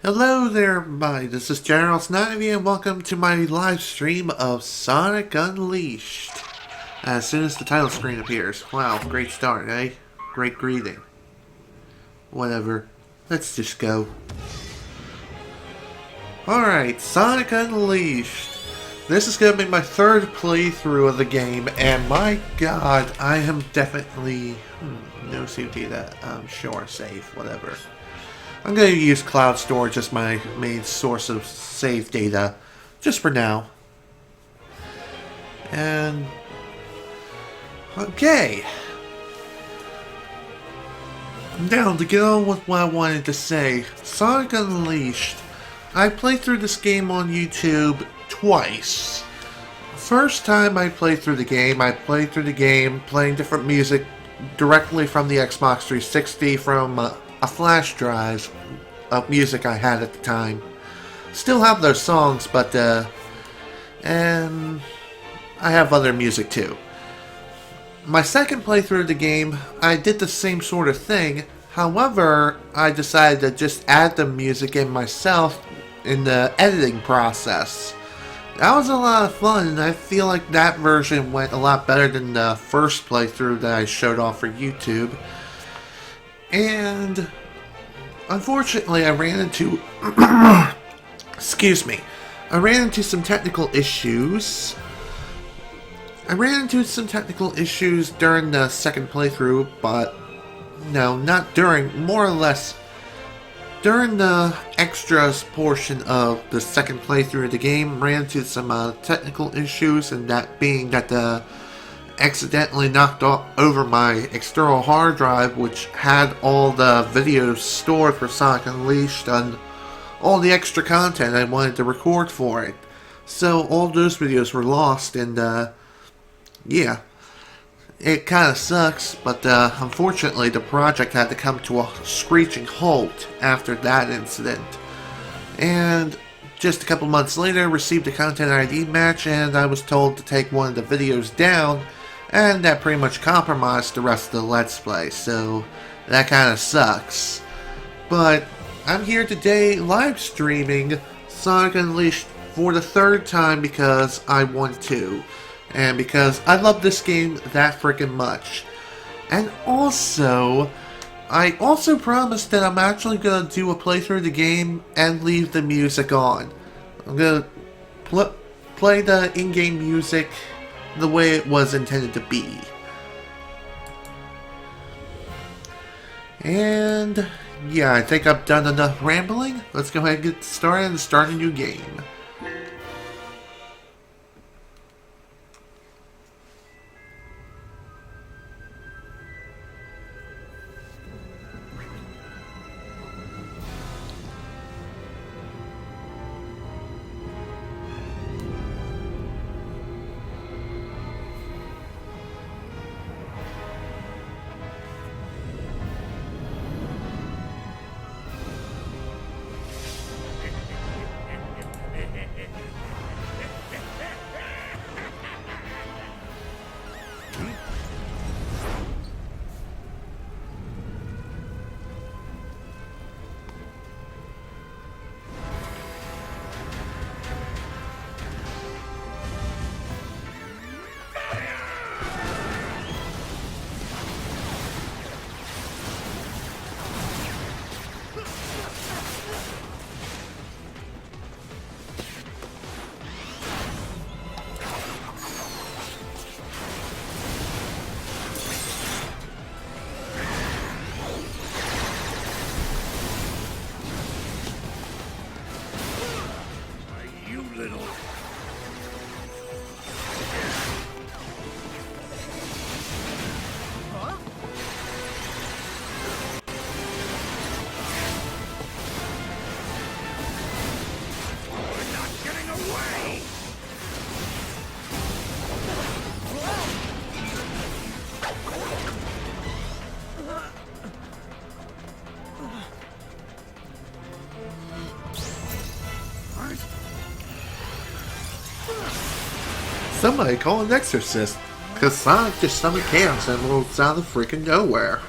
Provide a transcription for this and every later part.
Hello there, everybody. This is General Snivy, and welcome to my live stream of Sonic Unleashed. As soon as the title screen appears. Wow, great start, eh? Great greeting. Whatever. Let's just go. Alright, Sonic Unleashed. This is going to be my third playthrough of the game, and my god, I am definitely... no CP that. Sure, save, whatever. I'm going to use cloud storage as my main source of save data, just for now. And... okay. Now, to get on with what I wanted to say, Sonic Unleashed. I played through this game on YouTube twice. First time I played through the game, playing different music directly from the Xbox 360 from a flash drive of music I had at the time. Still have those songs, but and I have other music too. My second playthrough of the game, I did the same sort of thing. However, I decided to just add the music in myself in the editing process. That was a lot of fun, and I feel like that version went a lot better than the first playthrough that I showed off for YouTube. And unfortunately, I ran into excuse me. I ran into some technical issues. During the second playthrough, but no, not during, more or less during the extras portion of the second playthrough of the game. Ran into some technical issues, and that being that accidentally knocked over my external hard drive, which had all the videos stored for Sonic Unleashed and all the extra content I wanted to record for it. So all those videos were lost, and yeah, it kind of sucks, but unfortunately the project had to come to a screeching halt after that incident. And just a couple months later, received a Content ID match, and I was told to take one of the videos down, and that pretty much compromised the rest of the Let's Play, so that kind of sucks. But I'm here today live streaming Sonic Unleashed for the third time because I want to. And because I love this game that freaking much. And also, I also promised that I'm actually going to do a playthrough of the game and leave the music on. I'm going to play the in-game music the way it was intended to be. And yeah, I think I've done enough rambling. Let's go ahead and get started and start a new game. Somebody call an exorcist, because Sonic just summoned chaos emeralds out of freaking nowhere.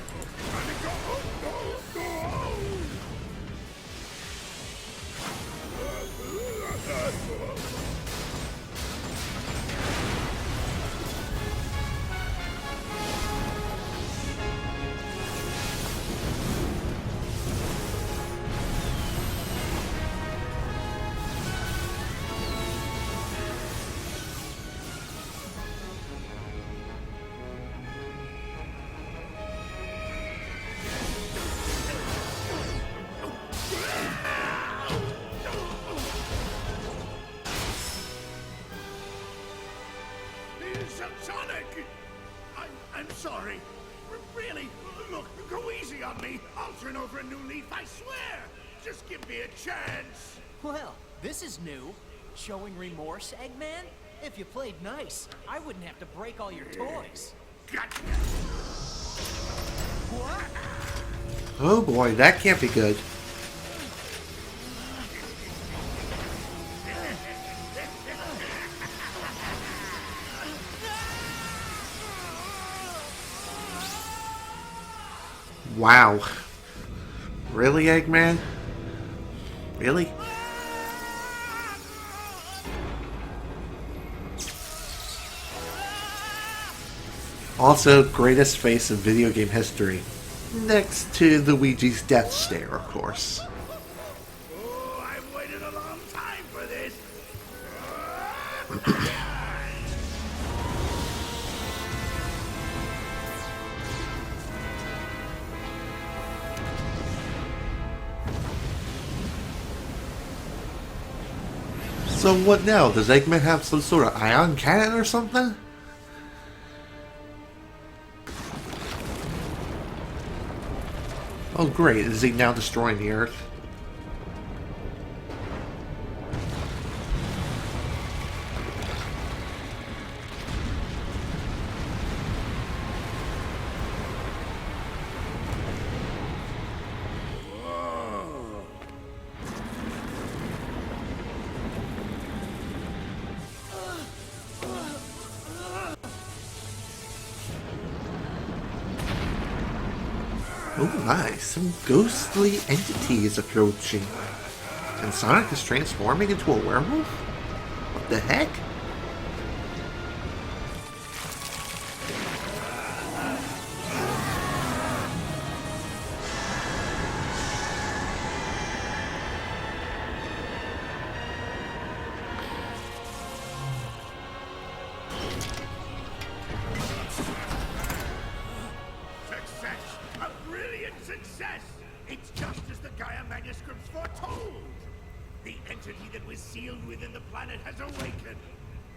Greenleaf, I swear! Just give me a chance! Well, this is new. Showing remorse, Eggman? If you played nice, I wouldn't have to break all your toys. Gotcha! What? Oh boy, that can't be good. Wow. Really, Eggman? Really? Also, greatest face in video game history. Next to Luigi's death stare, of course. Oh, I've waited a long time for this! So what now? Does Eggman have some sort of ion cannon or something? Oh great, is he now destroying the Earth? Oh my, some ghostly entity is approaching. And Sonic is transforming into a werewolf? What the heck? Success! A brilliant success! It's just as the Gaia manuscripts foretold! The entity that was sealed within the planet has awakened.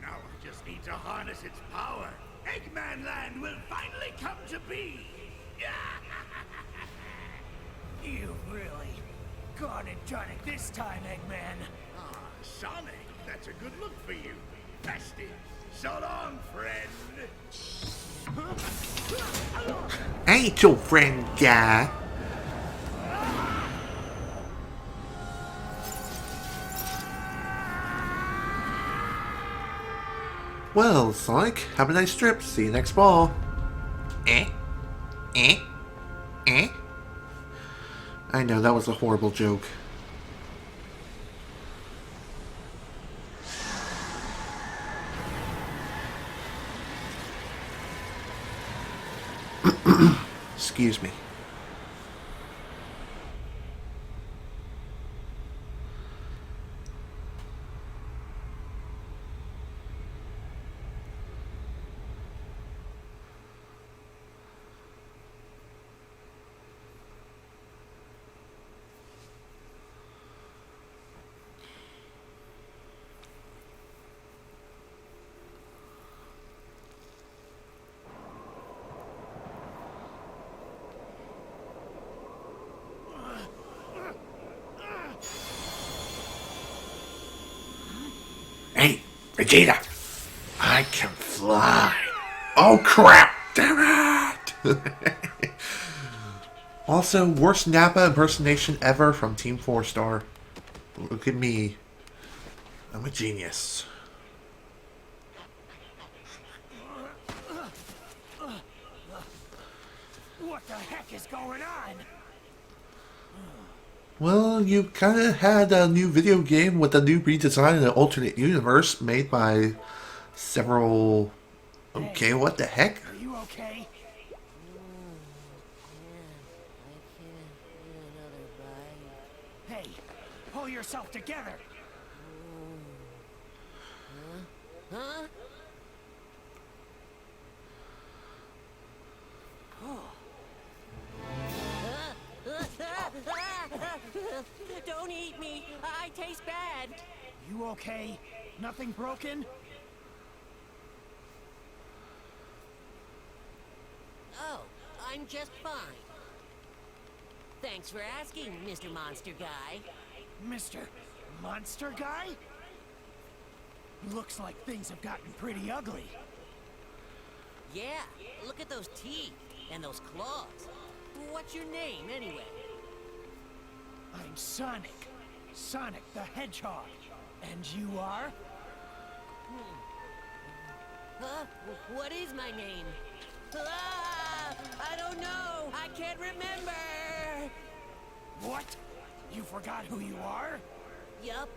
Now I just need to harness its power. Eggman Land will finally come to be! You really gone and done it this time, Eggman. Ah, Sonic, that's a good look for you. Festive. So long, friend. I ain't your friend, guy. Well, Sonic, have a nice trip. See you next fall. Eh? Eh? Eh? I know, that was a horrible joke. Excuse me. Hey, Vegeta! I can fly! Oh crap! Damn it! Also, worst Nappa impersonation ever from Team 4 Star. Look at me. I'm a genius. What the heck is going on? Well, you kind of had a new video game with a new redesign in an alternate universe made by several... Okay, what the heck? Are you okay? Hey, pull yourself together. Huh? Don't eat me. I taste bad. You okay? Nothing broken? Oh, I'm just fine. Thanks for asking, Mr. Monster Guy. Mr. Monster Guy? Looks like things have gotten pretty ugly. Yeah, look at those teeth and those claws. What's your name, anyway? I'm Sonic. Sonic the Hedgehog. And you are? Huh? What is my name? Ah, I don't know. I can't remember. What? You forgot who you are? Yup.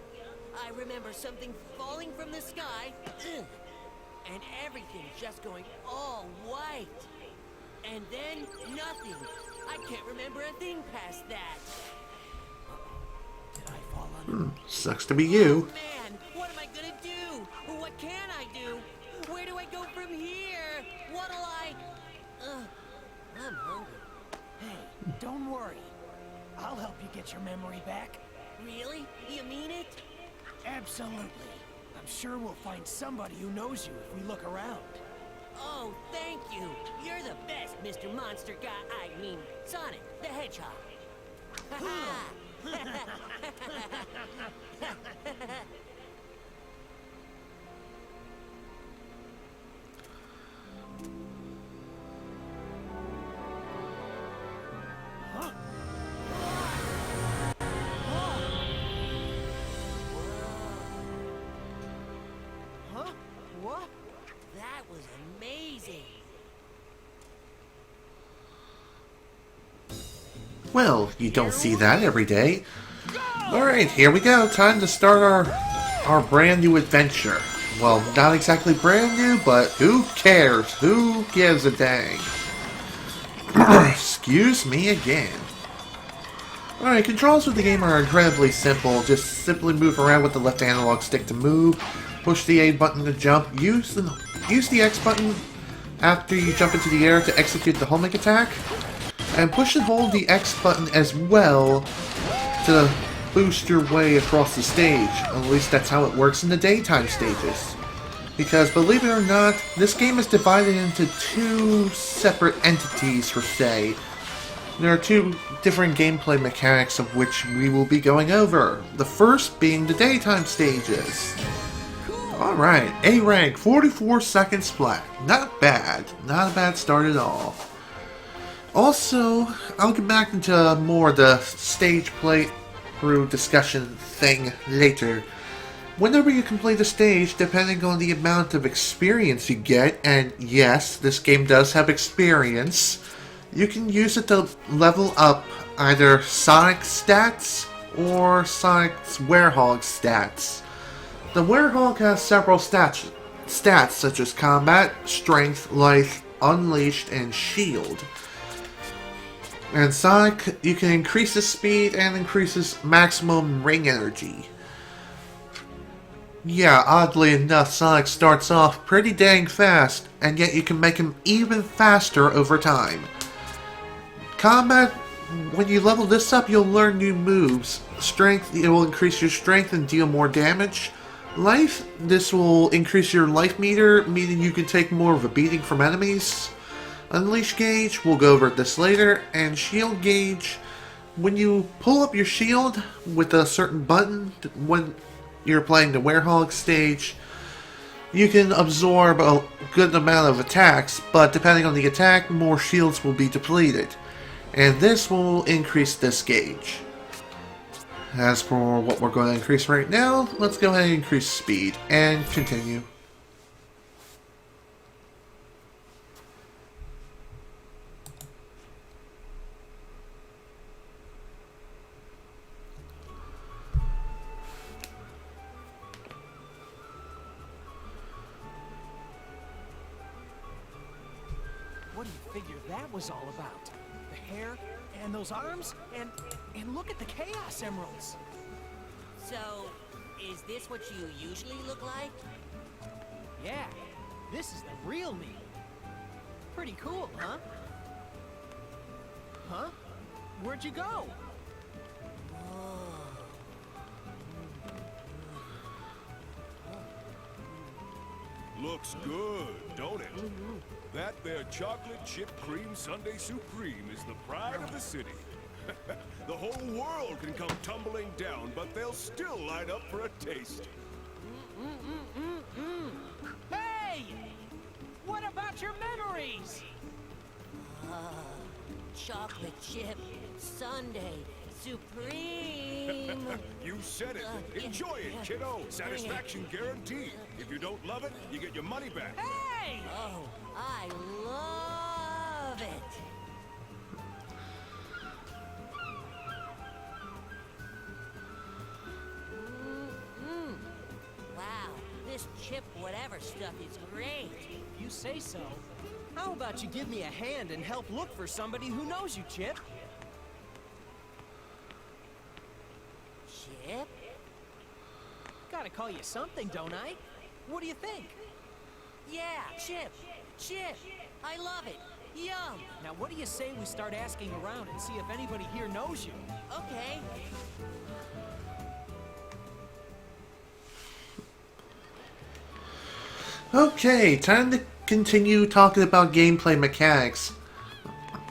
I remember something falling from the sky. Ugh. And everything just going all white. And then nothing. I can't remember a thing past that. Did I fall under? Sucks to be you. Oh, man, what am I gonna do? What can I do? Where do I go from here? What'll I... I'm hungry. Hey, don't worry. I'll help you get your memory back. Really? You mean it? Absolutely. I'm sure we'll find somebody who knows you if we look around. Oh, thank you. You're the best, Mr. Monster Guy. I mean, Sonic the Hedgehog. Huh? What? That was amazing. Well, you don't see that every day. Alright, here we go. Time to start our brand new adventure. Well, not exactly brand new, but who cares? Who gives a dang? Excuse me again. Alright, controls with the game are incredibly simple. Just simply move around with the left analog stick to move, push the A button to jump, use the X button after you jump into the air to execute the homing attack, and push and hold the X button as well to boost your way across the stage. At least that's how it works in the daytime stages. Because believe it or not, this game is divided into two separate entities per se. There are two different gameplay mechanics of which we will be going over. The first being the daytime stages. Alright, A rank, 44 seconds flat. Not bad. Not a bad start at all. Also, I'll get back into more of the stage playthrough discussion thing later. Whenever you complete a stage, depending on the amount of experience you get, and yes, this game does have experience, you can use it to level up either Sonic's stats or Sonic's Werehog stats. The Werehog has several stats such as Combat, Strength, Life, Unleashed, and Shield. And Sonic, you can increase his speed and increase his maximum ring energy. Yeah, oddly enough, Sonic starts off pretty dang fast, and yet you can make him even faster over time. Combat, when you level this up, you'll learn new moves. Strength, it will increase your strength and deal more damage. Life, this will increase your life meter, meaning you can take more of a beating from enemies. Unleash gauge, we'll go over this later, and shield gauge, when you pull up your shield with a certain button, when you're playing the Werehog stage, you can absorb a good amount of attacks, but depending on the attack, more shields will be depleted. And this will increase this gauge. As for what we're going to increase right now, let's go ahead and increase speed, and continue. What do you figure that was all about? The hair and those arms and look at the Chaos Emeralds. So, is this what you usually look like? Yeah, this is the real me. Pretty cool, huh? Huh? Where'd you go? Looks good, don't it? That there chocolate chip cream sundae supreme is the pride of the city. The whole world can come tumbling down, but they'll still line up for a taste. Hey! What about your memories? Chocolate chip sundae supreme. You said it. Enjoy it, kiddo. Satisfaction guaranteed. If you don't love it, you get your money back. Hey! Oh, I love it. Wow, this chip whatever stuff is great. You say so. How about you give me a hand and help look for somebody who knows you, Chip? Chip? Gotta call you something, don't I? What do you think? Yeah, Chip. Chip. I love it. Yum. Now, what do you say we start asking around and see if anybody here knows you? Okay. Okay, time to continue talking about gameplay mechanics.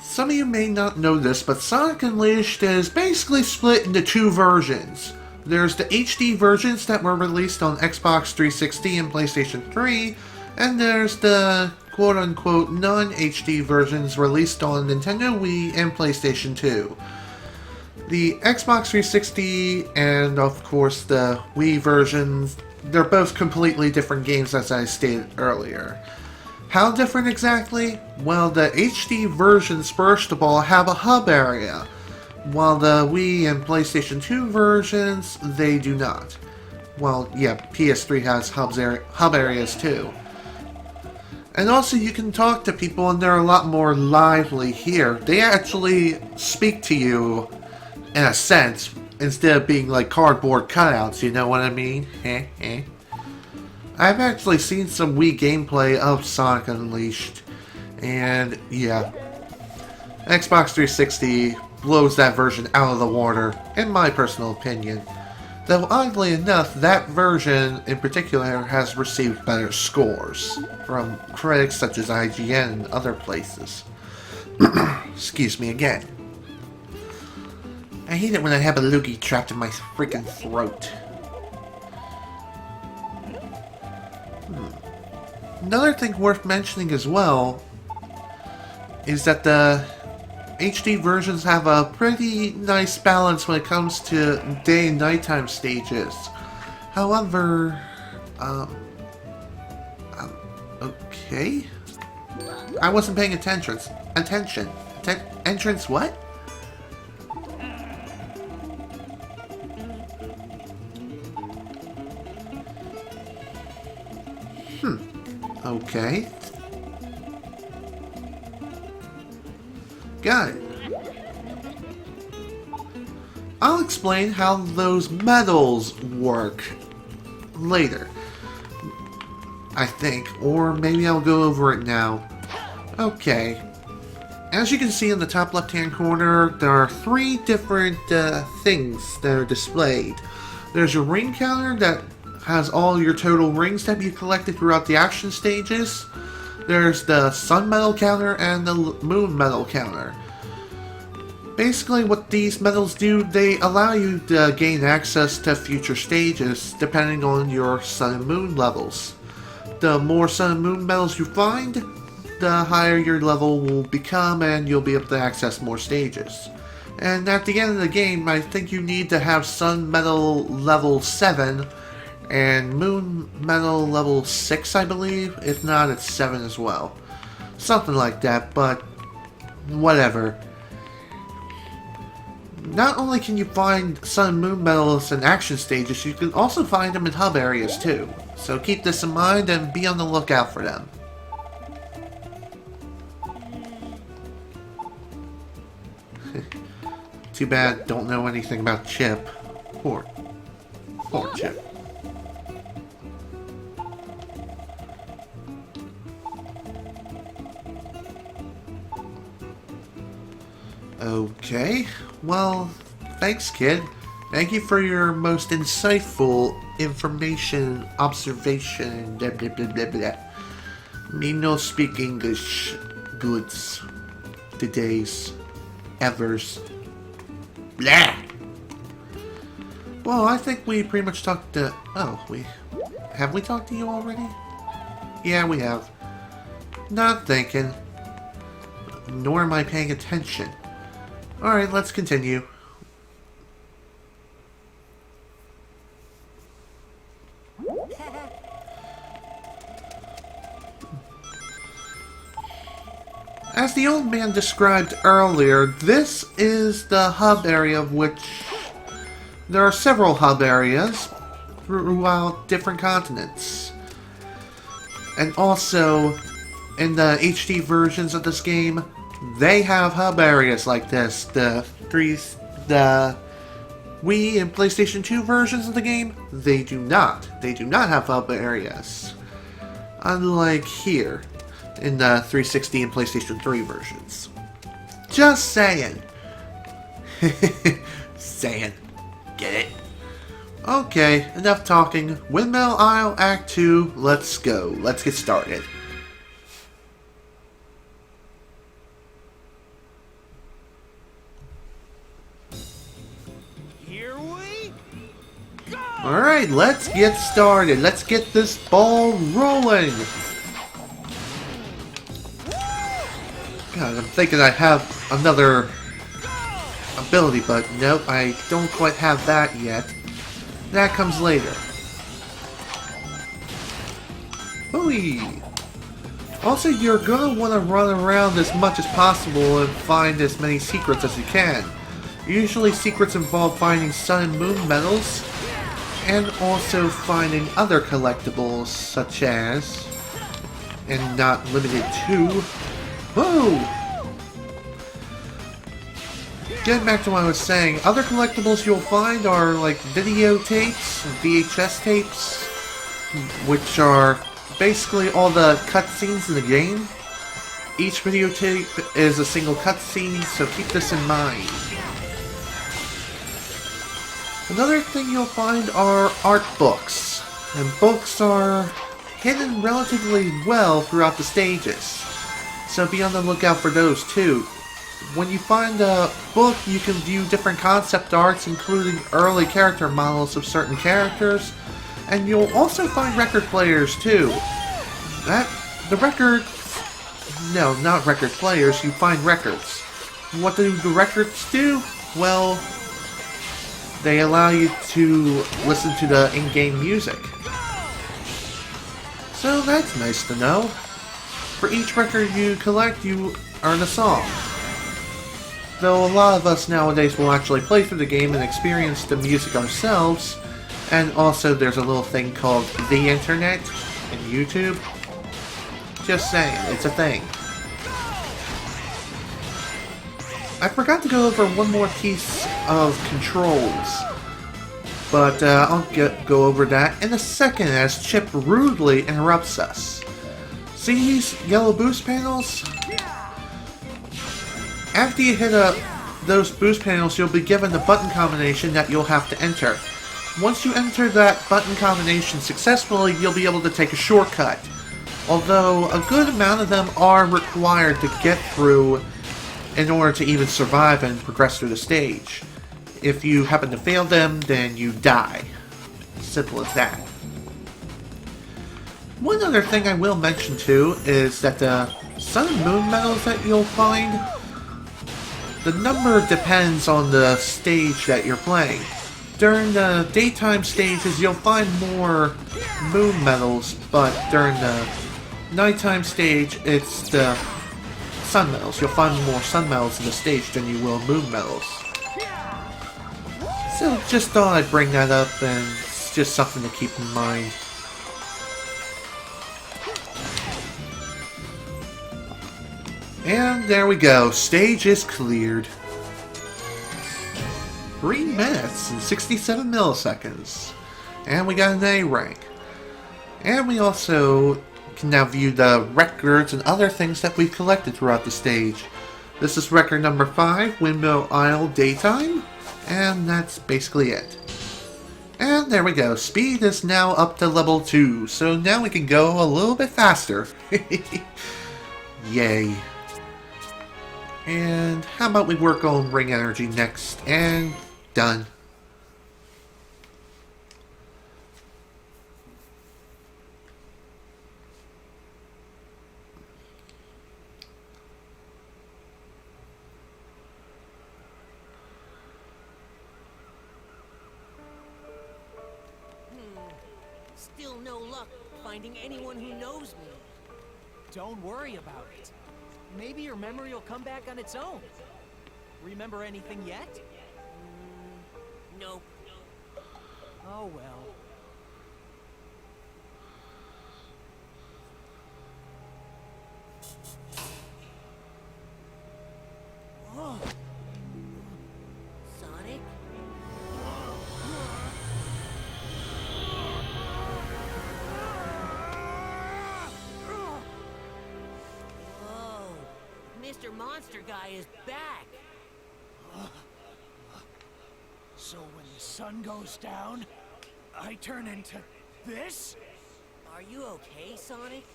Some of you may not know this, but Sonic Unleashed is basically split into two versions. There's the HD versions that were released on Xbox 360 and PlayStation 3, and there's the quote-unquote non-HD versions released on Nintendo Wii and PlayStation 2. The Xbox 360 and, of course, the Wii versions, they're both completely different games, as I stated earlier. How different exactly? Well, the HD versions, first of all, have a hub area, while the Wii and PlayStation 2 versions, they do not. Well, yeah, PS3 has hub areas too. And also, you can talk to people, and they're a lot more lively here. They actually speak to you, in a sense, instead of being like cardboard cutouts, you know what I mean? I've actually seen some Wii gameplay of Sonic Unleashed, and yeah, Xbox 360 blows that version out of the water, in my personal opinion. Though oddly enough, that version in particular has received better scores from critics such as IGN and other places. Excuse me again. I hate it when I have a loogie trapped in my freaking throat. Another thing worth mentioning as well is that the HD versions have a pretty nice balance when it comes to day and nighttime stages. However, okay? I wasn't paying attention. Entrance what? Okay. Got it. I'll explain how those medals work later, I think, or maybe I'll go over it now. Okay. As you can see in the top left-hand corner, there are three different things that are displayed. There's your ring counter that has all your total rings that you collected throughout the action stages. There's the sun medal counter and the moon medal counter. Basically what these medals do, they allow you to gain access to future stages depending on your sun and moon levels. The more sun and moon medals you find, the higher your level will become and you'll be able to access more stages. And at the end of the game, I think you need to have sun medal level 7 and moon medal level 6, I believe. If not, it's 7 as well. Something like that, but whatever. Not only can you find sun and moon medals in action stages, you can also find them in hub areas too. So keep this in mind and be on the lookout for them. Too bad, don't know anything about Chip. Poor Chip. Okay, well, thanks, kid. Thank you for your most insightful information, observation, blah blah blah blah blah. Me no speak English goods. Today's, evers. Blah! Well, I think we pretty much talked to... Oh, have we talked to you already? Yeah, we have. Not thinking. Nor am I paying attention. Alright, let's continue. As the old man described earlier, this is the hub area of which there are several hub areas throughout different continents. And also, in the HD versions of this game, they have hub areas like this. The Wii and PlayStation 2 versions of the game, they do not. They do not have hub areas. Unlike here, in the 360 and PlayStation 3 versions. Just saying. Saying. Get it? Okay, enough talking. Windmill Isle Act 2, let's go. Let's get started. Here we go! Alright, let's get started. Let's get this ball rolling. God, I'm thinking I have another ability, but nope, I don't quite have that yet. That comes later. Hooey! Also, you're gonna want to run around as much as possible and find as many secrets as you can. Usually secrets involve finding sun and moon medals, and also finding other collectibles such as, and not limited to, whoa! Getting back to what I was saying, other collectibles you'll find are like videotapes, VHS tapes, which are basically all the cutscenes in the game. Each videotape is a single cutscene, so keep this in mind. Another thing you'll find are art books, and books are hidden relatively well throughout the stages. So be on the lookout for those too. When you find a book, you can view different concept arts, including early character models of certain characters, and you'll also find record players too. No, not record players, you find records. What do the records do? Well, they allow you to listen to the in-game music. So that's nice to know. For each record you collect, you earn a song. Though a lot of us nowadays will actually play through the game and experience the music ourselves, and also there's a little thing called the internet and YouTube. Just saying, it's a thing. I forgot to go over one more piece of controls, but I'll go over that in a second as Chip rudely interrupts us. See these yellow boost panels? After you hit those boost panels, you'll be given the button combination that you'll have to enter. Once you enter that button combination successfully, you'll be able to take a shortcut. Although, a good amount of them are required to get through in order to even survive and progress through the stage. If you happen to fail them, then you die. Simple as that. One other thing I will mention too is that the Sun and Moon medals that you'll find, the number depends on the stage that you're playing. During the daytime stages, you'll find more moon medals, but during the nighttime stage, it's the sun medals. You'll find more sun medals in the stage than you will moon medals. So, just thought I'd bring that up, and it's just something to keep in mind. And there we go. Stage is cleared. 3 minutes and 67 milliseconds. And we got an A rank. And we also can now view the records and other things that we've collected throughout the stage. This is record number 5, Windmill Isle Daytime. And that's basically it. And there we go. Speed is now up to level 2. So now we can go a little bit faster. Yay. And how about we work on ring energy next? And done. Still no luck finding anyone who knows me. Don't worry about it. Maybe your memory will come back on its own. Remember anything yet? Nope. Oh well. Whoa. Sonic? Whoa. Mr. Monster Guy is back. So when the sun goes down, I turn into this? Are you okay, Sonic?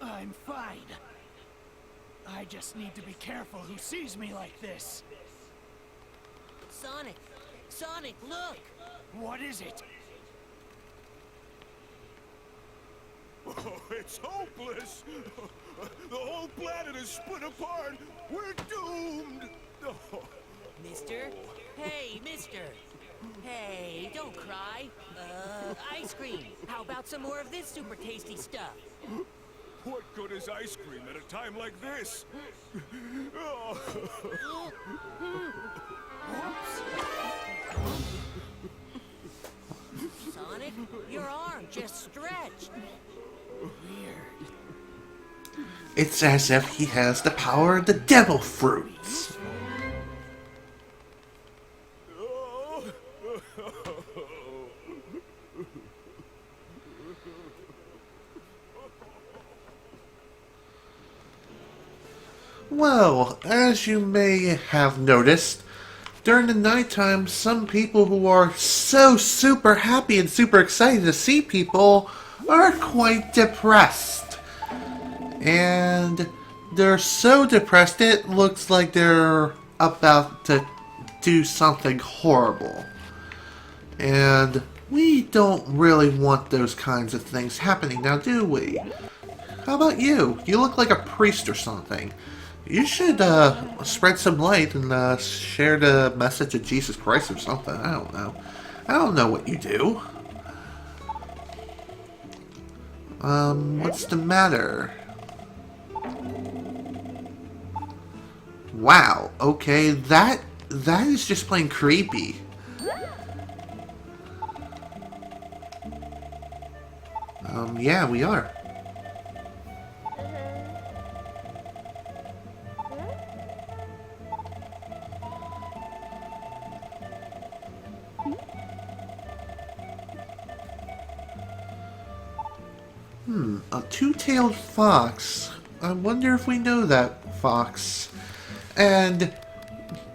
I'm fine. I just need to be careful who sees me like this. Sonic! Sonic, look! What is it? Oh, it's hopeless. The whole planet is split apart. We're doomed. Oh. Mister? Hey, mister! Hey, don't cry. Ice cream. How about some more of this super tasty stuff? What good is ice cream at a time like this? Oh. Sonic, your arm just stretched. It's as if he has the power of the devil fruits. Well, as you may have noticed, during the nighttime, some people who are so super happy and super excited to see people are quite depressed. And they're so depressed it looks like they're about to do something horrible. And we don't really want those kinds of things happening now, do we? How about you? You look like a priest or something. You should spread some light and share the message of Jesus Christ or something. I don't know. I don't know what you do. What's the matter? Wow, okay, that is just plain creepy. Yeah, we are. A two-tailed fox. I wonder if we know that fox. And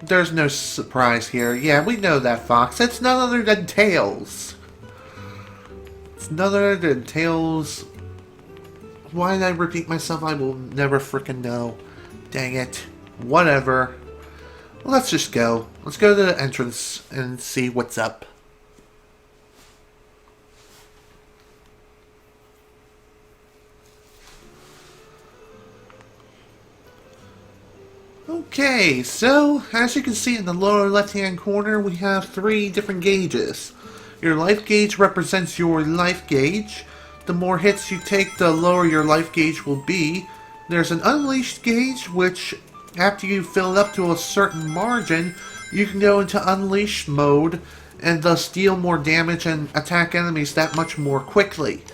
there's no surprise here. Yeah, we know that fox. It's none other than Tails. It's none other than Tails. Why did I repeat myself? I will never frickin' know. Dang it. Whatever. Let's just go. Let's go to the entrance and see what's up. Okay, so as you can see in the lower left-hand corner, we have 3 different gauges. Your life gauge represents your life gauge. The more hits you take, the lower your life gauge will be. There's an unleashed gauge, which after you fill it up to a certain margin, you can go into unleashed mode and thus deal more damage and attack enemies that much more quickly.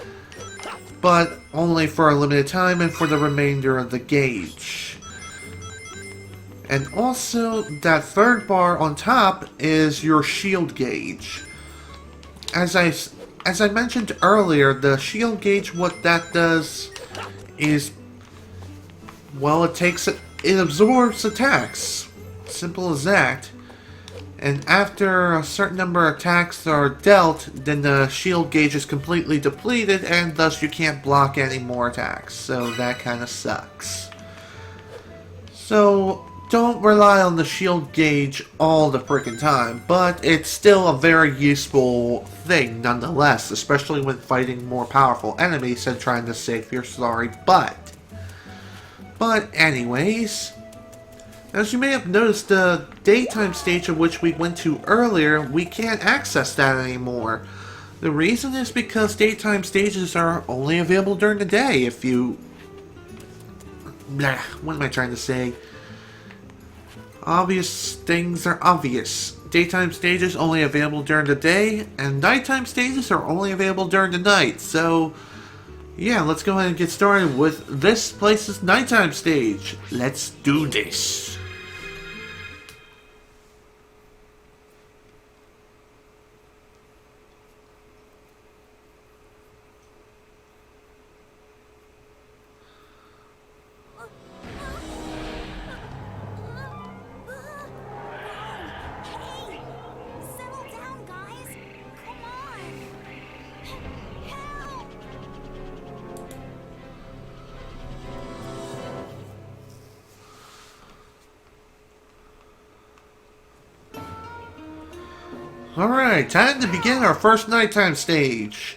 But only for a limited time and for the remainder of the gauge. And also, that third bar on top is your shield gauge. As I mentioned earlier, the shield gauge, what that does is, well, it absorbs attacks. Simple as that. And after a certain number of attacks are dealt, then the shield gauge is completely depleted, and thus you can't block any more attacks. So that kind of sucks. So don't rely on the shield gauge all the frickin' time, but it's still a very useful thing nonetheless, especially when fighting more powerful enemies and trying to save your sorry butt. But anyways, as you may have noticed, the daytime stage of which we went to earlier, we can't access that anymore. The reason is because daytime stages are only available during the day. If you... what am I trying to say? Obvious things are obvious. Daytime stages only available during the day, and nighttime stages are only available during the night. So, yeah, let's go ahead and get started with this place's nighttime stage. Let's do this. Alright, time to begin our first nighttime stage.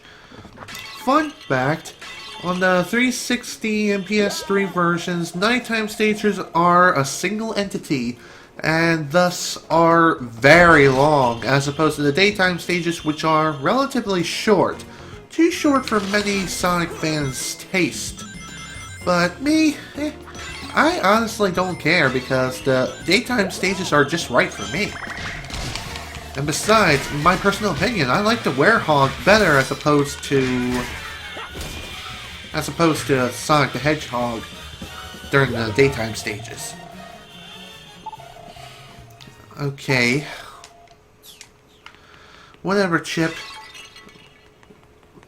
Fun fact, on the 360 and PS3 versions, nighttime stages are a single entity, and thus are very long, as opposed to the daytime stages, which are relatively short. Too short for many Sonic fans' taste. But me, I honestly don't care, because the daytime stages are just right for me. And besides, in my personal opinion, I like the Werehog better as opposed to Sonic the Hedgehog during the daytime stages. Okay. Whatever, Chip.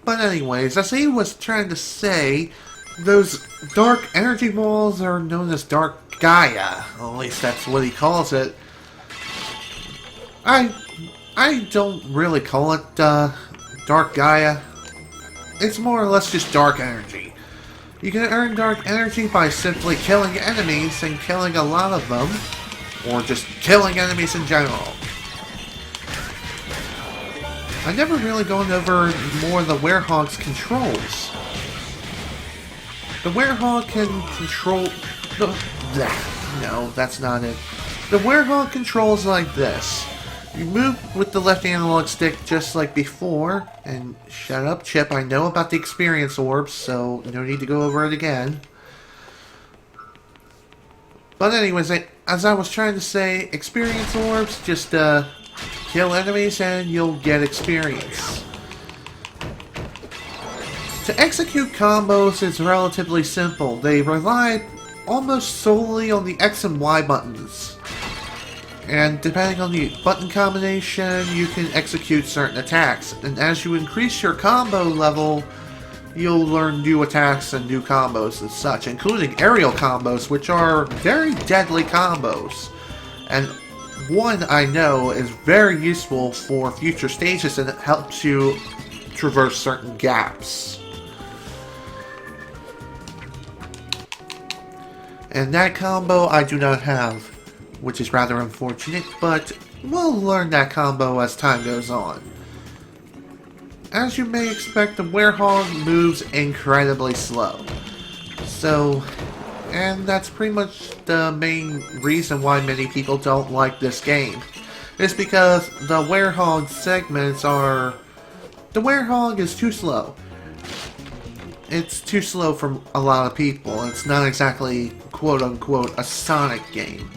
But anyways, as he was trying to say, those dark energy balls are known as Dark Gaia. Or at least that's what he calls it. I don't really call it Dark Gaia. It's more or less just dark energy. You can earn dark energy by simply killing enemies and killing a lot of them, or just killing enemies in general. I've never really gone over more of the Werehog's controls. The Werehog can control... No, that's not it. The Werehog controls like this. You move with the left analog stick just like before, and shut up, Chip, I know about the experience orbs, so no need to go over it again. But anyways, as I was trying to say, experience orbs, just kill enemies and you'll get experience. To execute combos is relatively simple. They rely almost solely on the X and Y buttons. And depending on the button combination, you can execute certain attacks. And as you increase your combo level, you'll learn new attacks and new combos and such, including aerial combos, which are very deadly combos. And one I know is very useful for future stages, and it helps you traverse certain gaps. And that combo I do not have, which is rather unfortunate, but we'll learn that combo as time goes on. As you may expect, the Werehog moves incredibly slow. So, and that's pretty much the main reason why many people don't like this game. It's because the Werehog segments are... The Werehog is too slow. It's too slow for a lot of people. It's not exactly quote-unquote a Sonic game.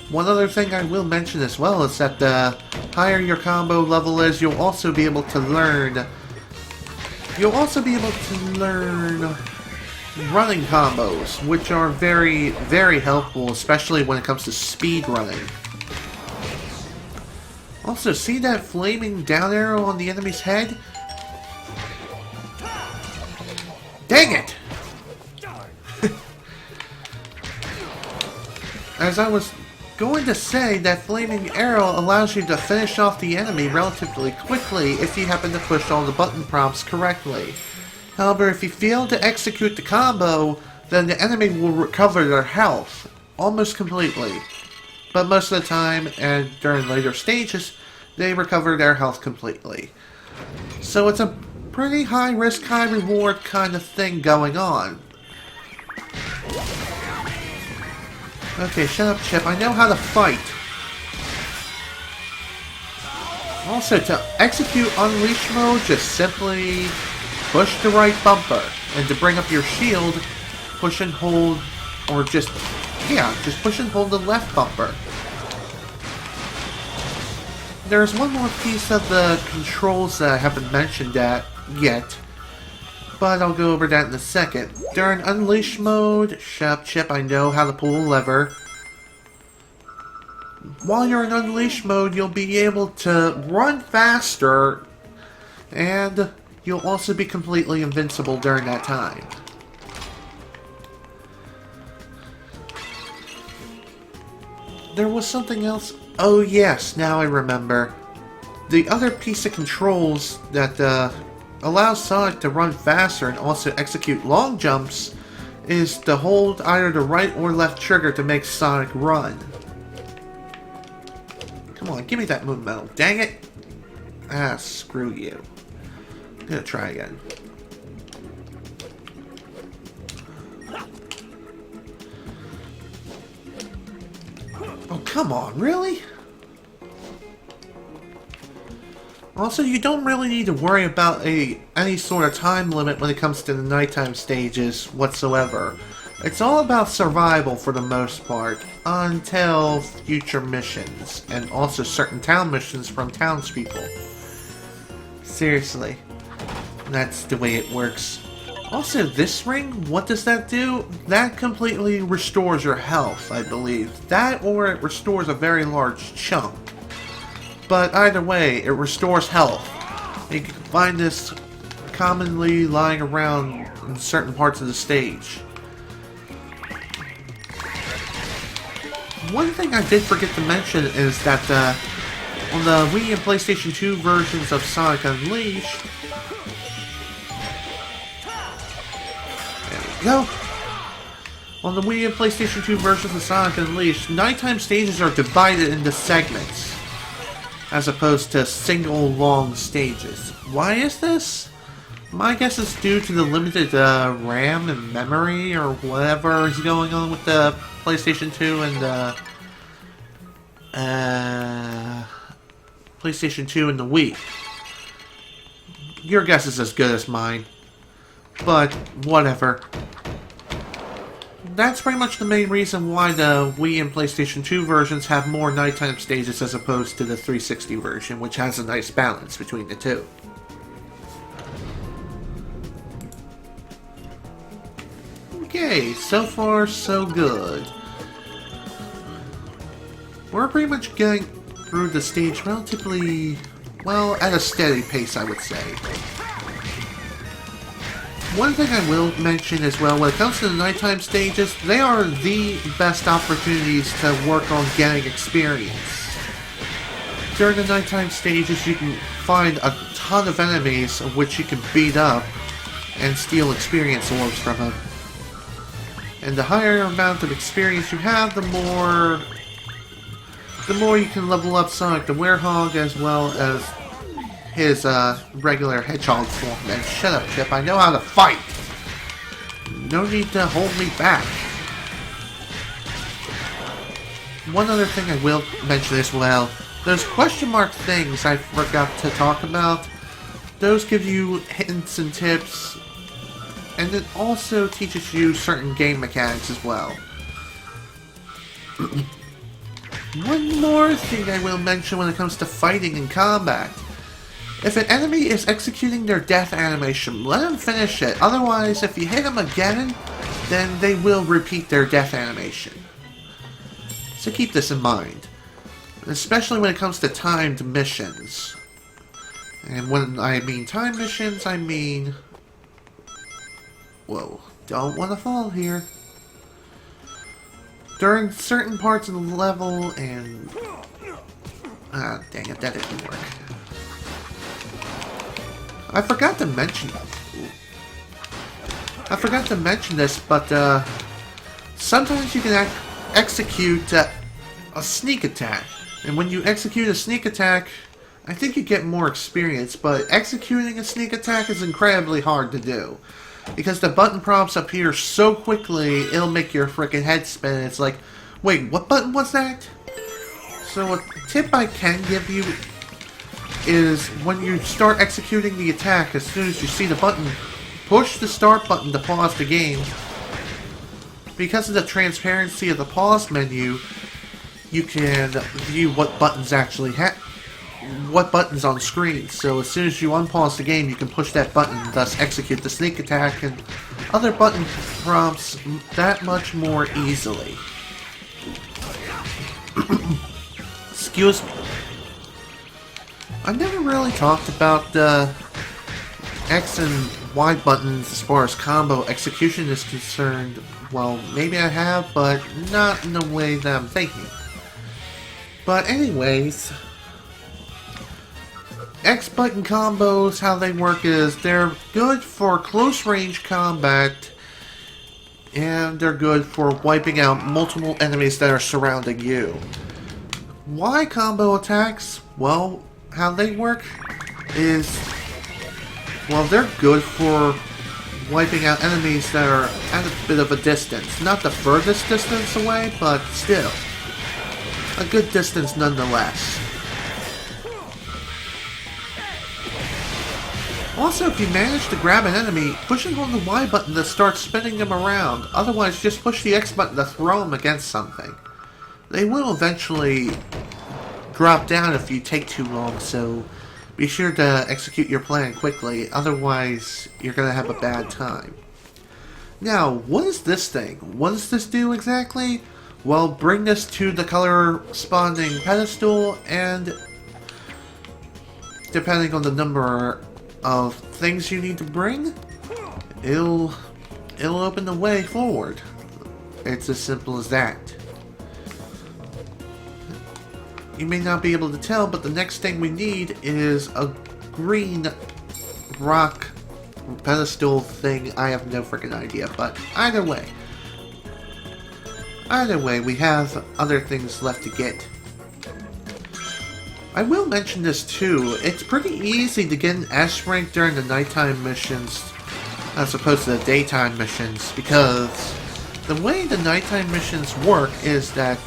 One other thing I will mention as well is that the higher your combo level is, you'll also be able to learn running combos, which are very, very helpful, especially when it comes to speed running. Also, see that flaming down arrow on the enemy's head? Dang it! As I was going to say, that flaming arrow allows you to finish off the enemy relatively quickly if you happen to push all the button prompts correctly. However, if you fail to execute the combo, then the enemy will recover their health. almost completely. But most of the time, and during later stages, they recover their health completely. So it's a pretty high risk, high reward kind of thing going on. Okay, shut up, Chip. I know how to fight. Also, to execute Unleash mode, just simply push the right bumper. And to bring up your shield, push and hold, or just push and hold the left bumper. There's one more piece of the controls that I haven't mentioned yet, but I'll go over that in a second. During Unleash mode, shut up, Chip, I know how to pull a lever. While you're in Unleash mode, you'll be able to run faster, and you'll also be completely invincible during that time. There was something else. Oh yes, now I remember. The other piece of controls that allows Sonic to run faster and also execute long jumps is to hold either the right or left trigger to make Sonic run. Come on, give me that moon medal. Dang it! Ah, screw you. I'm gonna try again. Oh, come on, really? Also, you don't really need to worry about any sort of time limit when it comes to the nighttime stages whatsoever. It's all about survival for the most part, until future missions, and also certain town missions from townspeople. Seriously, that's the way it works. Also, this ring, what does that do? That completely restores your health, I believe. That, or it restores a very large chunk. But either way, it restores health. You can find this commonly lying around in certain parts of the stage. One thing I did forget to mention is that on the Wii and PlayStation 2 versions of Sonic Unleashed, go. On the Wii and PlayStation 2 versions of Sonic Unleashed, nighttime stages are divided into segments, as opposed to single long stages. Why is this? My guess is due to the limited RAM and memory, or whatever is going on with the PlayStation 2 and PlayStation 2 and the Wii. Your guess is as good as mine. But, whatever. That's pretty much the main reason why the Wii and PlayStation 2 versions have more nighttime stages as opposed to the 360 version, which has a nice balance between the two. Okay, so far so good. We're pretty much getting through the stage relatively, well, at a steady pace, I would say. One thing I will mention as well, when it comes to the nighttime stages, they are the best opportunities to work on getting experience. During the nighttime stages, you can find a ton of enemies of which you can beat up and steal experience orbs from them. And the higher amount of experience you have, the more you can level up Sonic the Werehog as well as his regular hedgehog form. And shut up, Chip, I know how to fight! No need to hold me back. One other thing I will mention as well, those question mark things I forgot to talk about, those give you hints and tips, and it also teaches you certain game mechanics as well. One more thing I will mention when it comes to fighting and combat. If an enemy is executing their death animation, let them finish it. Otherwise, if you hit them again, then they will repeat their death animation. So keep this in mind. Especially when it comes to timed missions. And when I mean timed missions, I mean... Whoa, don't want to fall here. During certain parts of the level and... Ah, dang it, that didn't work. I forgot to mention this, but sometimes you can execute a sneak attack. And when you execute a sneak attack, I think you get more experience, but executing a sneak attack is incredibly hard to do. Because the button prompts appear so quickly, it'll make your freaking head spin. It's like, wait, what button was that? So a tip I can give you is when you start executing the attack, as soon as you see the button, push the start button to pause the game. Because of the transparency of the pause menu, you can view what buttons actually what buttons on screen. So as soon as you unpause the game, you can push that button, thus execute the sneak attack and other button prompts that much more easily. Excuse me. I never really talked about the X and Y buttons as far as combo execution is concerned. Well, maybe I have, but not in the way that I'm thinking. But anyways, X button combos, how they work is they're good for close range combat, and they're good for wiping out multiple enemies that are surrounding you. Y combo attacks, well, how they work is, well, they're good for wiping out enemies that are at a bit of a distance. Not the furthest distance away, but still a good distance nonetheless. Also, if you manage to grab an enemy, pushing on the Y button to start spinning them around. Otherwise, just push the X button to throw them against something. They will eventually drop down if you take too long, so be sure to execute your plan quickly, otherwise you're going to have a bad time. Now, what is this thing? What does this do exactly? Well, bring this to the corresponding pedestal, and depending on the number of things you need to bring, it'll open the way forward. It's as simple as that. You may not be able to tell, but the next thing we need is a green rock pedestal thing. I have no freaking idea, but either way, we have other things left to get. I will mention this too, it's pretty easy to get an S rank during the nighttime missions as opposed to the daytime missions, because the way the nighttime missions work is that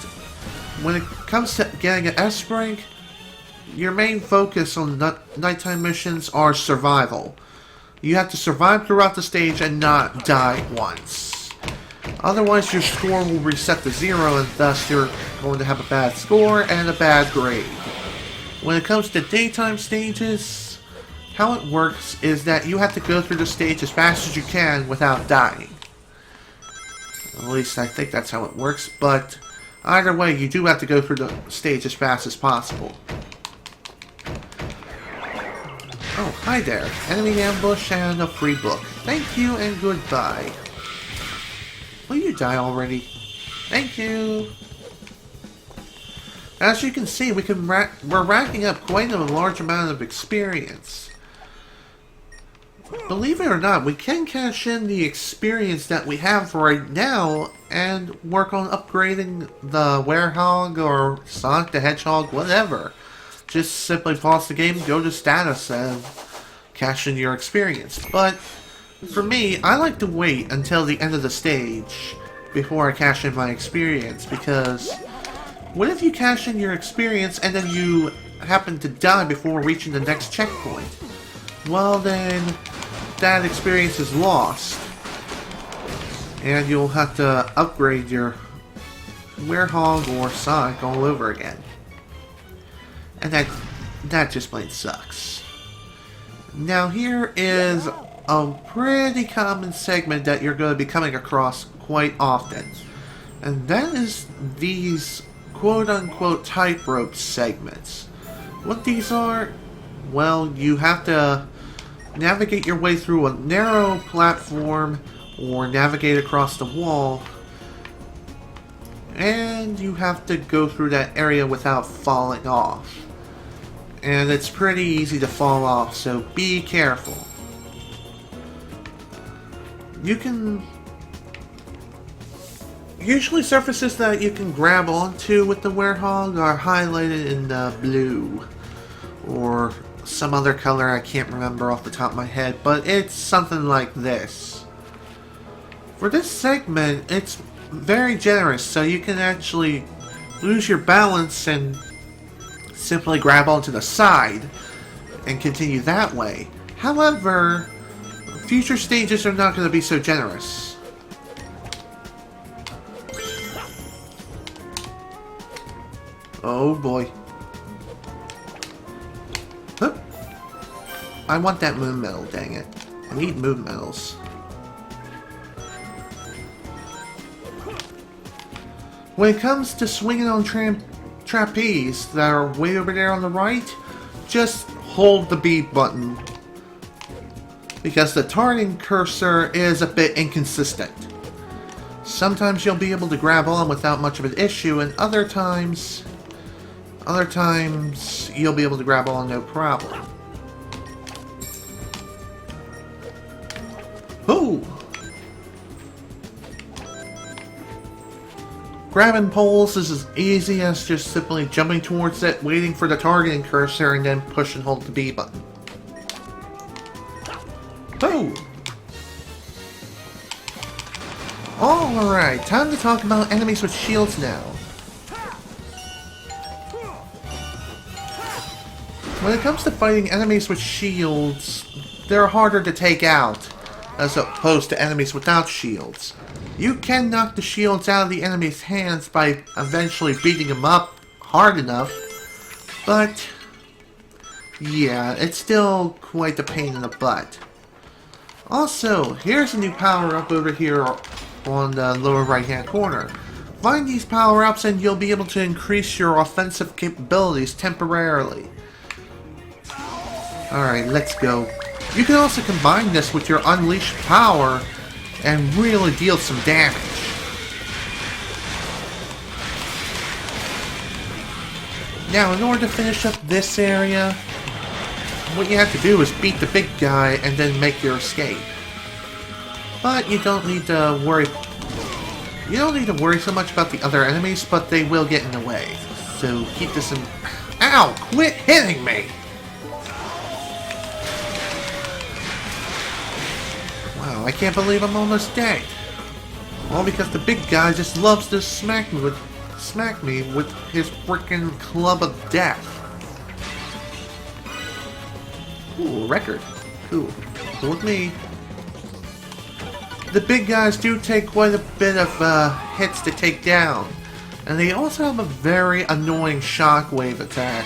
when it comes to getting an S rank, your main focus on nighttime missions are survival. You have to survive throughout the stage and not die once. Otherwise your score will reset to 0, and thus you're going to have a bad score and a bad grade. When it comes to daytime stages, how it works is that you have to go through the stage as fast as you can without dying. At least I think that's how it works, but either way, you do have to go through the stage as fast as possible. Oh, hi there. Enemy ambush and a free book. Thank you and goodbye. Will you die already? Thank you. As you can see, we're racking up quite a large amount of experience. Believe it or not, we can cash in the experience that we have right now and work on upgrading the Werehog or Sonic the Hedgehog, whatever. Just simply pause the game, go to status, and cash in your experience. But for me, I like to wait until the end of the stage before I cash in my experience, because what if you cash in your experience and then you happen to die before reaching the next checkpoint? Well then, that experience is lost, and you'll have to upgrade your Werehog or Sonic all over again. And that just plain sucks. Now here is a pretty common segment that you're going to be coming across quite often, and that is these quote-unquote tightrope segments. What these are? Well, you have to navigate your way through a narrow platform or navigate across the wall, and you have to go through that area without falling off. And it's pretty easy to fall off, so be careful. Usually surfaces that you can grab onto with the werehog are highlighted in blue. Or some other color I can't remember off the top of my head, but it's something like this. For this segment, it's very generous, so you can actually lose your balance and simply grab onto the side and continue that way. However, future stages are not going to be so generous. Oh boy. Huh. I want that moon medal, dang it. I need moon medals. When it comes to swinging on trapeze that are way over there on the right, just hold the B button, because the targeting cursor is a bit inconsistent. Sometimes you'll be able to grab on without much of an issue, and other times you'll be able to grab on no problem. Ooh! Grabbing poles is as easy as just simply jumping towards it, waiting for the targeting cursor, and then push and hold the B button. Boom! Alright, time to talk about enemies with shields now. When it comes to fighting enemies with shields, they're harder to take out, as opposed to enemies without shields. You can knock the shields out of the enemy's hands by eventually beating them up hard enough, but yeah, it's still quite a pain in the butt. Also, here's a new power-up over here on the lower right-hand corner. Find these power-ups and you'll be able to increase your offensive capabilities temporarily. Alright, let's go. You can also combine this with your unleashed power and really deal some damage. Now, in order to finish up this area, what you have to do is beat the big guy and then make your escape. But you don't need to worry. You don't need to worry so much about the other enemies, but they will get in the way. So keep this in. Ow! Quit hitting me! Wow, I can't believe I'm almost dead. All because the big guy just loves to smack me with his freaking club of death. Ooh, record. Cool. Cool with me. The big guys do take quite a bit of hits to take down. And they also have a very annoying shockwave attack,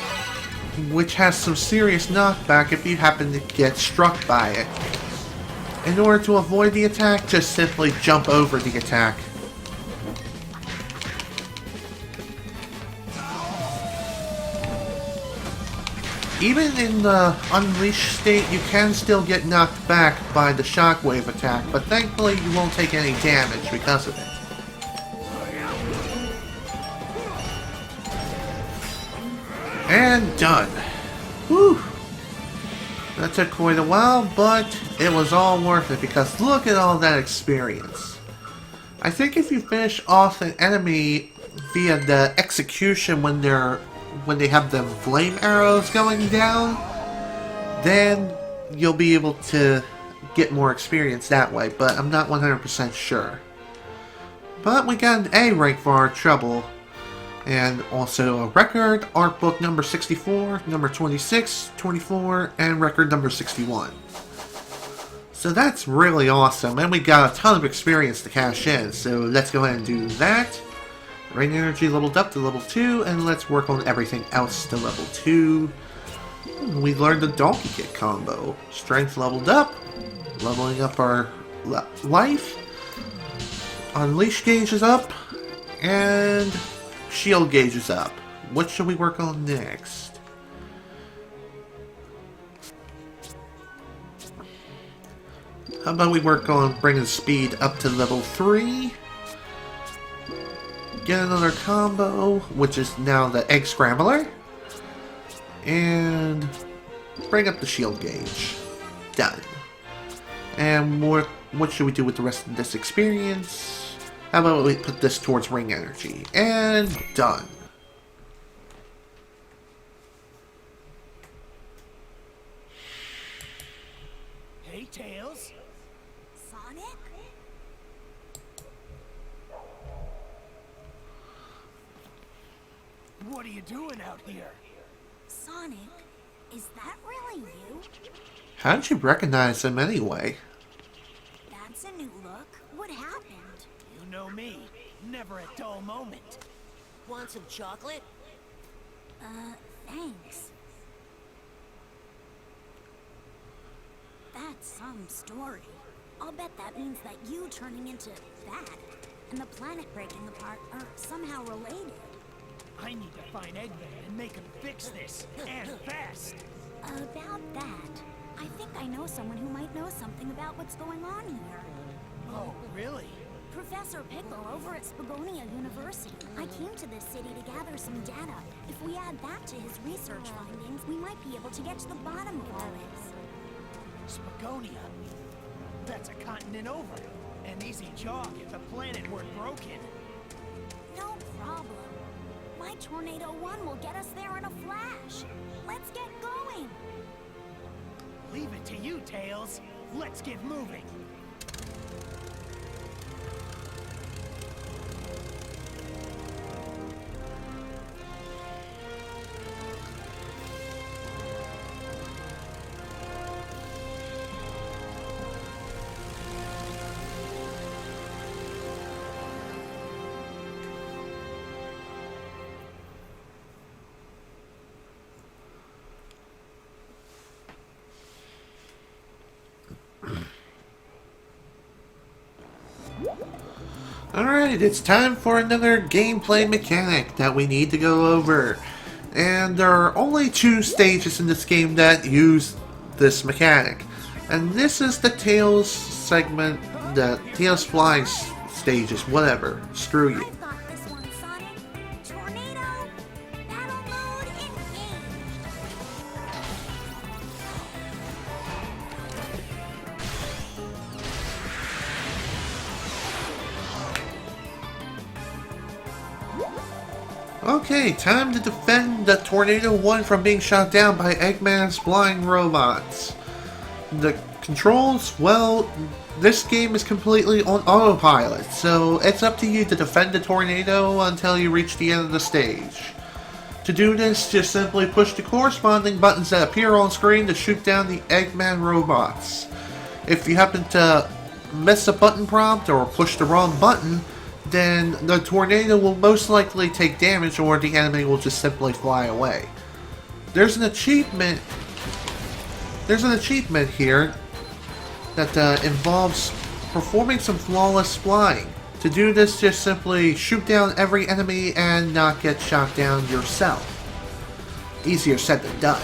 which has some serious knockback if you happen to get struck by it. In order to avoid the attack, just simply jump over the attack. Even in the unleashed state, you can still get knocked back by the shockwave attack, but thankfully you won't take any damage because of it. And done. Whew. That took quite a while, but it was all worth it because look at all that experience. I think if you finish off an enemy via the execution when they have the flame arrows going down, then you'll be able to get more experience that way, but I'm not 100% sure. But we got an A rank for our trouble. And also a record, art book number 64, number 26, 24, and record number 61. So that's really awesome, and we got a ton of experience to cash in, so let's go ahead and do that. Rain energy leveled up to level 2, and let's work on everything else to level 2. We learned the donkey kick combo. Strength leveled up, leveling up our life. Unleash gauge is up, and shield gauge is up. What should we work on next? How about we work on bringing speed up to level 3? Get another combo, which is now the egg scrambler. And bring up the shield gauge. Done. And what should we do with the rest of this experience? How about we put this towards ring energy? And done. Hey, Tails. Sonic? What are you doing out here? Sonic, is that really you? How did you recognize him anyway? That's a new look. What happened? You know me. Never a dull moment. Want some chocolate? Thanks. That's some story. I'll bet that means that you turning into that and the planet breaking apart are somehow related. I need to find Eggman and make him fix this, and fast. About that, I think I know someone who might know something about what's going on here. Oh, really? Professor Pickle over at Spagonia University. I came to this city to gather some data. If we add that to his research findings, we might be able to get to the bottom of all this. Spagonia? That's a continent over. An easy jog if the planet weren't broken. No problem. My Tornado 1 will get us there in a flash. Let's get going. Leave it to you, Tails. Let's get moving. Alright, it's time for another gameplay mechanic that we need to go over. And there are only 2 stages in this game that use this mechanic. And this is the Tails segment, the Tails flying stages, whatever. Screw you. I've got this one, Sonic. Tornado, battle mode engaged. Okay, time to defend the Tornado 1 from being shot down by Eggman's flying robots. The controls, well, this game is completely on autopilot, so it's up to you to defend the Tornado until you reach the end of the stage. To do this, just simply push the corresponding buttons that appear on screen to shoot down the Eggman robots. If you happen to miss a button prompt or push the wrong button, then the Tornado will most likely take damage or the enemy will just simply fly away. There's an achievement here that involves performing some flawless flying. To do this, just simply shoot down every enemy and not get shot down yourself. Easier said than done.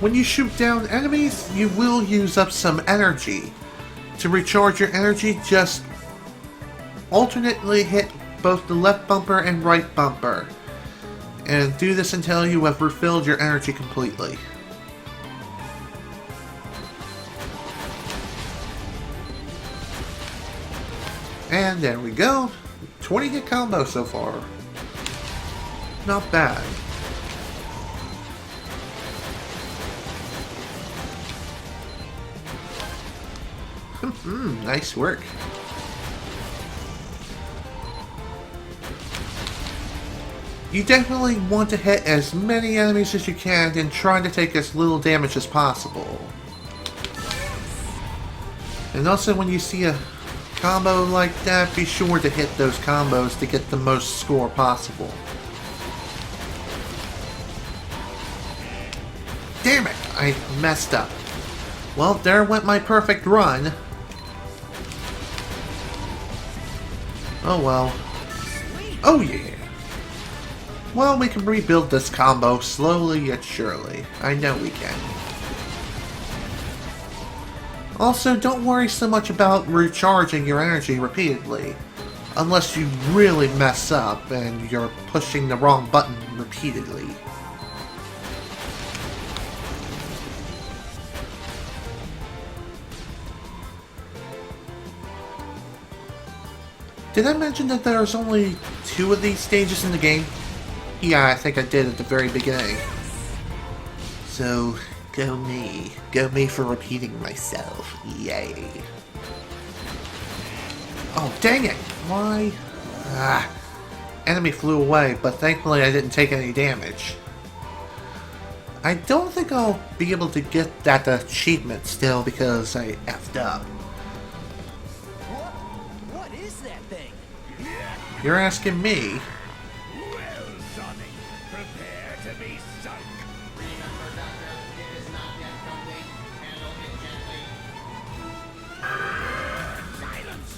When you shoot down enemies, you will use up some energy. To recharge your energy, just alternately hit both the left bumper and right bumper. And do this until you have refilled your energy completely. And there we go. 20 hit combo so far. Not bad. Nice work. You definitely want to hit as many enemies as you can and try to take as little damage as possible. And also when you see a combo like that, be sure to hit those combos to get the most score possible. Damn it! I messed up. Well, there went my perfect run. Oh well. Oh yeah. Well, we can rebuild this combo slowly yet surely. I know we can. Also, don't worry so much about recharging your energy repeatedly. Unless you really mess up and you're pushing the wrong button repeatedly. Did I mention that there's only 2 of these stages in the game? Yeah, I think I did at the very beginning. So, go me. Go me for repeating myself. Yay. Oh, dang it! Why? Enemy flew away, but thankfully I didn't take any damage. I don't think I'll be able to get that achievement still because I effed up. What is that thing? You're asking me? Well, Sonic, prepare to be sunk.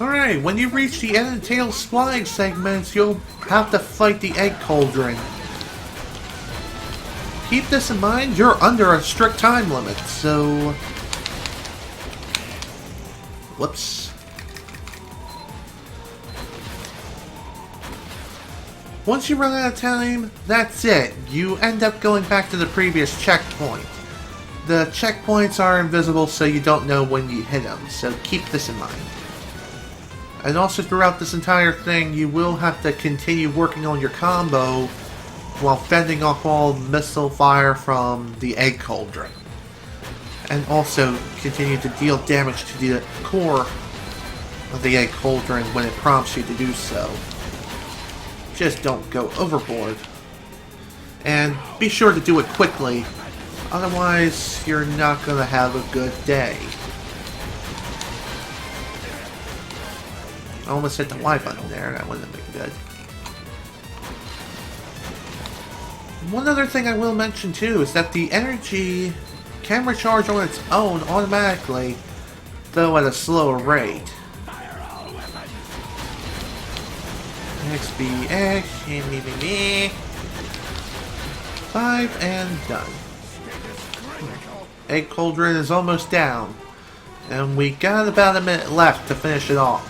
Alright, when you reach the end of Tails flying segments, you'll have to fight the egg cauldron. Keep this in mind, you're under a strict time limit, so... Whoops. Once you run out of time, that's it. You end up going back to the previous checkpoint. The checkpoints are invisible, so you don't know when you hit them, so keep this in mind. And also throughout this entire thing, you will have to continue working on your combo while fending off all missile fire from the egg cauldron. And also continue to deal damage to the core of the egg cauldron when it prompts you to do so. Just don't go overboard. And be sure to do it quickly, otherwise you're not going to have a good day. I almost hit the Y button there, that wouldn't have been good. One other thing I will mention too is that the energy can recharge on its own automatically, though at a slower rate. XBX, 5 and done. Egg cauldron is almost down, and we got about a minute left to finish it off.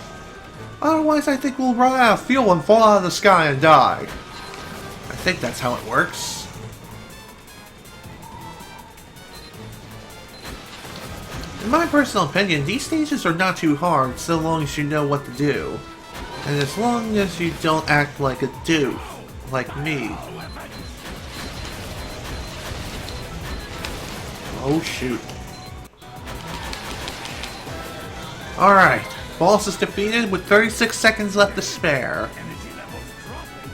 Otherwise, I think we'll run out of fuel and fall out of the sky and die. I think that's how it works. In my personal opinion, these stages are not too hard so long as you know what to do. And as long as you don't act like a doof, like me. Oh shoot. Alright. Boss is defeated with 36 seconds left to spare. Energy levels dropping.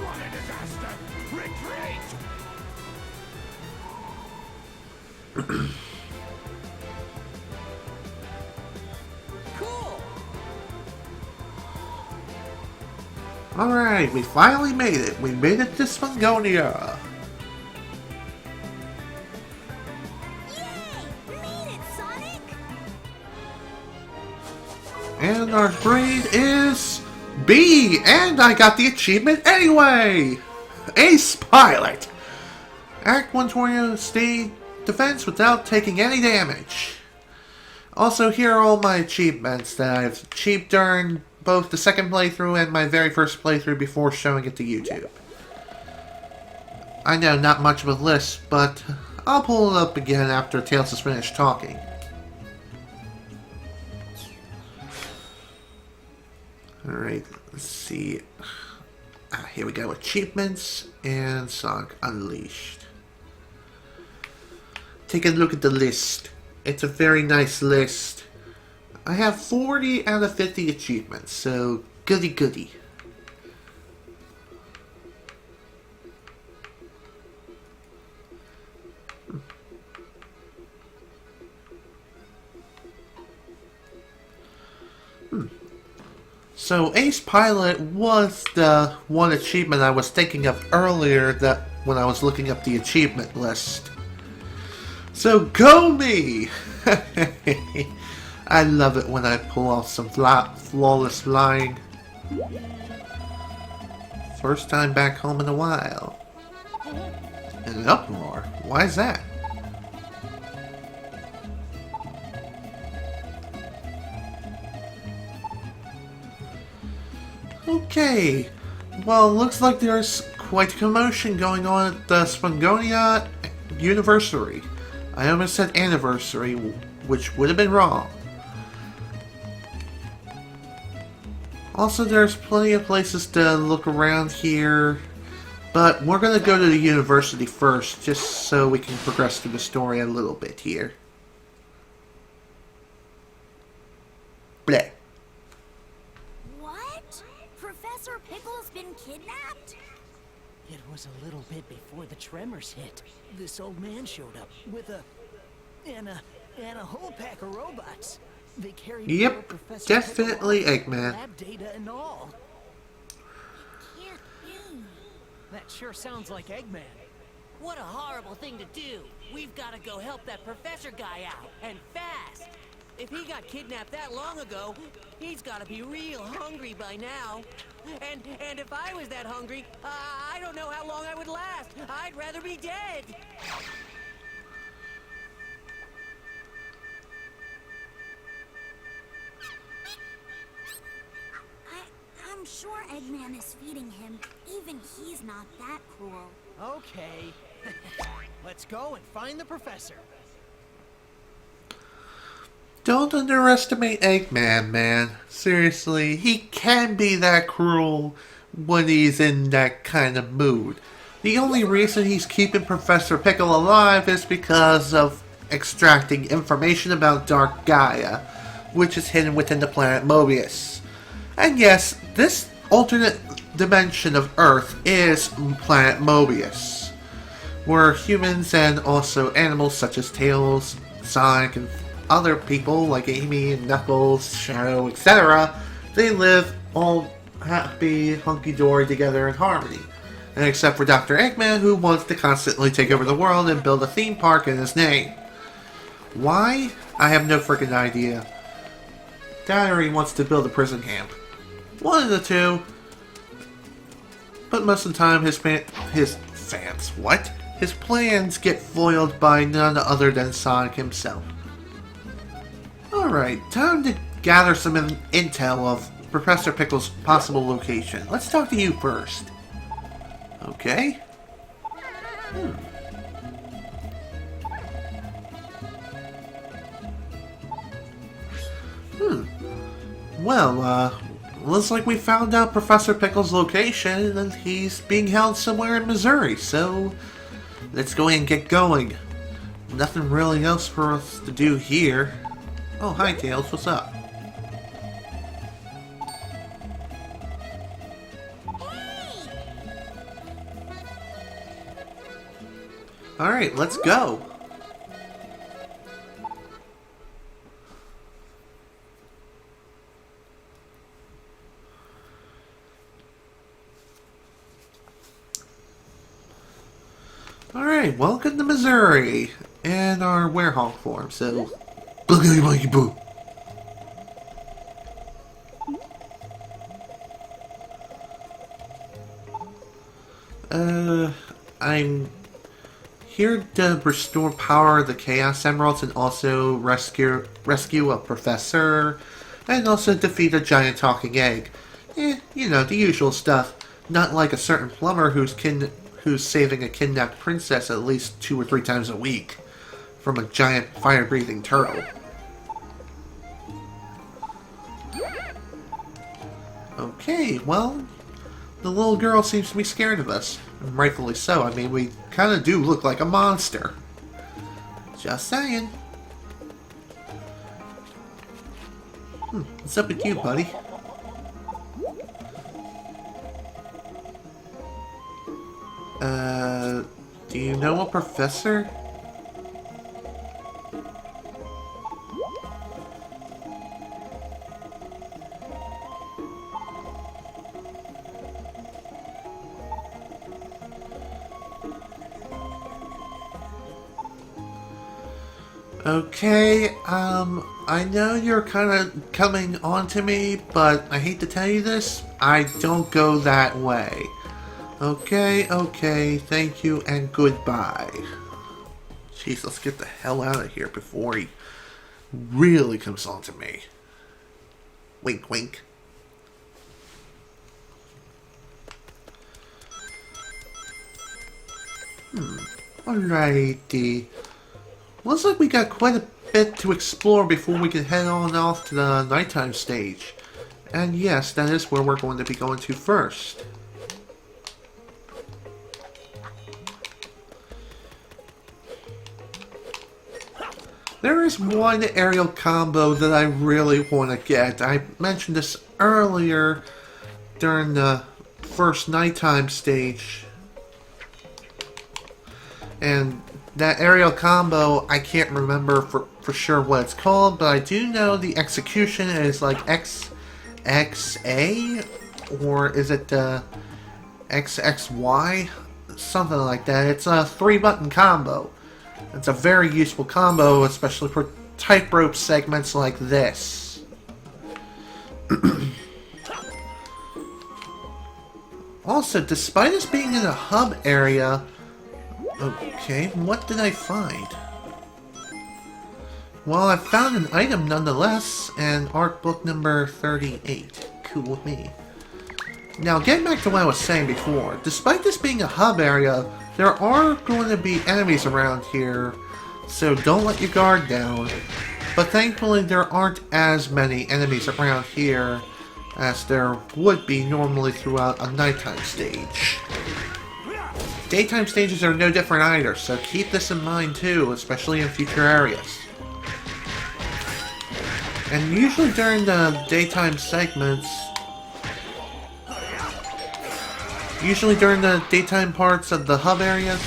What a disaster! Retreat! Cool. Alright, we finally made it. We made it to Spangonia. Yay! Made it, Sonic! And our grade is B! And I got the achievement anyway! Ace Pilot! Act 1 tornado stayed defense without taking any damage. Also, here are all my achievements that I've achieved during both the second playthrough and my very first playthrough before showing it to YouTube. I know, not much of a list, but I'll pull it up again after Tails has finished talking. Alright, let's see. Here we go. Achievements and Sonic Unleashed. Take a look at the list. It's a very nice list. I have 40 out of 50 achievements, so goody goody. So Ace Pilot was the one achievement I was thinking of earlier that when I was looking up the achievement list. So go me! I love it when I pull off some flawless flying. First time back home in a while. And an uproar. Why is that? Okay. Well, looks like there's quite a commotion going on at the Spangonia University. I almost said anniversary, which would have been wrong. Also, there's plenty of places to look around here, but we're gonna go to the university first, just so we can progress through the story a little bit here. Bleh. What? Professor Pickle's been kidnapped? It was a little bit before the tremors hit. This old man showed up with a whole pack of robots. They carried Yep, Professor definitely Pickle, Eggman. lab data and all. Can't be. That sure sounds like Eggman. What a horrible thing to do. We've got to go help that professor guy out, and fast. If he got kidnapped that long ago, he's got to be real hungry by now. And if I was that hungry, I don't know how long I would last. I'd rather be dead. I'm sure Eggman is feeding him. Even he's not that cruel. Okay. Let's go and find the professor. Don't underestimate Eggman, man. Seriously, he can be that cruel when he's in that kind of mood. The only reason he's keeping Professor Pickle alive is because of extracting information about Dark Gaia, which is hidden within the planet Mobius. And yes, this alternate dimension of Earth is planet Mobius, where humans and also animals such as Tails, Sonic, and other people like Amy and Knuckles, Shadow, etc., they live all happy, hunky-dory together in harmony. And except for Dr. Eggman, who wants to constantly take over the world and build a theme park in his name. Why? I have no freaking idea. That or he wants to build a prison camp. One of the two. But most of the time, his plans get foiled by none other than Sonic himself. Alright, time to gather some intel of Professor Pickle's possible location. Let's talk to you first. Okay. Well, looks like we found out Professor Pickle's location, and he's being held somewhere in Missouri, so let's go ahead and get going. Nothing really else for us to do here. Oh, hi Tails, what's up? Alright, let's go. Alright, welcome to Missouri in our Werehog form, so boogity boogity boo. I'm here to restore power of the Chaos Emeralds and also rescue a professor and also defeat a giant talking egg. You know, the usual stuff. Not like a certain plumber who's saving a kidnapped princess at least 2 or 3 times a week from a giant fire-breathing turtle. Okay, well, the little girl seems to be scared of us. And rightfully so. I mean, we kind of do look like a monster. Just saying. What's up with you, buddy? Do you know a professor? Okay, I know you're kind of coming on to me, but I hate to tell you this, I don't go that way. Okay, thank you and goodbye. Jeez, let's get the hell out of here before he really comes on to me. Wink, wink. Alrighty. Looks like we got quite a bit to explore before we can head on off to the nighttime stage. And yes, that is where we're going to be going to first. There is one aerial combo that I really want to get. I mentioned this earlier during the first nighttime stage. And that aerial combo, I can't remember for sure what it's called, but I do know the execution is like XXA, or is it XXY? Something like that. It's a 3-button combo. It's a very useful combo, especially for tightrope segments like this. Also, despite us being in a hub area... Okay, what did I find? Well, I found an item nonetheless, and art book number 38. Cool with me. Now, getting back to what I was saying before, despite this being a hub area, there are going to be enemies around here, so don't let your guard down. But thankfully, there aren't as many enemies around here as there would be normally throughout a nighttime stage. Daytime stages are no different either, so keep this in mind too, especially in future areas. And usually during the daytime segments, usually during the daytime parts of the hub areas,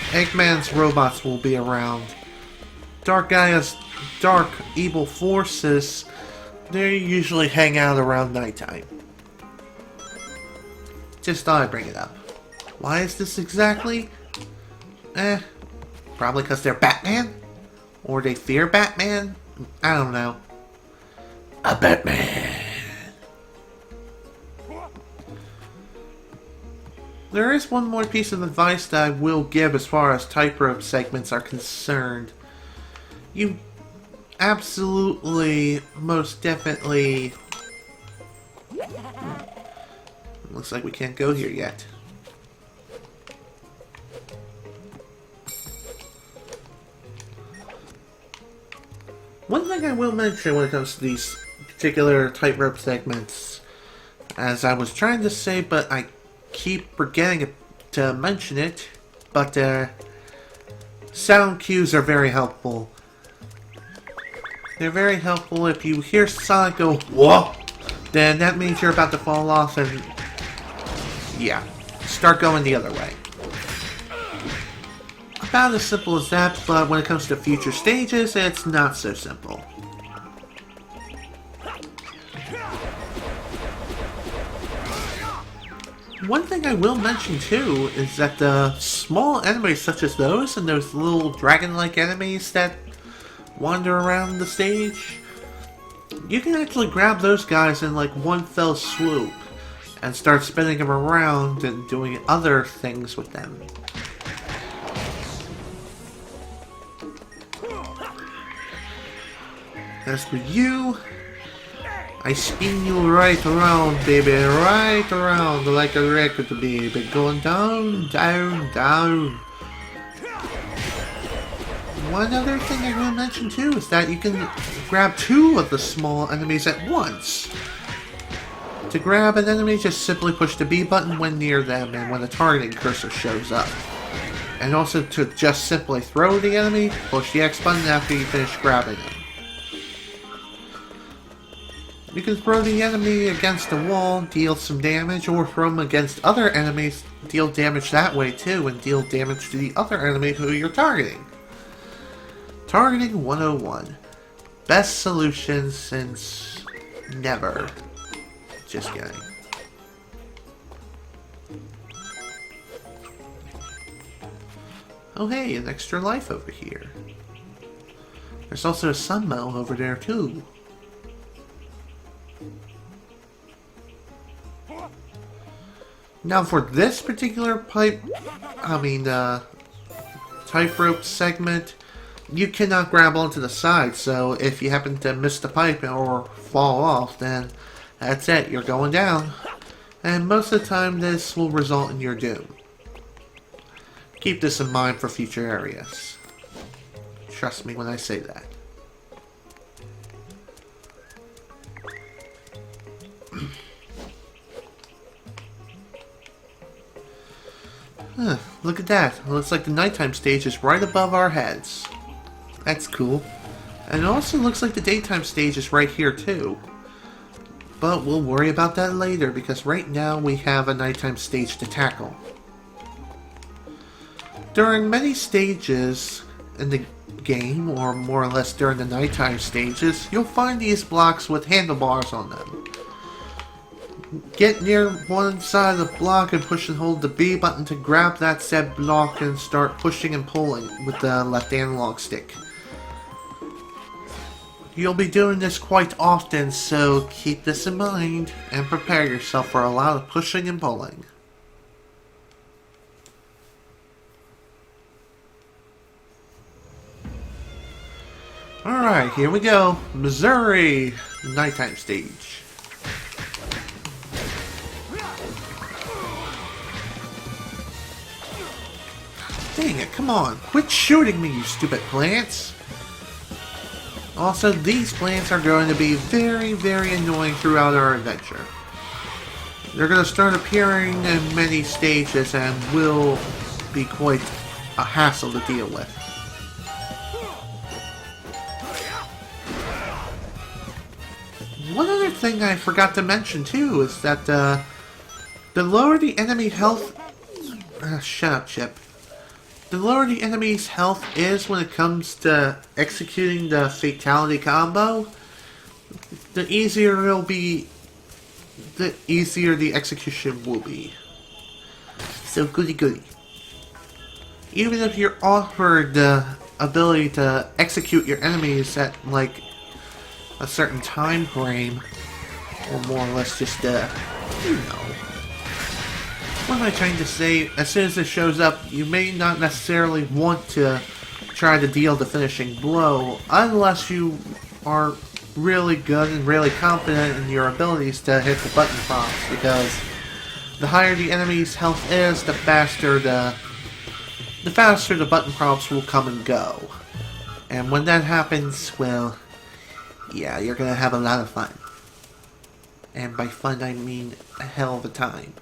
Eggman's robots will be around. Dark Gaia's dark evil forces, they usually hang out around nighttime. Just thought I'd bring it up. Why is this exactly? Probably because they're Batman? Or they fear Batman? I don't know. A Batman. There is one more piece of advice that I will give as far as tightrope segments are concerned. You absolutely, most definitely... Looks like we can't go here yet. One thing I will mention when it comes to these particular tightrope segments, as I was trying to say, but I keep forgetting to mention it, but sound cues are very helpful. They're very helpful. If you hear Sonic go, whoa, then that means you're about to fall off and, yeah, start going the other way. About as simple as that, but when it comes to future stages, it's not so simple. One thing I will mention too is that the small enemies such as those and those little dragon-like enemies that wander around the stage, you can actually grab those guys in like one fell swoop and start spinning them around and doing other things with them. As for you, I spin you right around, baby, right around like a record, baby, going down, down, down. One other thing I will mention too is that you can grab 2 of the small enemies at once. To grab an enemy, just simply push the B button when near them and when the targeting cursor shows up. And also to just simply throw the enemy, push the X button after you finish grabbing them. You can throw the enemy against the wall, deal some damage, or throw them against other enemies, deal damage that way too, and deal damage to the other enemy who you're targeting. Targeting 101. Best solution since never. Just kidding. Oh hey, an extra life over here. There's also a sunmo over there too. Now for this particular tightrope segment, you cannot grab onto the side, so if you happen to miss the pipe or fall off, then that's it, you're going down. And most of the time this will result in your doom. Keep this in mind for future areas. Trust me when I say that. Huh, look at that. Looks like the nighttime stage is right above our heads. That's cool. And it also looks like the daytime stage is right here too. But we'll worry about that later because right now we have a nighttime stage to tackle. During many stages in the game, or more or less during the nighttime stages, you'll find these blocks with handlebars on them. Get near one side of the block and push and hold the B button to grab that said block and start pushing and pulling with the left analog stick. You'll be doing this quite often, so keep this in mind and prepare yourself for a lot of pushing and pulling. Alright, here we go. Missouri nighttime stage. Dang it, come on. Quit shooting me, you stupid plants. Also, these plants are going to be very, very annoying throughout our adventure. They're going to start appearing in many stages and will be quite a hassle to deal with. One other thing I forgot to mention too is that the lower the enemy health... shut up, Chip. The lower the enemy's health is when it comes to executing the fatality combo, the easier it'll be, the easier the execution will be. So goody goody. Even if you're offered the ability to execute your enemies at like a certain time frame, or more or less just you know. What am I trying to say? As soon as it shows up, you may not necessarily want to try to deal the finishing blow unless you are really good and really confident in your abilities to hit the button prompts, because the higher the enemy's health is, the faster the button prompts will come and go. And when that happens, well, yeah, you're gonna have a lot of fun. And by fun, I mean a hell of a time.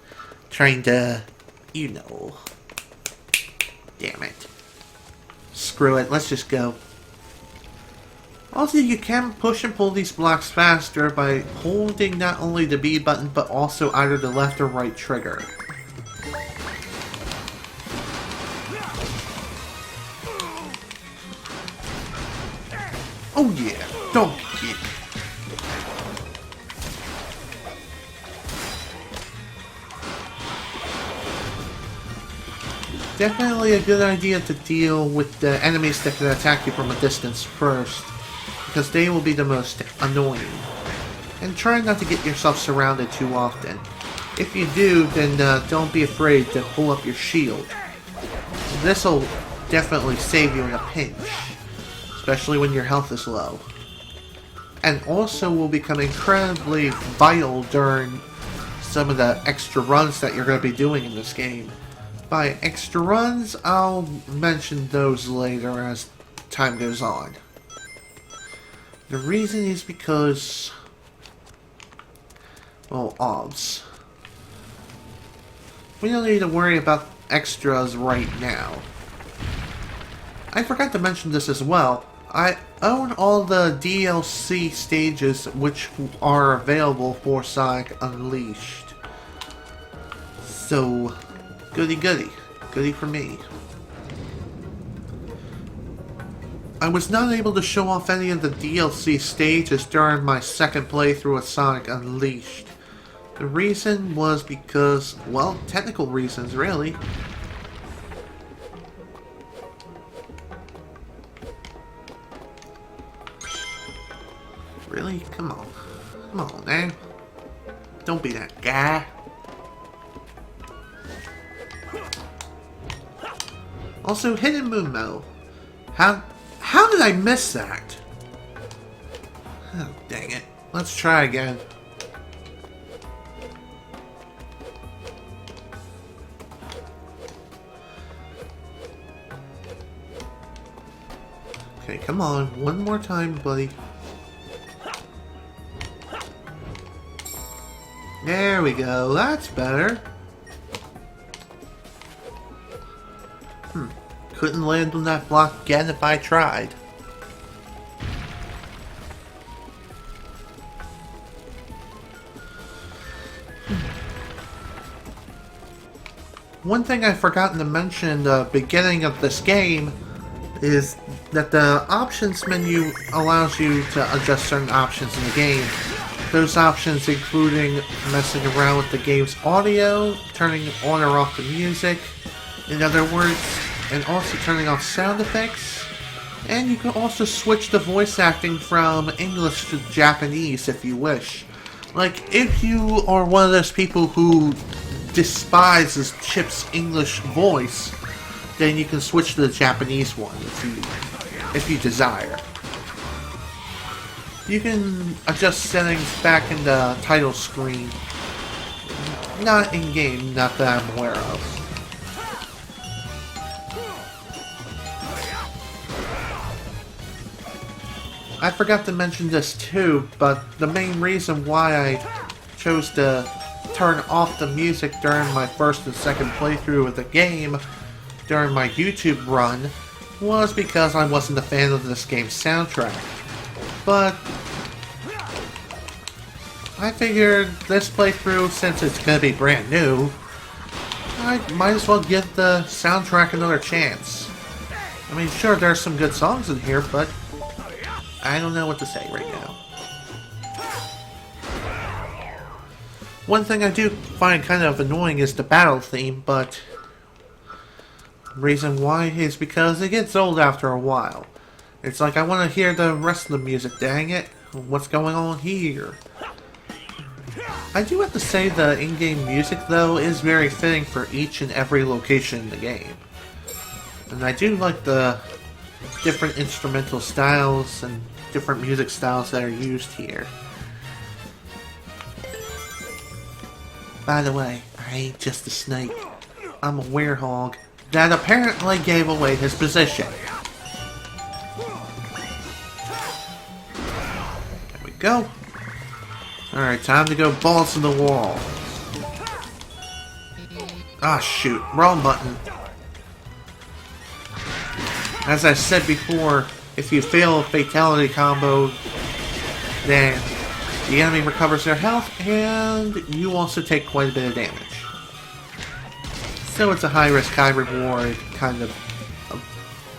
Trying to, you know. Damn it. Screw it, let's just go. Also, you can push and pull these blocks faster by holding not only the B button, but also either the left or right trigger. Oh yeah, don't get. Definitely a good idea to deal with the enemies that can attack you from a distance first, because they will be the most annoying. And try not to get yourself surrounded too often. If you do, then don't be afraid to pull up your shield. This will definitely save you in a pinch, especially when your health is low. And also will become incredibly vital during some of the extra runs that you're going to be doing in this game. By extra runs, I'll mention those later as time goes on. The reason is because, well, obs. We don't need to worry about extras right now. I forgot to mention this as well. I own all the DLC stages which are available for Sonic Unleashed. So, goody goody. Goody for me. I was not able to show off any of the DLC stages during my second playthrough of Sonic Unleashed. The reason was because, well, technical reasons really. Really? Come on. Come on, man. Don't be that guy. Also, Hidden Moon Medal. How did I miss that? Oh, dang it. Let's try again. Okay, come on. One more time, buddy. There we go. That's better. couldn't land on that block again if I tried. One thing I've forgotten to mention in the beginning of this game is that the options menu allows you to adjust certain options in the game. Those options including messing around with the game's audio, turning on or off the music, in other words, and also turning off sound effects. And you can also switch the voice acting from English to Japanese if you wish. Like, if you are one of those people who despises Chip's English voice, then you can switch to the Japanese one if you desire. You can adjust settings back in the title screen. Not in-game, not that I'm aware of. I forgot to mention this too, but the main reason why I chose to turn off the music during my first and second playthrough of the game during my YouTube run was because I wasn't a fan of this game's soundtrack. But I figured this playthrough, since it's gonna be brand new, I might as well give the soundtrack another chance. I mean, sure, there's some good songs in here, but I don't know what to say right now. One thing I do find kind of annoying is the battle theme, but the reason why is because it gets old after a while. It's like I want to hear the rest of the music, dang it. What's going on here? I do have to say the in-game music, though, is very fitting for each and every location in the game. And I do like the different instrumental styles and different music styles that are used here. By the way, I ain't just a snake. I'm a werehog that apparently gave away his position. There we go. Alright, time to go balls to the wall. Ah, shoot. Wrong button. As I said before, if you fail a fatality combo, then the enemy recovers their health, and you also take quite a bit of damage. So it's a high-risk, high-reward kind of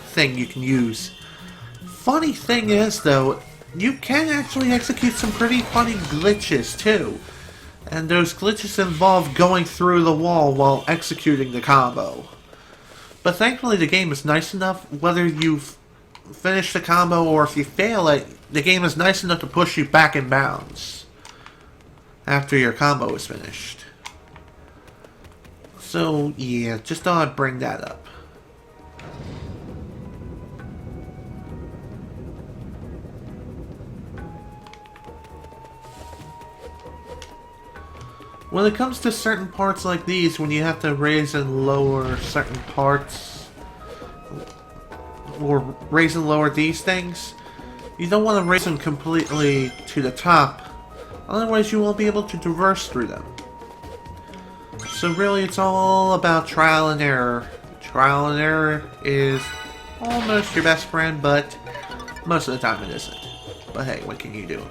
thing you can use. Funny thing is, though, you can actually execute some pretty funny glitches, too. And those glitches involve going through the wall while executing the combo. But thankfully the game is nice enough, whether you've finished the combo or if you fail it, the game is nice enough to push you back in bounds after your combo is finished. So yeah, just thought I'd bring that up. When it comes to certain parts like these, when you have to raise and lower certain parts, or raise and lower these things, you don't want to raise them completely to the top, otherwise you won't be able to traverse through them. So really it's all about trial and error. Trial and error is almost your best friend, but most of the time it isn't. But hey, what can you do?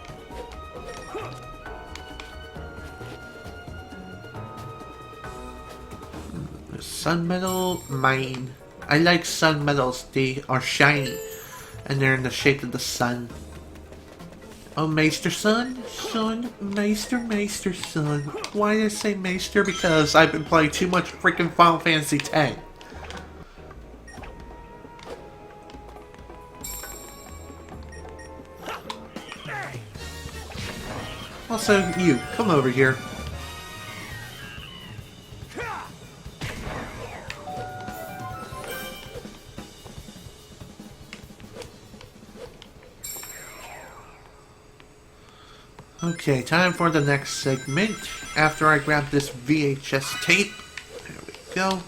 Sun metal mine. I like sun metals. They are shiny and they're in the shape of the sun. Oh, Maester Sun? Sun? Maester Sun. Why did I say Maester? Because I've been playing too much freaking Final Fantasy X. Also, you, come over here. Okay, time for the next segment. After I grab this VHS tape. There we go.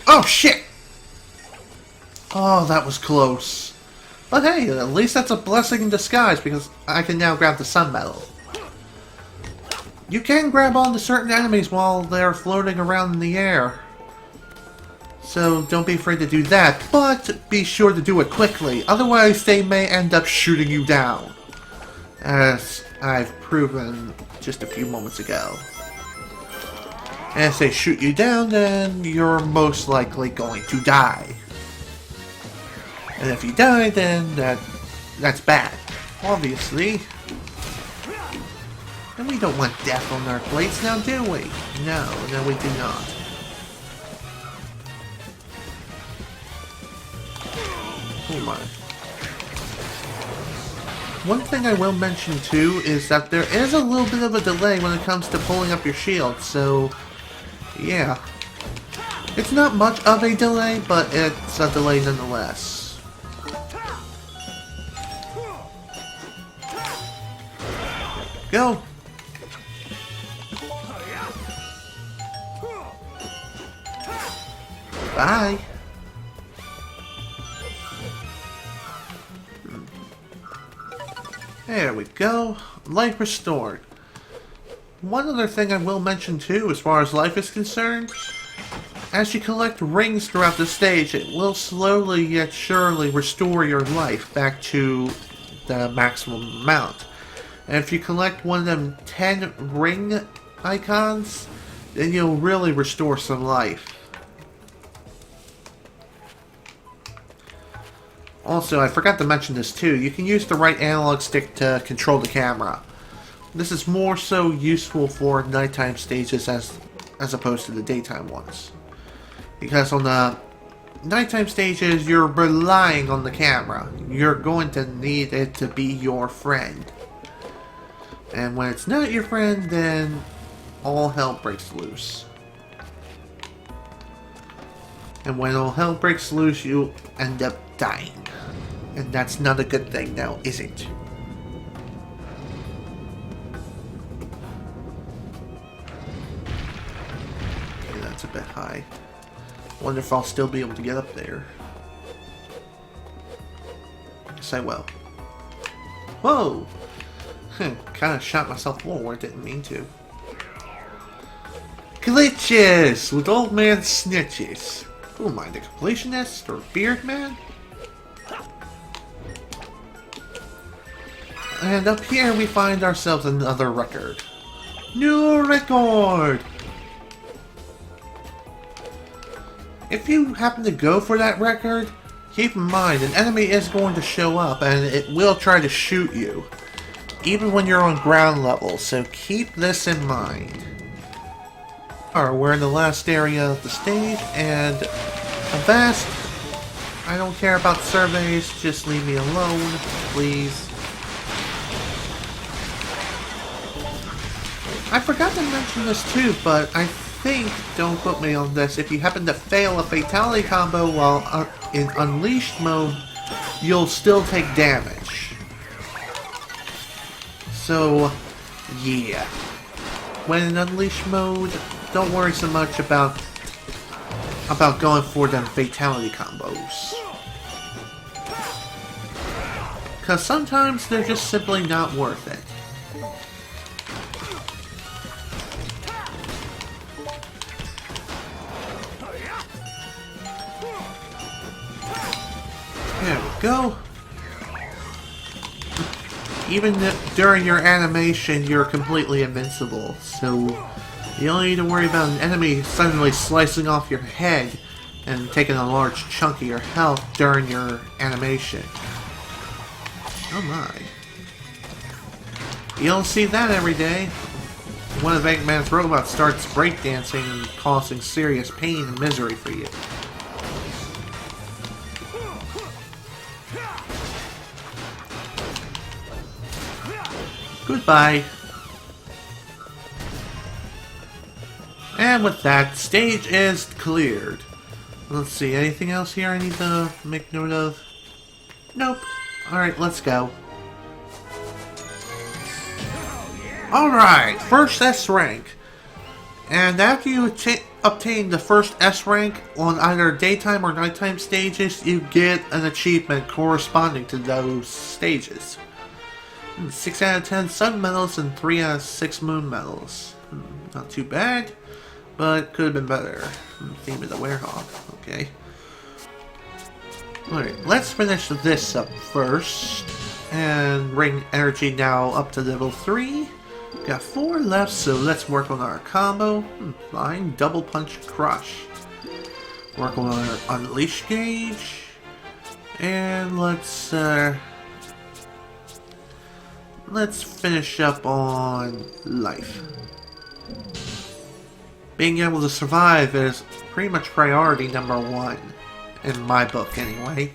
Oh, shit! Oh, that was close. But hey, at least that's a blessing in disguise because I can now grab the sun medal. You can grab onto certain enemies while they're floating around in the air. So don't be afraid to do that, but be sure to do it quickly, otherwise they may end up shooting you down. As I've proven just a few moments ago. And if they shoot you down, then you're most likely going to die. And if you die, then that's bad, obviously. And we don't want death on our plates now, do we? No, we do not. Oh my. One thing I will mention too is that there is a little bit of a delay when it comes to pulling up your shield, so yeah. It's not much of a delay, but it's a delay nonetheless. Go! Bye! There we go. Life restored. One other thing I will mention too, as far as life is concerned, as you collect rings throughout the stage, it will slowly yet surely restore your life back to the maximum amount. And if you collect one of them 10 ring icons, then you'll really restore some life. Also, I forgot to mention this too, you can use the right analog stick to control the camera. This is more so useful for nighttime stages as opposed to the daytime ones. Because on the nighttime stages, you're relying on the camera. You're going to need it to be your friend. And when it's not your friend, then all hell breaks loose. And when all hell breaks loose, you end up dying. And that's not a good thing now, is it? Okay, that's a bit high. Wonder if I'll still be able to get up there. Guess I will. Whoa! Kinda shot myself forward, didn't mean to. Glitches! With old man snitches. Who am I, the completionist or beard man? And up here we find ourselves another record. New record! If you happen to go for that record, keep in mind an enemy is going to show up and it will try to shoot you. Even when you're on ground level, so keep this in mind. Alright, we're in the last area of the stage, and Avast, I don't care about surveys, just leave me alone, please. I forgot to mention this too, but I think, don't quote me on this, if you happen to fail a fatality combo while in Unleashed mode, you'll still take damage. So, yeah. When in Unleashed mode, don't worry so much about going for them fatality combos. Because sometimes they're just simply not worth it. There we go. Even during your animation, you're completely invincible, so you only need to worry about an enemy suddenly slicing off your head and taking a large chunk of your health during your animation. Oh my. You don't see that every day. One of Eggman's robots starts breakdancing and causing serious pain and misery for you. Goodbye. And with that, stage is cleared. Let's see, anything else here I need to make note of? Nope. Alright, let's go. Alright, first S rank. And after you obtain the first S rank on either daytime or nighttime stages, you get an achievement corresponding to those stages. 6 out of 10 sun medals and 3 out of 6 moon medals. Not too bad. but could have been better. Theme of the Werehog. Okay. Alright, let's finish this up first. And bring energy now up to level 3. Got 4 left, so let's work on our combo. Fine. Double Punch Crush. Work on our Unleash gauge. And let's finish up on life. Being able to survive is pretty much priority number 1. In my book, anyway.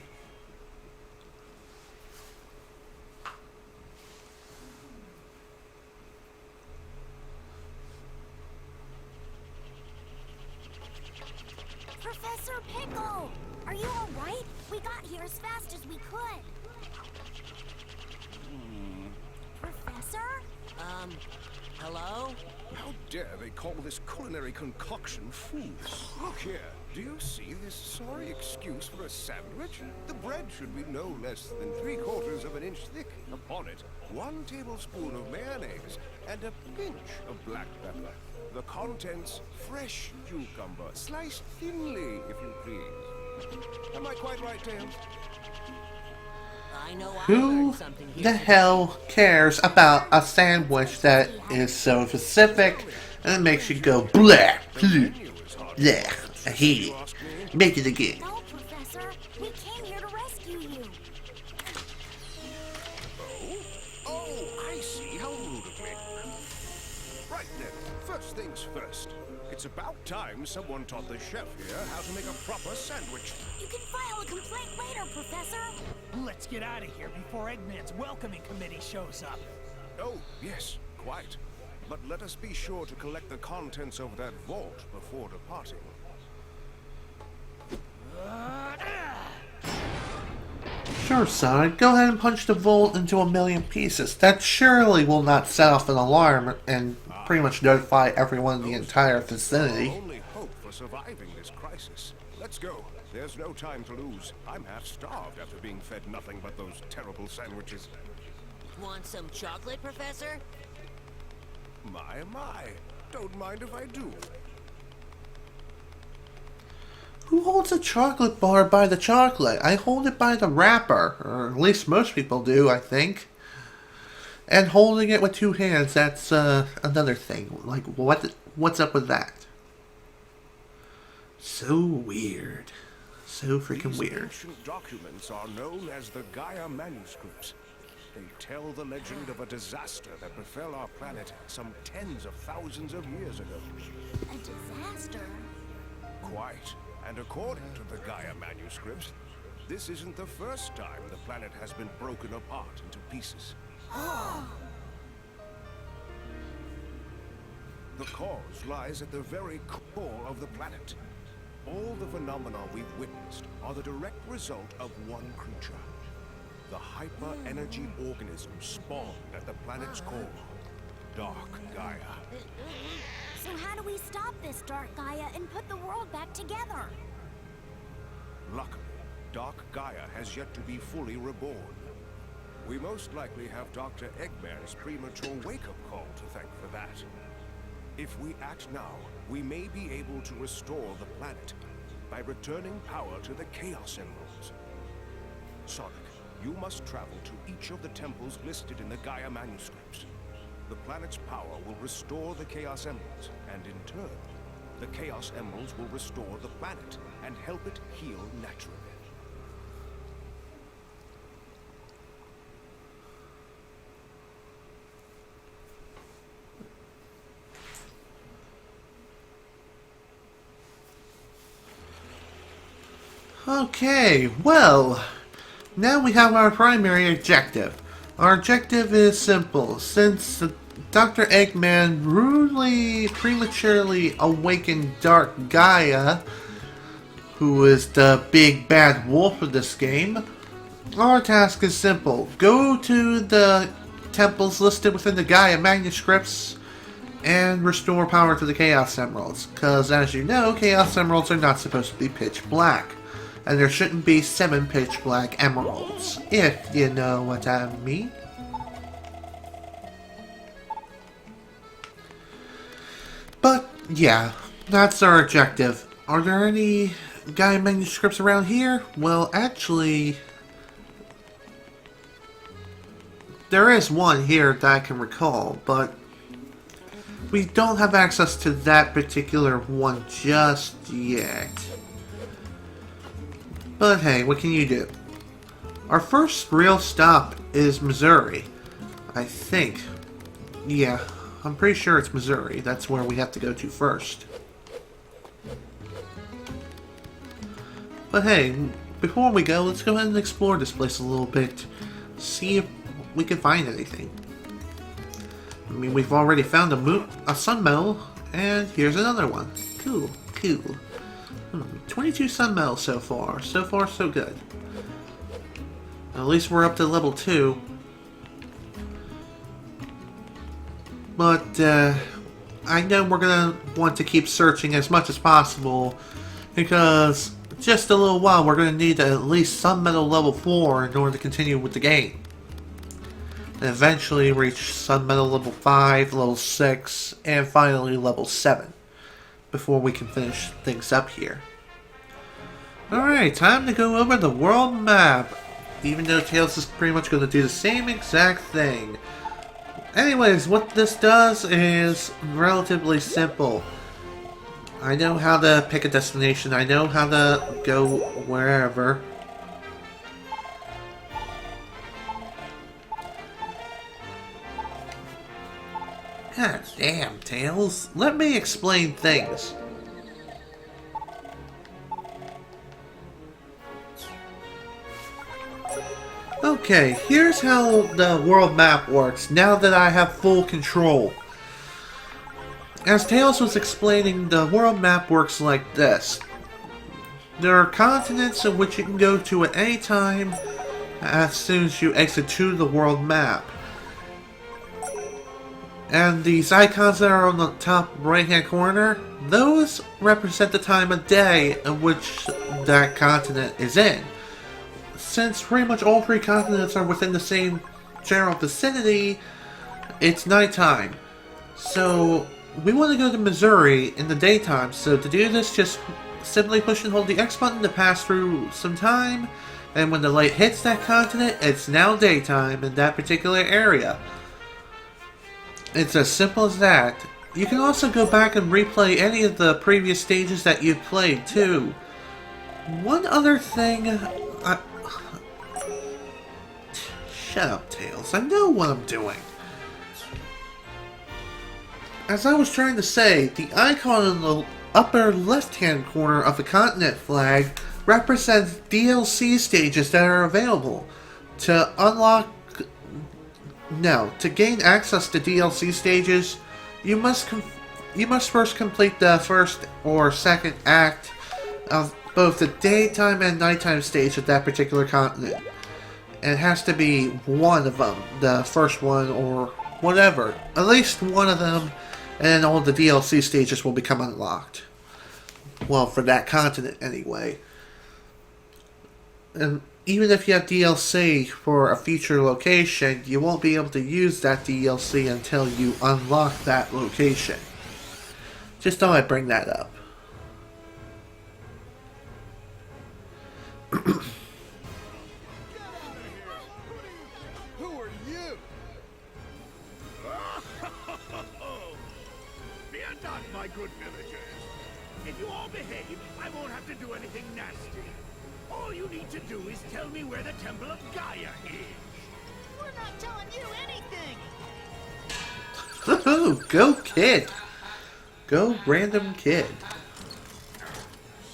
Professor Pickle! Are you alright? We got here as fast as we could. Professor? Hello? How dare they call this culinary concoction food? Look here, do you see this sorry excuse for a sandwich? The bread should be no less than 3/4 of an inch thick. Upon it, 1 tablespoon of mayonnaise and a pinch of black pepper. The contents, fresh cucumber, sliced thinly, if you please. Am I quite right, Tails? I know I Who learned something here the today. hell cares about a sandwich that is so specific and it makes you go bleh, bleh, bleh, I hate it. Make it again. No, Professor. We came here to rescue you. Oh, I see. How rude of me. Right then, first things first. It's about time someone taught the chef here how to make a proper sandwich. You can file a complaint later, Professor. Let's get out of here before Eggman's welcoming committee shows up. Oh, yes, quite. But let us be sure to collect the contents of that vault before departing. Sure, Sonic. Go ahead and punch the vault into 1,000,000 pieces. That surely will not set off an alarm and pretty much notify everyone in the entire vicinity. Only hope for surviving this crisis. Let's go. There's no time to lose. I'm half starved after being fed nothing but those terrible sandwiches. Want some chocolate, Professor? My, my. Don't mind if I do. Who holds a chocolate bar by the chocolate? I hold it by the wrapper, or at least most people do, I think. And holding it with 2 hands, that's another thing. Like, what's up with that? So weird. So freaking These weird. ancient documents are known as the Gaia manuscripts. They tell the legend of a disaster that befell our planet some tens of thousands of years ago. A disaster? Quite. And according to the Gaia manuscripts, this isn't the first time the planet has been broken apart into pieces. The cause lies at the very core of the planet. All the phenomena we've witnessed are the direct result of one creature. The hyper-energy organism spawned at the planet's core, Dark Gaia. So how do we stop this Dark Gaia and put the world back together? Luckily, Dark Gaia has yet to be fully reborn. We most likely have Dr. Eggman's premature wake-up call to thank for that. If we act now, we may be able to restore the planet by returning power to the Chaos Emeralds. Sonic, you must travel to each of the temples listed in the Gaia manuscripts. The planet's power will restore the Chaos Emeralds, and in turn, the Chaos Emeralds will restore the planet and help it heal naturally. Okay, well, now we have our primary objective. Our objective is simple. Since Dr. Eggman rudely, prematurely awakened Dark Gaia, who is the big bad wolf of this game, our task is simple. Go to the temples listed within the Gaia manuscripts and restore power to the Chaos Emeralds. Because, as you know, Chaos Emeralds are not supposed to be pitch black. And there shouldn't be 7 pitch black emeralds, if you know what I mean. But, yeah, That's our objective. Are there any Gaia manuscripts around here? Well, actually, there is one here that I can recall, but we don't have access to that particular one just yet. But hey, what can you do? Our first real stop is Missouri. I think. Yeah, I'm pretty sure it's Missouri. That's where we have to go to first. But hey, before we go, let's go ahead and explore this place a little bit. See if we can find anything. I mean, we've already found a sun medal, and here's another one. Cool, cool. 22 sun medals so far. So far, so good. At least we're up to level 2. But, I know we're gonna want to keep searching as much as possible, because just a little while we're gonna need at least sun medal level 4 in order to continue with the game. And eventually reach sun medal level 5, level 6, and finally level 7 before we can finish things up here. Alright, time to go over the world map. Even though Tails is pretty much going to do the same exact thing. Anyways, what this does is relatively simple. I know how to pick a destination, I know how to go wherever. God damn, Tails. Let me explain things. Okay, here's how the world map works now that I have full control. As Tails was explaining, the world map works like this. There are continents in which you can go to at any time as soon as you exit to the world map. And these icons that are on the top right hand corner, those represent the time of day in which that continent is in. Since pretty much all 3 continents are within the same general vicinity, it's nighttime. So we want to go to Missouri in the daytime, so to do this, just simply push and hold the X button to pass through some time, and when the light hits that continent, it's now daytime in that particular area. It's as simple as that. You can also go back and replay any of the previous stages that you've played too. One other thing, shut up, Tails. I know what I'm doing. As I was trying to say, the icon in the upper left-hand corner of the continent flag represents DLC stages that are available. To unlock... No, to gain access to DLC stages, you must first complete the first or second act of both the daytime and nighttime stage of that particular continent. And it has to be one of them, the first one or whatever. At least one of them, and then all the DLC stages will become unlocked. Well, for that continent anyway. And even if you have DLC for a future location, you won't be able to use that DLC until you unlock that location. Just thought I'd bring that up. Who are you? Fear not, my good villagers. If you all behave, I won't have to do anything nasty. All you need to do is tell me where the Temple of Gaia is. We're not telling you anything! Woohoo! Go kid! Go random kid.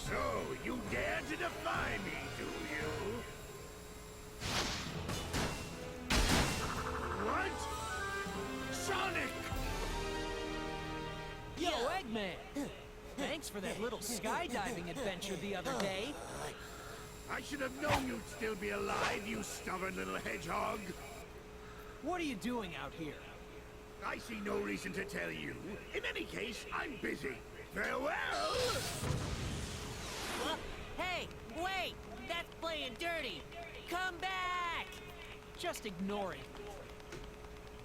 So, you dare to defy me, do you? What? Sonic! Yo, Eggman! Thanks for that little skydiving adventure the other day. I should have known you'd still be alive, you stubborn little hedgehog. What are you doing out here? I see no reason to tell you. In any case, I'm busy. Farewell! Hey, wait! That's playing dirty! Come back! Just ignore it.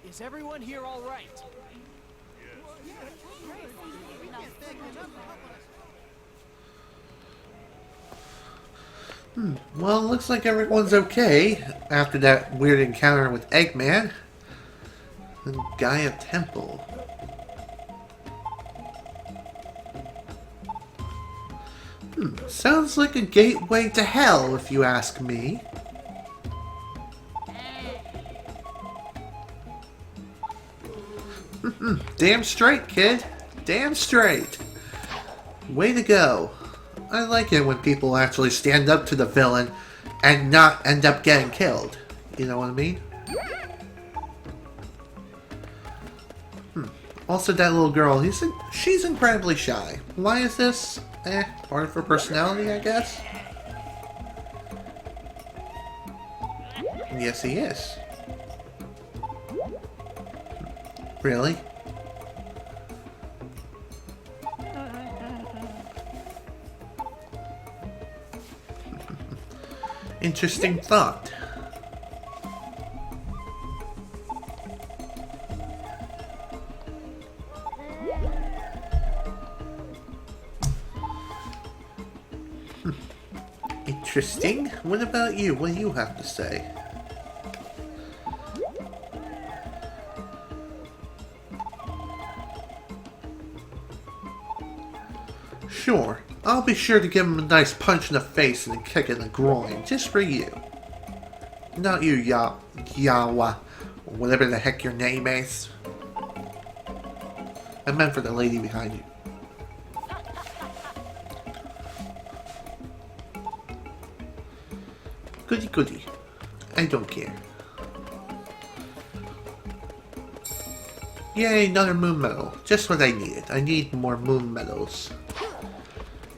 Is everyone here all right? Well, looks like everyone's okay after that weird encounter with Eggman and Gaia Temple. Sounds like a gateway to hell, if you ask me. Damn straight, kid. Damn straight. Way to go. I like it when people actually stand up to the villain and not end up getting killed. You know what I mean? Also, that little girl, she's incredibly shy. Why is this? Part of her personality, I guess? Yes, he is. Really? Interesting thought. Interesting. What about you? What do you have to say? Sure. I'll be sure to give him a nice punch in the face and a kick in the groin, just for you. Not you, Yawa, or whatever the heck your name is. I meant for the lady behind you. Goody goody. I don't care. Yay, another moon medal. Just what I needed. I need more moon medals.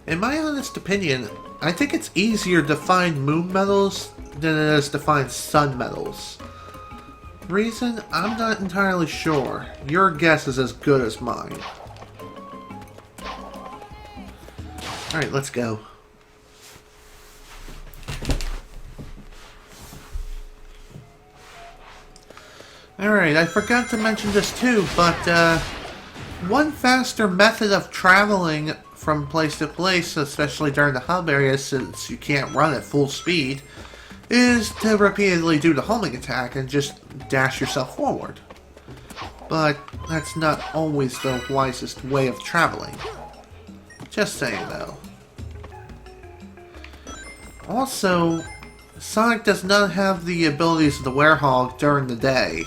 In my honest opinion, I think it's easier to find moon medals than it is to find sun medals. Reason? I'm not entirely sure. Your guess is as good as mine. Alright, let's go. Alright, I forgot to mention this too, but one faster method of traveling from place to place, especially during the hub area since you can't run at full speed, is to repeatedly do the homing attack and just dash yourself forward. But that's not always the wisest way of traveling. Just saying though. Also, Sonic does not have the abilities of the Werehog during the day,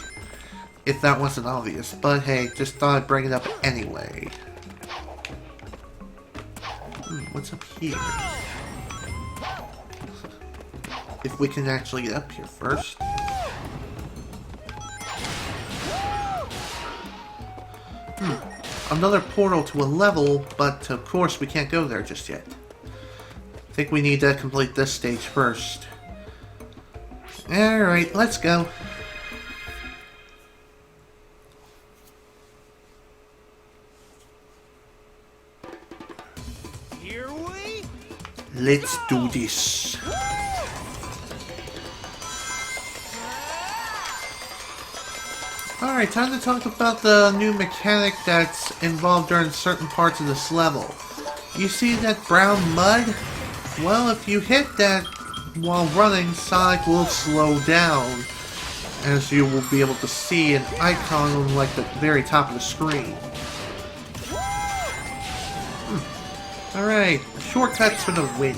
if that wasn't obvious, but hey, just thought I'd bring it up anyway. What's up here? If we can actually get up here first. Another portal to a level, but of course we can't go there just yet. I think we need to complete this stage first. Alright, let's go. Let's do this. Alright, time to talk about the new mechanic that's involved during certain parts of this level. You see that brown mud? Well, if you hit that while running, Sonic will slow down, as you will be able to see an icon on like the very top of the screen. Alright, shortcuts for the win.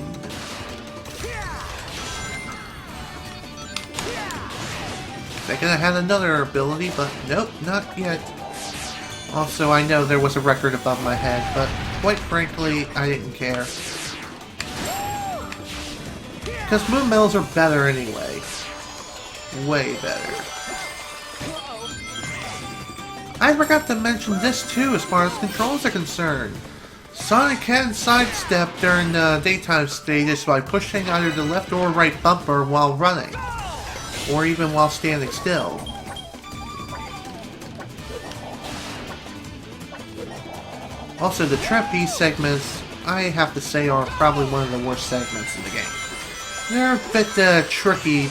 Thinking I had another ability, but nope, not yet. Also, I know there was a record above my head, but quite frankly, I didn't care. Because moon medals are better anyway. Way better. I forgot to mention this too as far as controls are concerned. Sonic can sidestep during the daytime stages by pushing either the left or right bumper while running, or even while standing still. Also, the trapeze segments, I have to say, are probably one of the worst segments in the game. They're a bit tricky.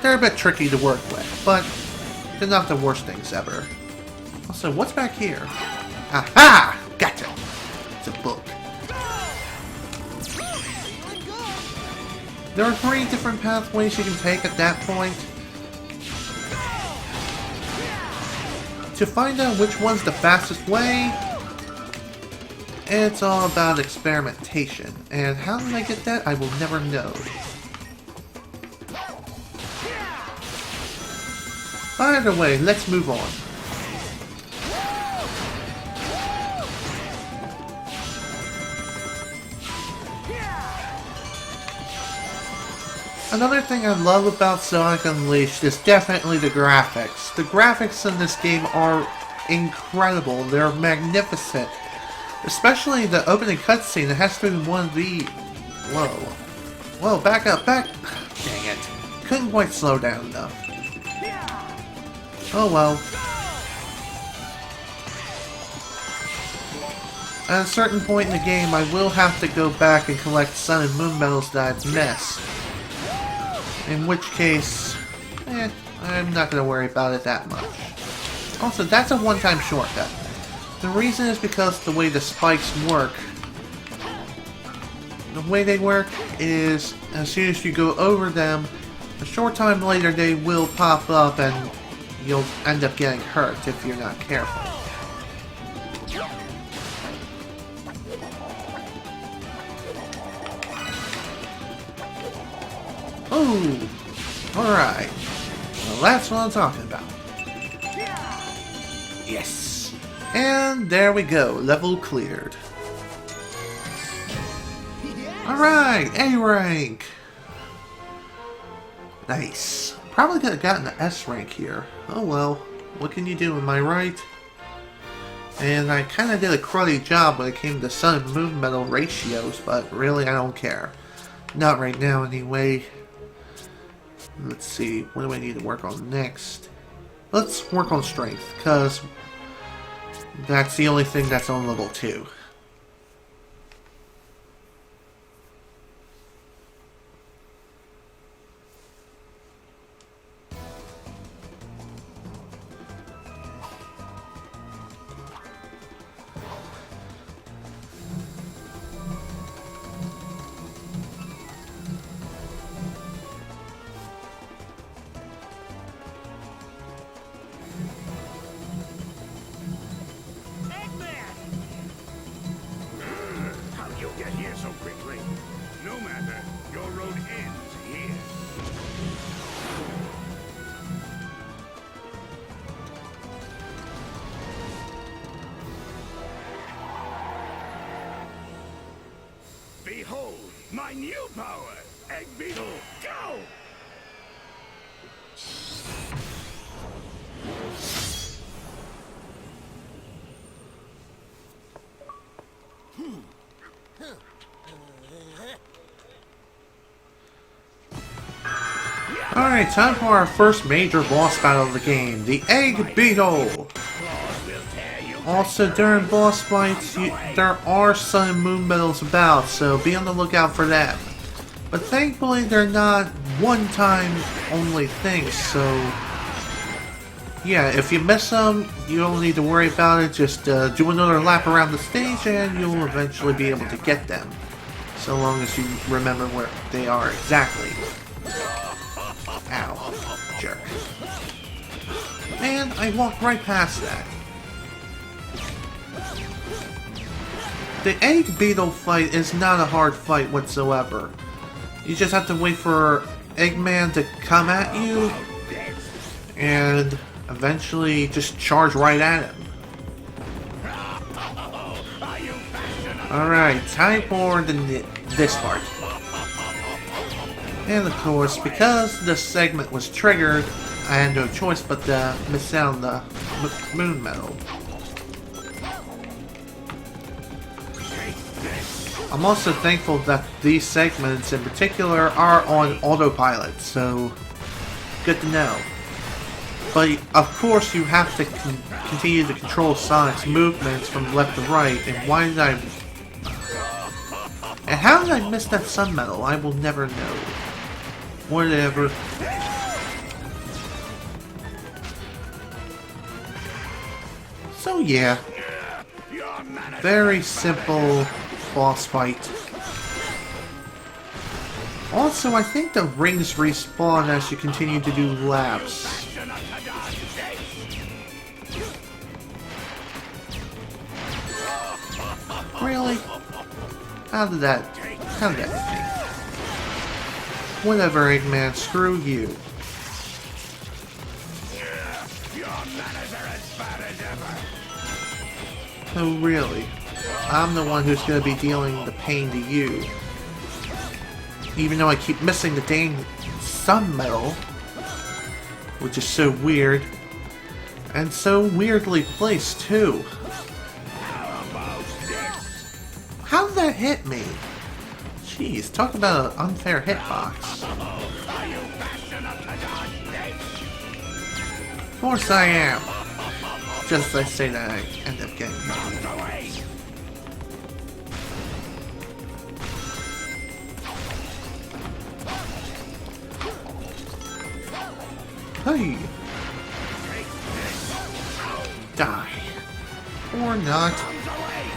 They're a bit tricky to work with, but they're not the worst things ever. Also, what's back here? Aha! Gotcha! It's a book. There are 3 different pathways you can take at that point. To find out which one's the fastest way, it's all about experimentation. And how did I get that? I will never know. Either way, let's move on. Another thing I love about Sonic Unleashed is definitely the graphics. The graphics in this game are incredible. They're magnificent. Especially the opening cutscene. It has to be one of the... Whoa. Whoa, back up, back... Dang it. Couldn't quite slow down enough. Oh well. At a certain point in the game, I will have to go back and collect Sun and Moon medals that I've missed. In which case, I'm not going to worry about it that much. Also, that's a one-time shortcut. The reason is because the way the spikes work. The way they work is, as soon as you go over them, a short time later they will pop up and you'll end up getting hurt if you're not careful. Oh, alright. Well, that's what I'm talking about. Yes. And there we go. Level cleared. Alright, A rank. Nice. Probably could have gotten the S rank here. Oh well. What can you do, am I right? And I kind of did a cruddy job when it came to Sun and Moon medal ratios, but really I don't care. Not right now anyway. Let's see, what do I need to work on next? Let's work on strength, because that's the only thing that's on level 2. How'd you get here so quickly? No matter, your road ends here. Behold, my new power! Egg Beetle, go! Alright, time for our first major boss battle of the game, the Egg Beetle! Also, during boss fights, there are Sun and Moon medals about, so be on the lookout for that. But thankfully, they're not one-time only things, so... Yeah, if you miss them, you don't need to worry about it, just do another lap around the stage and you'll eventually be able to get them. So long as you remember where they are exactly. Ow, jerk. Man, I walked right past that. The Egg Beetle fight is not a hard fight whatsoever. You just have to wait for Eggman to come at you and eventually just charge right at him. Alright, time for this part. And of course, because the segment was triggered, I had no choice but to miss out on the Moon medal. I'm also thankful that these segments in particular are on autopilot, so good to know. But of course you have to continue to control Sonic's movements from left to right, and why did I... And how did I miss that Sun medal? I will never know. Whatever. So yeah, very simple boss fight. Also, I think the rings respawn as you continue to do laps. Really? How did that hit me? Whatever, Eggman, screw you. Oh, really? I'm the one who's gonna be dealing the pain to you. Even though I keep missing the dang sun medal, which is so weird. And so weirdly placed, too. How did that hit me? Jeez, talk about an unfair hitbox. Of course I am. Just as I say that, I end up getting hit. Hey! Die. Or not.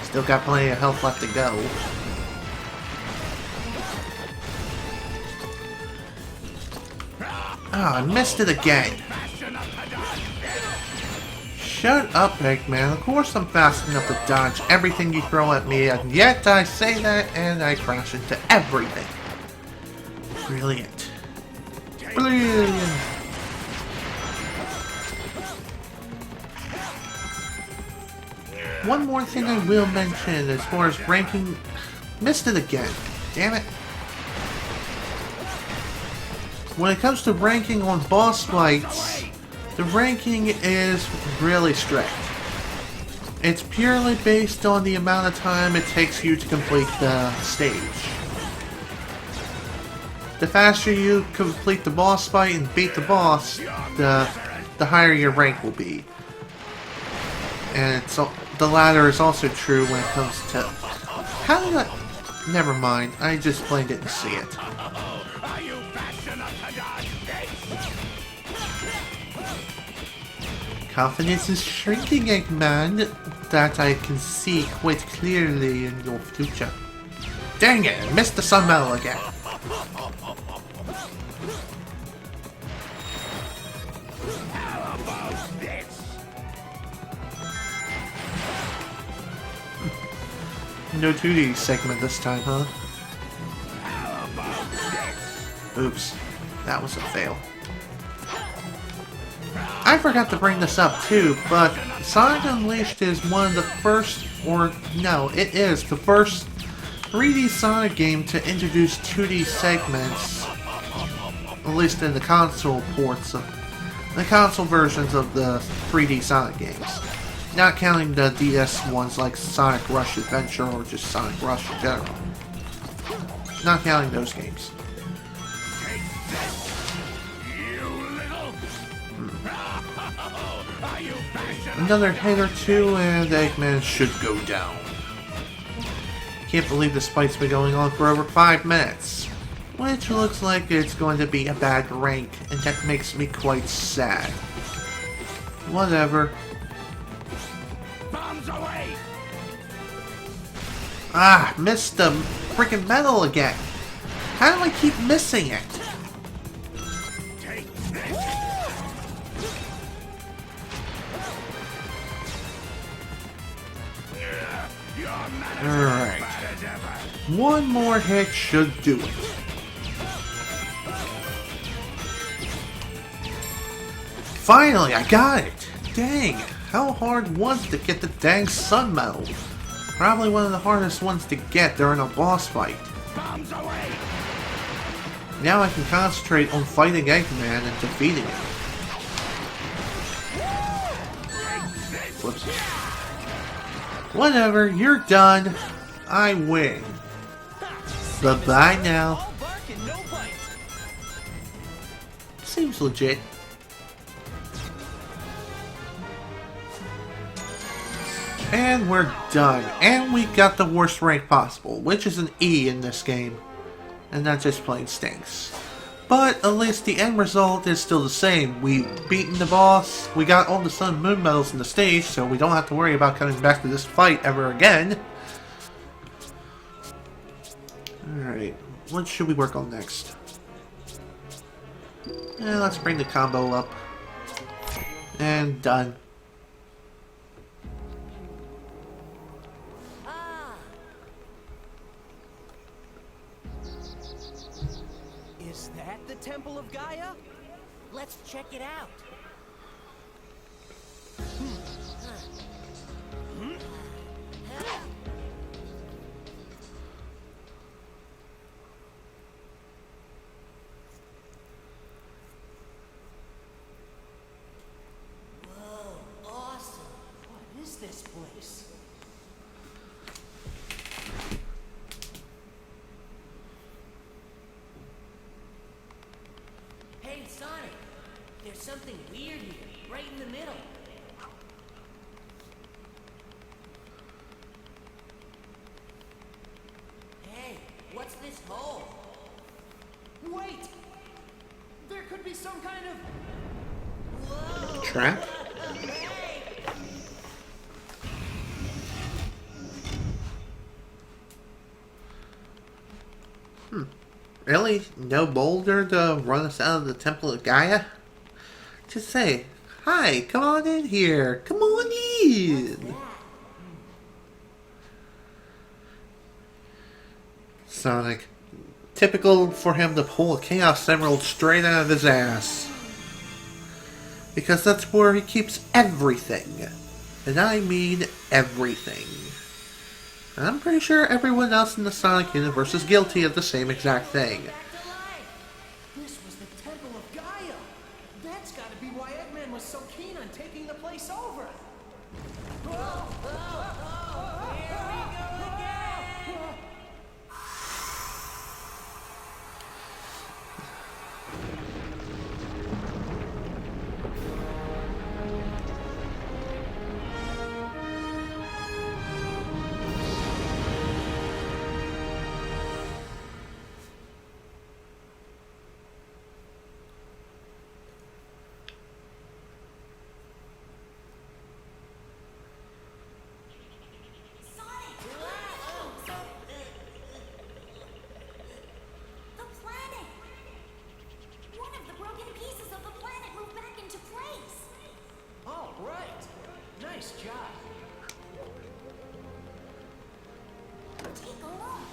Still got plenty of health left to go. Ah, I missed it again. Shut up, Eggman. Of course I'm fast enough to dodge everything you throw at me, and yet I say that and I crash into everything. Brilliant. Brilliant. One more thing I will mention as far as ranking. Missed it again. Damn it. When it comes to ranking on boss fights, the ranking is really strict. It's purely based on the amount of time it takes you to complete the stage. The faster you complete the boss fight and beat the boss, the higher your rank will be. And the latter is also true when it comes to... How did I... Never mind, I just plain didn't see it. Confidence is shrinking, Eggman. That I can see quite clearly in your future. Dang it, I missed the sun medal again. No 2D segment this time, huh? Oops, that was a fail. I forgot to bring this up too, but Sonic Unleashed is one of the first, or no, it is the first 3D Sonic game to introduce 2D segments, at least in the console ports of the console versions of the 3D Sonic games. Not counting the DS ones like Sonic Rush Adventure or just Sonic Rush in general. Not counting those games. Another hit or two and Eggman should go down. Can't believe this fight's been going on for over 5 minutes. Which looks like it's going to be a bad rank, and that makes me quite sad. Whatever. Bombs away! Ah, missed the freaking medal again. How do I keep missing it? Take this! Alright. One more hit should do it. Finally, I got it! Dang, how hard was it to get the dang sun medal? Probably one of the hardest ones to get during a boss fight. Bombs away! Now I can concentrate on fighting Eggman and defeating him. Whoops. Whatever, you're done. I win. Bye-bye now. All bark and no bite. Seems legit. And we're done. And we got the worst rank possible, which is an E in this game. And that just plain stinks. But at least the end result is still the same. We've beaten the boss, we got all the Sun and Moon medals in the stage, so we don't have to worry about coming back to this fight ever again. Alright, what should we work on next? Let's bring the combo up. And done. Is that the Temple of Gaia? Let's check it out. What is this place? Hey, Sonic, there's something weird here, right in the middle. Hey, what's this hole? Wait! There could be some kind of... Whoa! Trap? Hey! Really? No boulder to run us out of the Temple of Gaia? Just say, hi, come on in here. Come on in. Sonic. Typical for him to pull a Chaos Emerald straight out of his ass. Because that's where he keeps everything. And I mean everything. And I'm pretty sure everyone else in the Sonic universe is guilty of the same exact thing. Back to life. This was the Temple of Gaia! That's gotta be why Eggman was so keen on taking the place over! Here we go again. The planet! One of the broken pieces of the planet moved back into place! All right! Nice job! Take a look!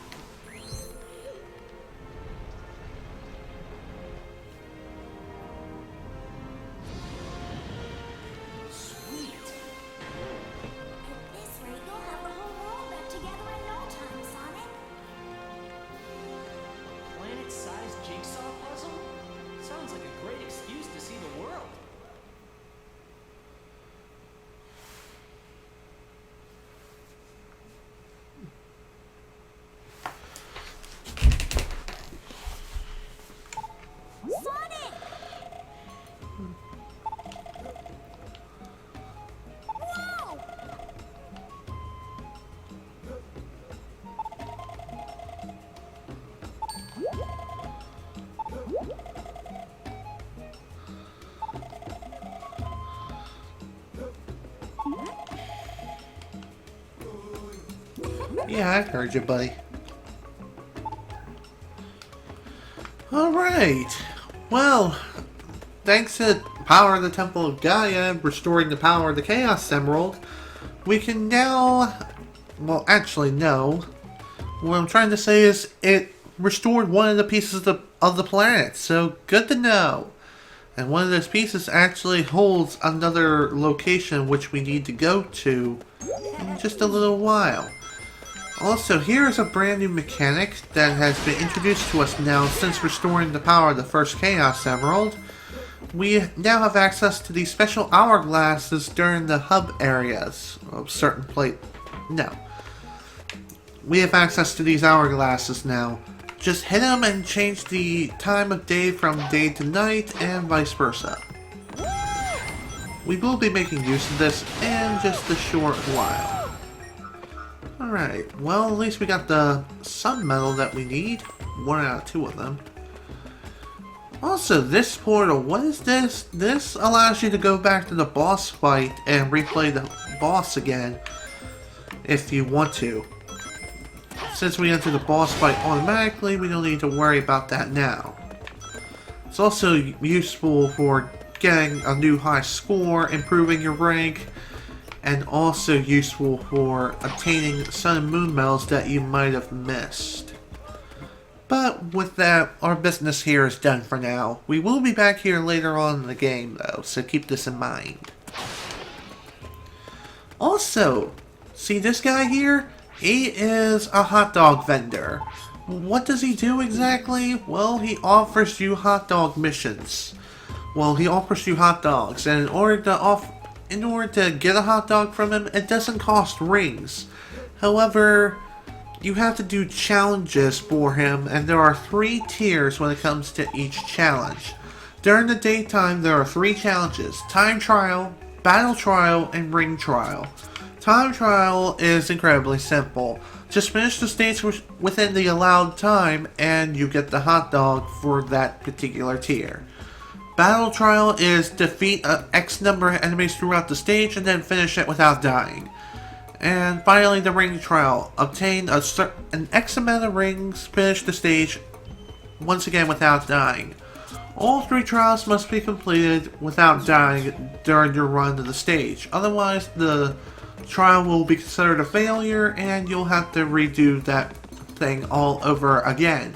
Sweet! At this rate, you'll have the whole world back together in no time, Sonic! Planet-sized jigsaw puzzle? Sounds like a great excuse to see the world. Sonic! Whoa! Yeah, I heard you, buddy. Alright. Well, thanks to power of the Temple of Gaia restoring the power of the Chaos Emerald, we can now... Well, actually, no. What I'm trying to say is it restored one of the pieces of the planet, so good to know. And one of those pieces actually holds another location which we need to go to in just a little while. Also, here is a brand new mechanic that has been introduced to us now since restoring the power of the first Chaos Emerald. We now have access to these special hourglasses during the hub areas of certain we have access to these hourglasses now. Just hit them and change the time of day from day to night and vice versa. We will be making use of this in just a short while. Alright, well at least we got the sun medal that we need. 1 out of 2 of them. Also, this portal, what is this? This allows you to go back to the boss fight and replay the boss again if you want to. Since we enter the boss fight automatically, we don't need to worry about that now. It's also useful for getting a new high score, improving your rank, and also useful for obtaining Sun and Moon medals that you might have missed. But with that, our business here is done for now. We will be back here later on in the game though, so keep this in mind. Also, see this guy here? He is a hot dog vendor. What does he do exactly? Well, he offers you hot dog missions. Well, he offers you hot dogs, and in order to get a hot dog from him, it doesn't cost rings. However, you have to do challenges for him, and there are 3 tiers when it comes to each challenge. During the daytime, there are 3 challenges: time trial, battle trial, and ring trial. Time trial is incredibly simple. Just finish the stage within the allowed time, and you get the hot dog for that particular tier. Battle trial is defeat X number of enemies throughout the stage and then finish it without dying. And finally, the ring trial. Obtain an X amount of rings, finish the stage once again without dying. All 3 trials must be completed without dying during your run to the stage. Otherwise, the trial will be considered a failure and you'll have to redo that thing all over again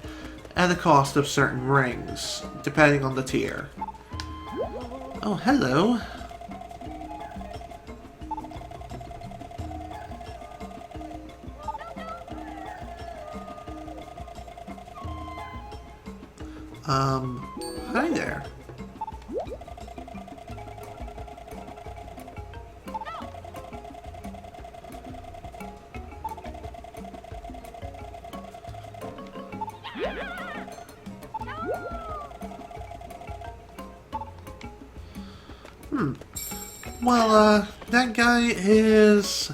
at the cost of certain rings, depending on the tier. Oh, hello. Hi there. Well, that guy he is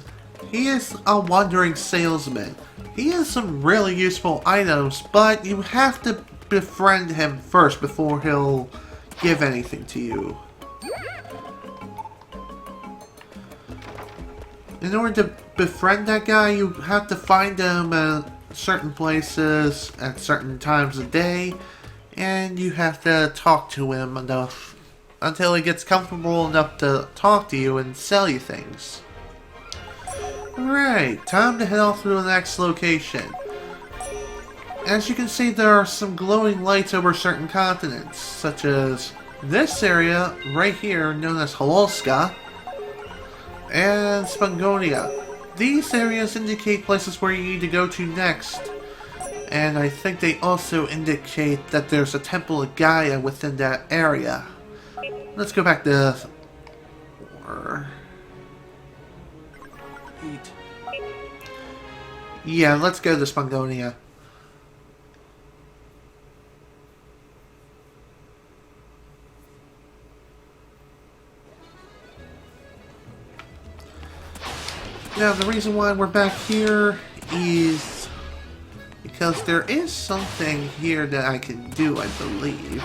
a wandering salesman. He has some really useful items, but you have to befriend him first before he'll give anything to you. In order to befriend that guy, you have to find him at certain places at certain times of day, and you have to talk to him enough until he gets comfortable enough to talk to you and sell you things. Alright, time to head off to the next location. As you can see, there are some glowing lights over certain continents, such as this area right here known as Hololska and Spangonia. These areas indicate places where you need to go to next, and I think they also indicate that there's a temple of Gaia within that area. Let's go back to... Yeah, let's go to Spangonia. Now, the reason why we're back here is because there is something here that I can do, I believe.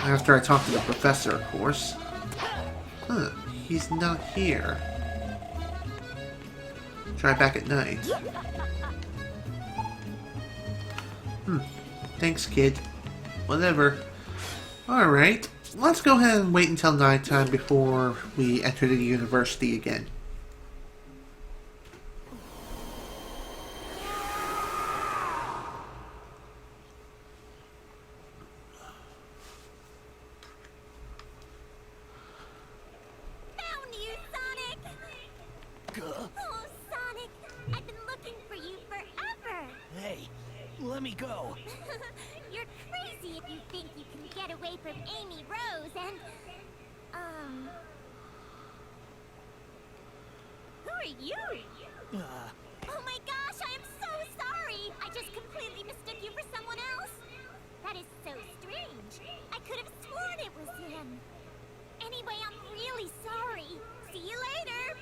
After I talk to the professor, of course. Huh, he's not here. Try back at night. Thanks, kid. Whatever. Alright, let's go ahead and wait until nighttime before we enter the university again. Let me go. You're crazy if you think you can get away from Amy Rose and... Who are you? Oh my gosh, I am so sorry! I just completely mistook you for someone else. That is so strange. I could have sworn it was him. Anyway, I'm really sorry. See you later.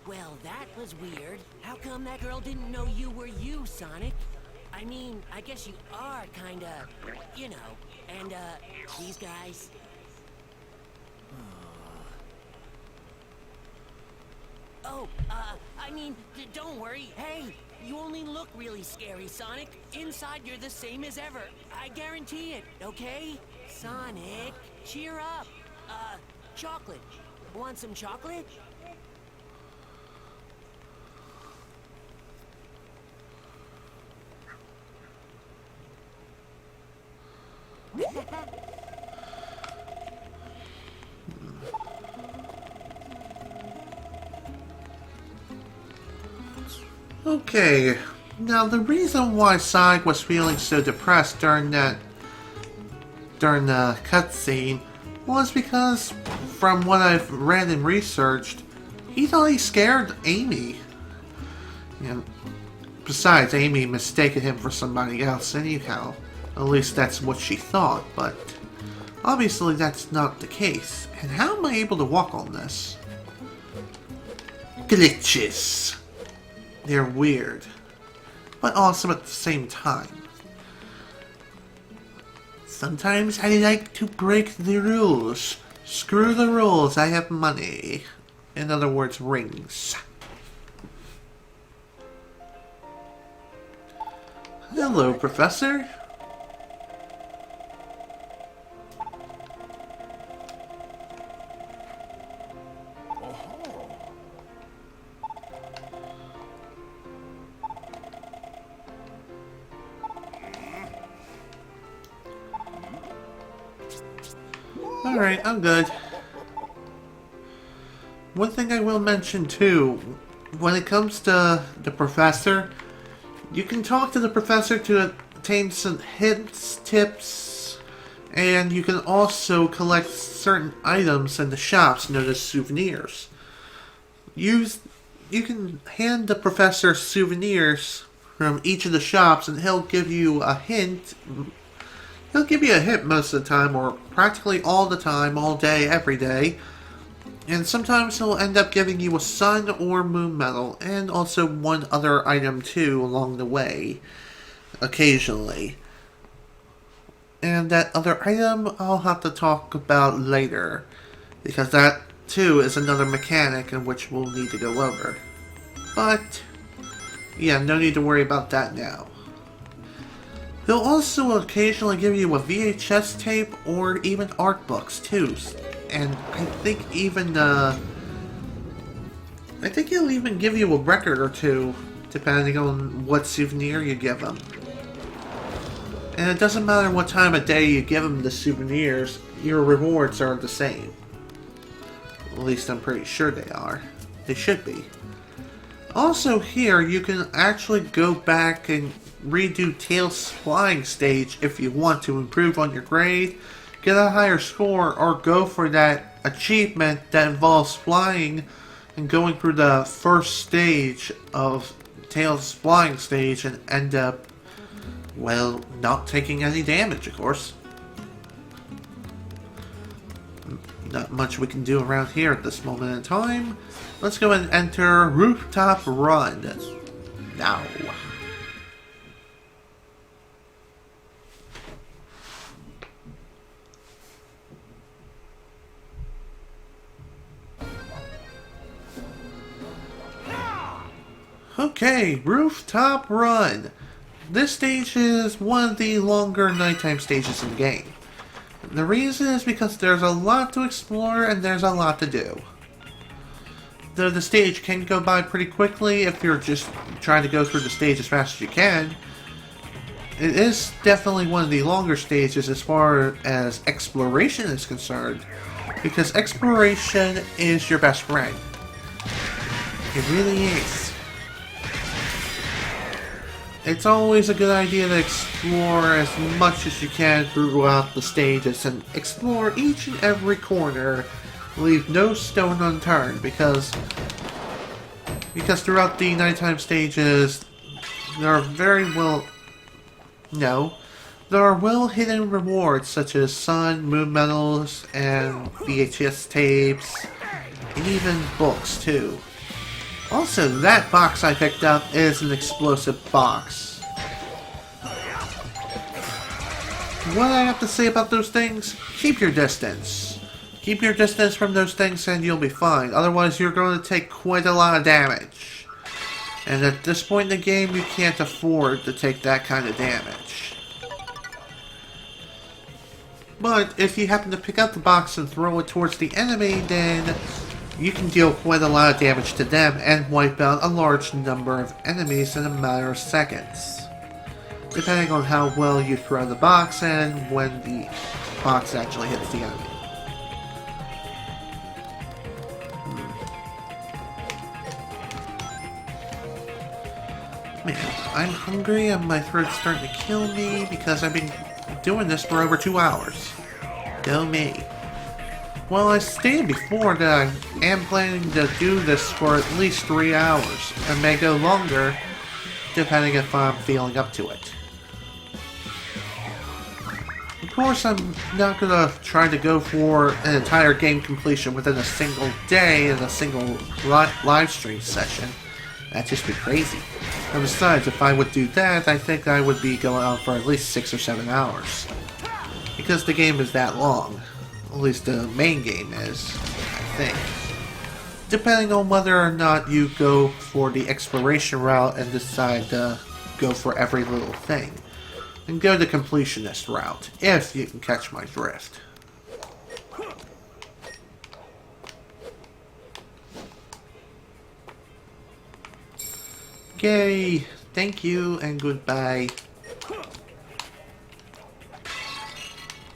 Well, that was weird. How come that girl didn't know you were you, Sonic? I mean, I guess you are kinda, you know, and, these guys. Oh, I mean, don't worry. Hey, you only look really scary, Sonic. Inside, you're the same as ever. I guarantee it, okay? Sonic, cheer up. Chocolate. Want some chocolate? Okay, now the reason why Sonic was feeling so depressed during the cutscene was because, from what I've read and researched, he thought he scared Amy. And besides, Amy mistaken him for somebody else anyhow. At least that's what she thought, but obviously that's not the case. And how am I able to walk on this? Glitches. They're weird, but awesome at the same time. Sometimes I like to break the rules. Screw the rules, I have money. In other words, rings. Hello, Professor. Alright, I'm good. One thing I will mention too, when it comes to the Professor, you can talk to the Professor to obtain some hints, tips, and you can also collect certain items in the shops known as souvenirs. You can hand the Professor souvenirs from each of the shops and he'll give you a hint. He'll give you a hint most of the time, or practically all the time, all day, every day. And sometimes he'll end up giving you a sun or moon medal, and also one other item too along the way, occasionally. And that other item I'll have to talk about later, because that too is another mechanic in which we'll need to go over. But, yeah, no need to worry about that now. They'll also occasionally give you a VHS tape or even art books too, and I think he'll even give you a record or two, depending on what souvenir you give him. And it doesn't matter what time of day you give him the souvenirs, your rewards are the same. At least I'm pretty sure they are. They should be. Also here, you can actually go back and redo Tails' flying stage if you want to improve on your grade, get a higher score, or go for that achievement that involves flying and going through the first stage of Tails' flying stage and end up, well, not taking any damage, of course. Not much we can do around here at this moment in time. Let's go and enter Rooftop Run now. Okay, Rooftop Run. This stage is one of the longer nighttime stages in the game. The reason is because there's a lot to explore and there's a lot to do. Though the stage can go by pretty quickly if you're just trying to go through the stage as fast as you can, it is definitely one of the longer stages as far as exploration is concerned, because exploration is your best friend. It really is. It's always a good idea to explore as much as you can throughout the stages and explore each and every corner. Leave no stone unturned, because throughout the nighttime stages there are there are well hidden rewards such as sun, moon medals, and VHS tapes, and even books too. Also, that box I picked up is an explosive box. what I have to say about those things? Keep your distance. Keep your distance from those things and you'll be fine. Otherwise, you're going to take quite a lot of damage. And at this point in the game, you can't afford to take that kind of damage. But if you happen to pick up the box and throw it towards the enemy, then you can deal quite a lot of damage to them and wipe out a large number of enemies in a matter of seconds. Depending on how well you throw the box and when the box actually hits the enemy. Man, I'm hungry and my throat's starting to kill me because I've been doing this for over 2 hours. Go me. Well, I stated before that I am planning to do this for at least 3 hours, and may go longer, depending if I'm feeling up to it. Of course, I'm not gonna try to go for an entire game completion within a single day in a single live stream session. That'd just be crazy. And besides, if I would do that, I think I would be going on for at least 6 or 7 hours. Because the game is that long. At least the main game is, I think. Depending on whether or not you go for the exploration route and decide to go for every little thing. And go the completionist route, if you can catch my drift. Okay, thank you and goodbye.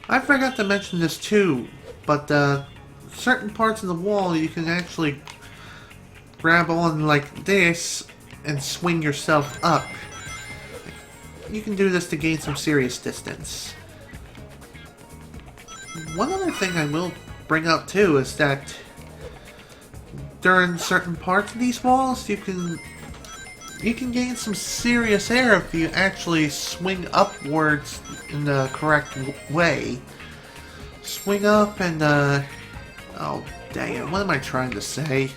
I forgot to mention this too, but certain parts of the wall you can actually grab on like this and swing yourself up. You can do this to gain some serious distance. One other thing I will bring up too is that during certain parts of these walls you can gain some serious air if you actually swing upwards in the correct way. Swing up and oh dang it, what am I trying to say?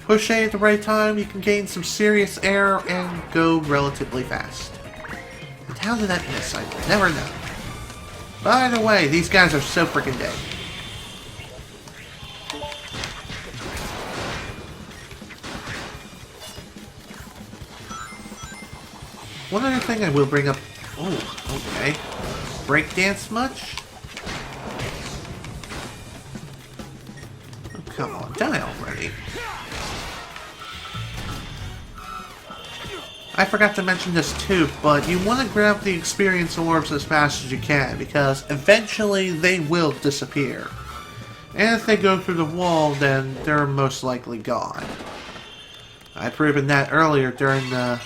Push A at the right time, you can gain some serious air and go relatively fast. And how did that miss? I never know. By the way, these guys are so freaking dead. One other thing I will bring up... Oh, okay. Breakdance much? Oh, come on, die already. I forgot to mention this too, but you want to grab the experience orbs as fast as you can, because eventually they will disappear. And if they go through the wall, then they're most likely gone. I've proven that earlier during the...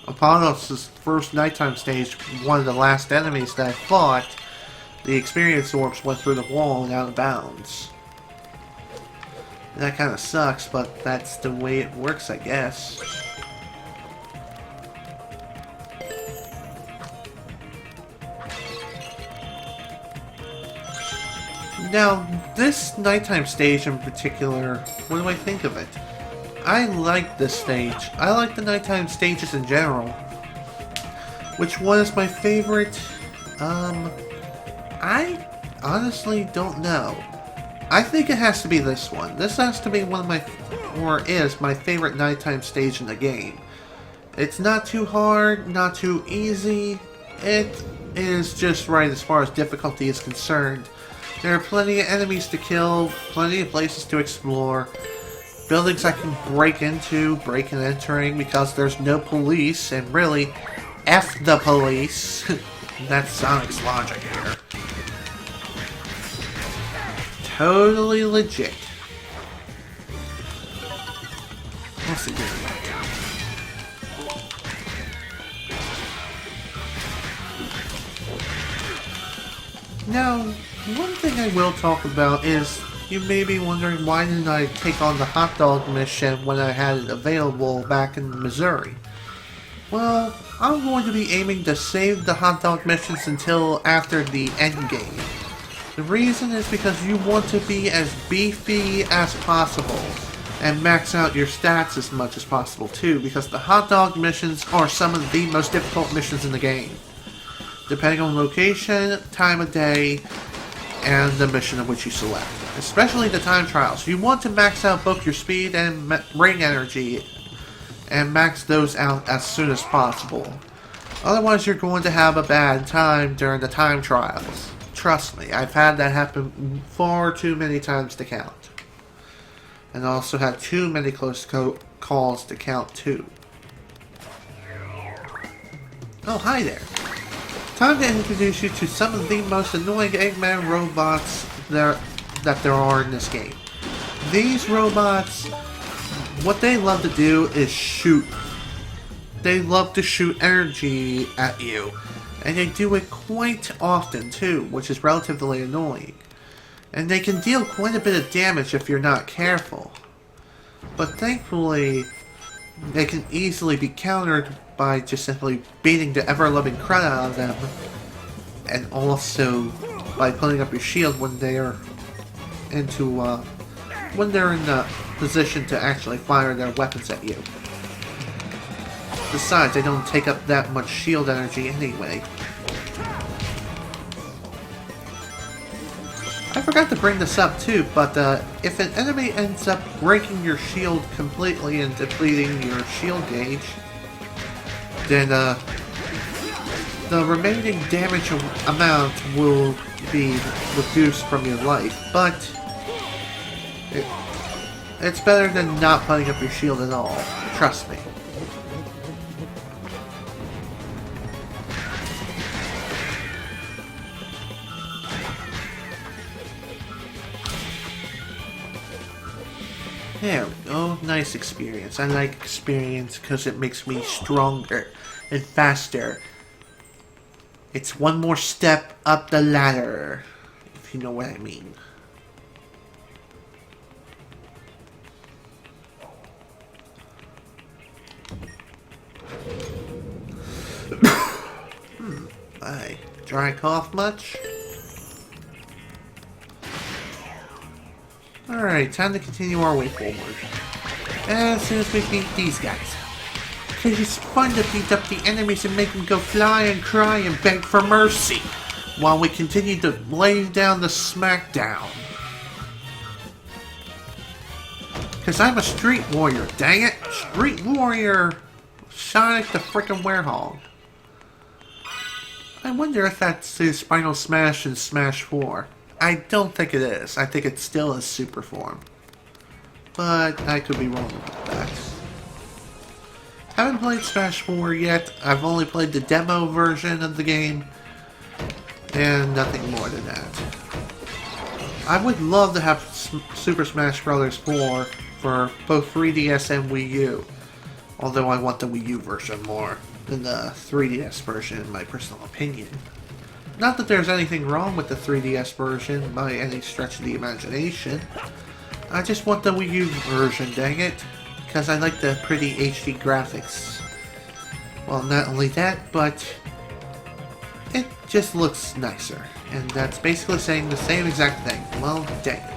Apollos' first nighttime stage, one of the last enemies that I fought, the experience orbs went through the wall and out of bounds. And that kind of sucks, but that's the way it works, I guess. Now, this nighttime stage in particular, what do I think of it? I like this stage. I like the nighttime stages in general. Which one is my favorite? I honestly don't know. I think it has to be this one. This has to be one of my, or is my favorite nighttime stage in the game. It's not too hard, not too easy. It is just right as far as difficulty is concerned. There are plenty of enemies to kill, plenty of places to explore. Buildings I can break into, break and entering because there's no police, and really, F the police. That's Sonic's logic here. Totally legit. What's it doing? Now, one thing I will talk about is, you may be wondering why didn't I take on the hot dog mission when I had it available back in Missouri. Well, I'm going to be aiming to save the hot dog missions until after the end game. The reason is because you want to be as beefy as possible and max out your stats as much as possible too, because the hot dog missions are some of the most difficult missions in the game. depending on location, time of day, and the mission of which you select. Especially the time trials. You want to max out both your speed and ring energy, and max those out as soon as possible. Otherwise, you're going to have a bad time during the time trials. Trust me, I've had that happen far too many times to count. And also had too many close calls to count too. Oh, hi there. Time to introduce you to some of the most annoying Eggman robots that there are in this game. These robots, what they love to do is shoot. They love to shoot energy at you. And they do it quite often too, which is relatively annoying. And they can deal quite a bit of damage if you're not careful. But thankfully, they can easily be countered by just simply beating the ever-loving crud out of them, and also by putting up your shield when they're in the position to actually fire their weapons at you. Besides, they don't take up that much shield energy anyway. I forgot to bring this up too, but if an enemy ends up breaking your shield completely and depleting your shield gauge, then the remaining damage amount will be reduced from your life, but it's better than not putting up your shield at all, trust me. There we go, nice experience. I like experience because it makes me stronger and faster. It's one more step up the ladder, if you know what I mean. I dry cough much? Alright, time to continue our way forward. As soon as we beat these guys. Because it's fun to beat up the enemies and make them go fly and cry and beg for mercy, while we continue to lay down the smackdown. Because I'm a street warrior, dang it! Street warrior! Sonic the frickin' Werehog. I wonder if that's his final smash in Smash 4. I don't think it is. I think it's still his super form. But I could be wrong about that. Haven't played Smash 4 yet. I've only played the demo version of the game. And nothing more than that. I would love to have Super Smash Bros. 4 for both 3DS and Wii U. Although I want the Wii U version more than the 3DS version in my personal opinion. Not that there's anything wrong with the 3DS version by any stretch of the imagination. I just want the Wii U version, dang it. Because I like the pretty HD graphics. Well, not only that, but it just looks nicer. And that's basically saying the same exact thing. Well, dang it.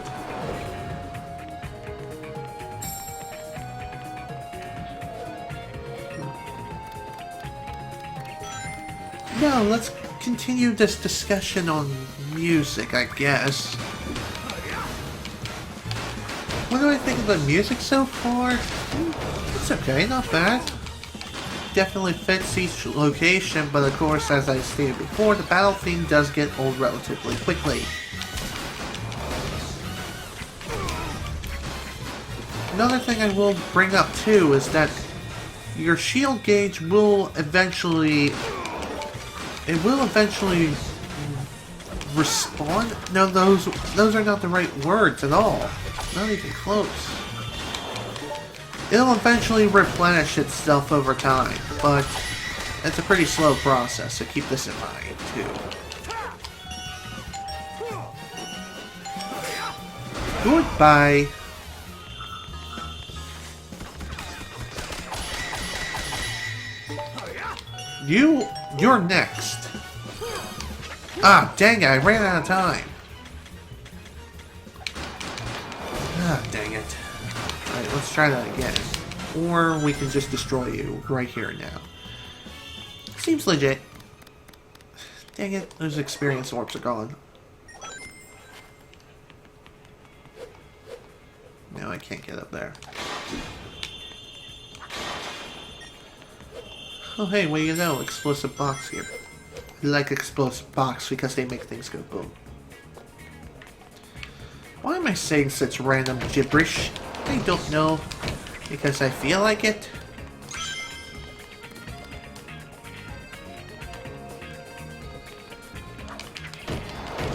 Now, let's continue this discussion on music, I guess. What do I think of the music so far? It's okay, not bad. Definitely fits each location, but of course, as I stated before, the battle theme does get old relatively quickly. Another thing I will bring up too is that your shield gauge will eventually respawn? No, those are not the right words at all. Not even close. It'll eventually replenish itself over time, but it's a pretty slow process, so keep this in mind, too. Goodbye. You're next. Ah, dang it, I ran out of time. Ah, dang it. Alright, let's try that again. Or we can just destroy you right here and now. Seems legit. Dang it, those experience orbs are gone. No, I can't get up there. Oh hey, what do you know? Explosive box here. I like explosive box because they make things go boom. Why am I saying such random gibberish? I don't know. Because I feel like it.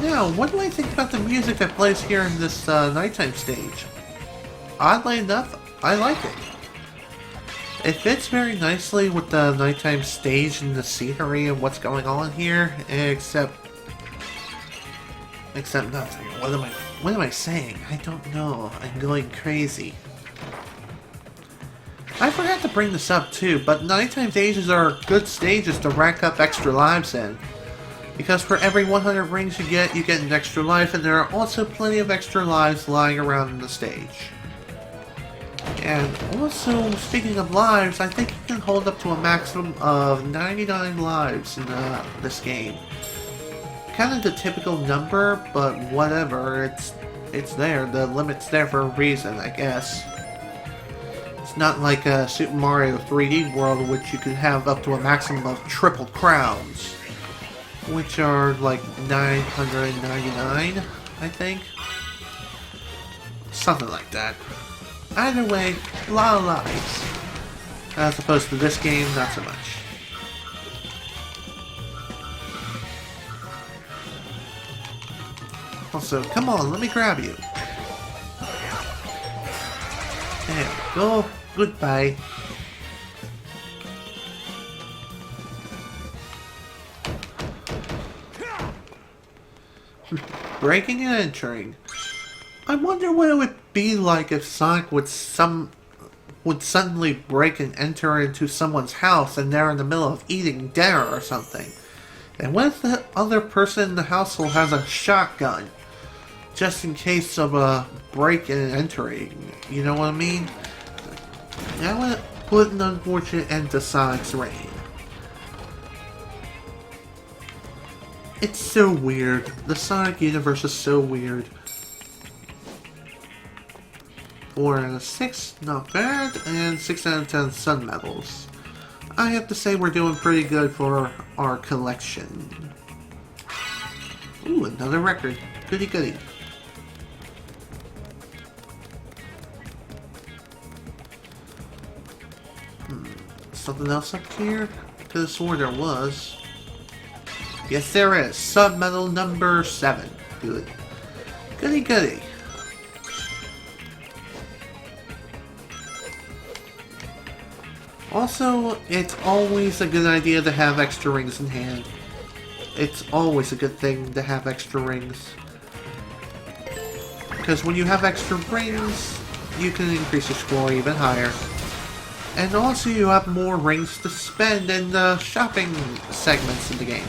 Now, what do I think about the music that plays here in this nighttime stage? Oddly enough, I like it. It fits very nicely with the nighttime stage and the scenery and what's going on here, except nothing. What am I saying? I don't know. I'm going crazy. I forgot to bring this up too, but nighttime stages are good stages to rack up extra lives in. Because for every 100 rings you get an extra life, and there are also plenty of extra lives lying around in the stage. And also, speaking of lives, I think you can hold up to a maximum of 99 lives in this game. Kind of the typical number, but whatever, it's there. The limit's there for a reason, I guess. It's not like Super Mario 3D World, which you can have up to a maximum of triple crowns, which are like 999, I think. Something like that. Either way, a lot of lives. As opposed to this game, not so much. Also, come on, let me grab you. There we go. Goodbye. Breaking and entering. I wonder what it would be like if Sonic would suddenly break and enter into someone's house and they're in the middle of eating dinner or something. And what if the other person in the household has a shotgun? Just in case of a break and entering. You know what I mean? That would put an unfortunate end to Sonic's reign. It's so weird. The Sonic universe is so weird. 4 out of 6, not bad, and 6 out of 10 Sun Medals. I have to say we're doing pretty good for our collection. Ooh, another record. Goody goody. Something else up here? Could have sworn there was. Yes, there is. Submedal number 7. Good. Goody goody. Also, it's always a good idea to have extra rings in hand. It's always a good thing to have extra rings. Because when you have extra rings, you can increase your score even higher. And also you have more rings to spend in the shopping segments in the game.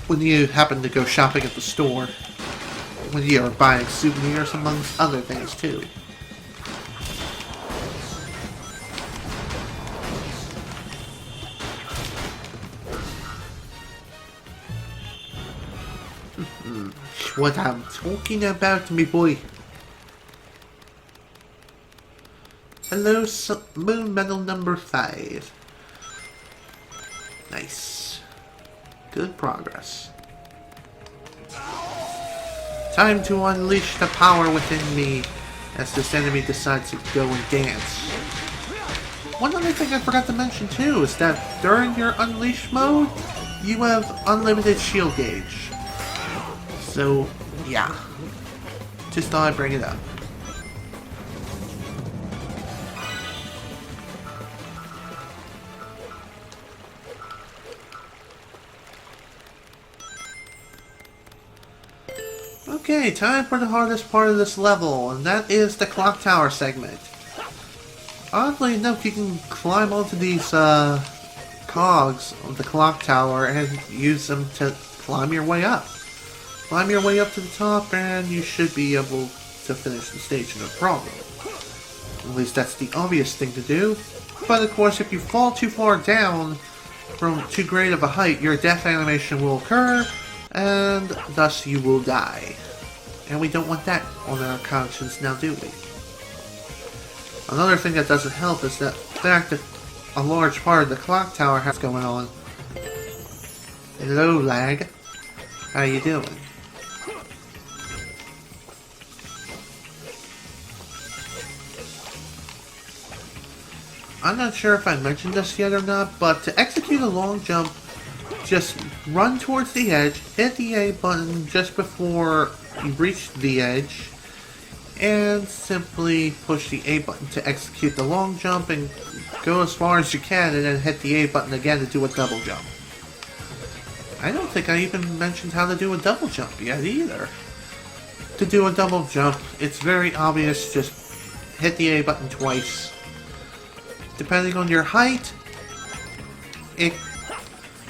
When you happen to go shopping at the store. When you are buying souvenirs amongst other things too. What I'm talking about, me boy. Hello, Moon Medal number 5. Nice. Good progress. Time to unleash the power within me as this enemy decides to go and dance. One other thing I forgot to mention too is that during your unleash mode, you have unlimited shield gauge. So, yeah. Just thought I'd bring it up. Okay, time for the hardest part of this level, and that is the clock tower segment. Oddly enough, you can climb onto these cogs of the clock tower and use them to climb your way up. Climb your way up to the top and you should be able to finish the stage no problem. At least that's the obvious thing to do. But of course, if you fall too far down, from too great of a height, your death animation will occur, and thus you will die. And we don't want that on our conscience now, do we? Another thing that doesn't help is the fact that a large part of the clock tower has going on. Hello, lag. How you doing? I'm not sure if I mentioned this yet or not, but to execute a long jump, just run towards the edge, hit the A button just before you reach the edge, and simply push the A button to execute the long jump and go as far as you can, and then hit the A button again to do a double jump. I don't think I even mentioned how to do a double jump yet either. To do a double jump, it's very obvious, just hit the A button twice. Depending on your height,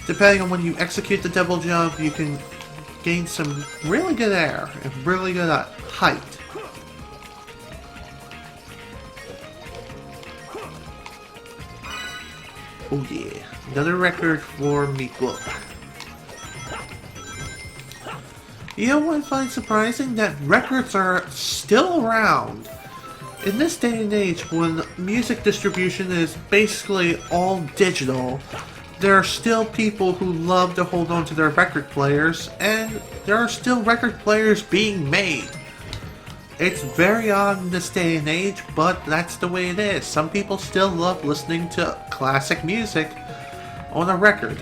depending on when you execute the double jump, you can gain some really good air and really good height. Oh yeah, another record for me book. You know what I find surprising? That records are still around. In this day and age, when music distribution is basically all digital, there are still people who love to hold on to their record players, and there are still record players being made. It's very odd in this day and age, but that's the way it is. Some people still love listening to classic music on a record.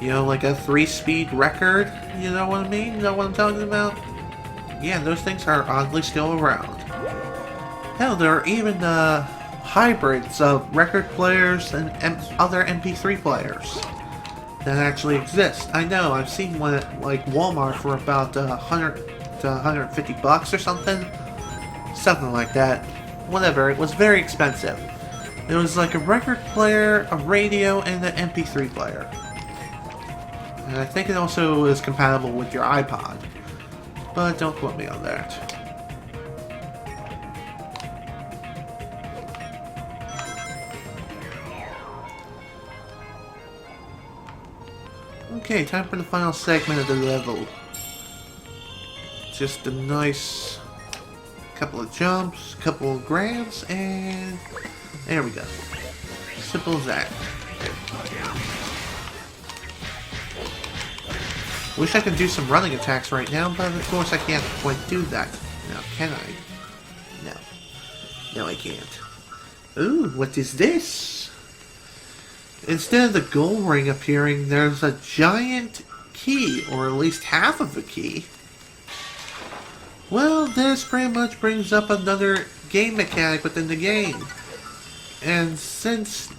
You know, like a 3-speed record, you know what I mean? You know what I'm talking about? Yeah, those things are oddly still around. Hell, there are even hybrids of record players and other MP3 players that actually exist. I know, I've seen one at like Walmart for about 100 to 150 bucks or something. Something like that. Whatever, it was very expensive. It was like a record player, a radio, and an MP3 player. And I think it also is compatible with your iPod. But don't quote me on that. Okay, time for the final segment of the level. Just a nice couple of jumps, couple of grabs, and there we go. Simple as that. Wish I could do some running attacks right now, but of course I can't quite do that. Now, can I? No. No, I can't. Ooh, what is this? Instead of the gold ring appearing, there's a giant key, or at least half of a key. Well, this pretty much brings up another game mechanic within the game. And since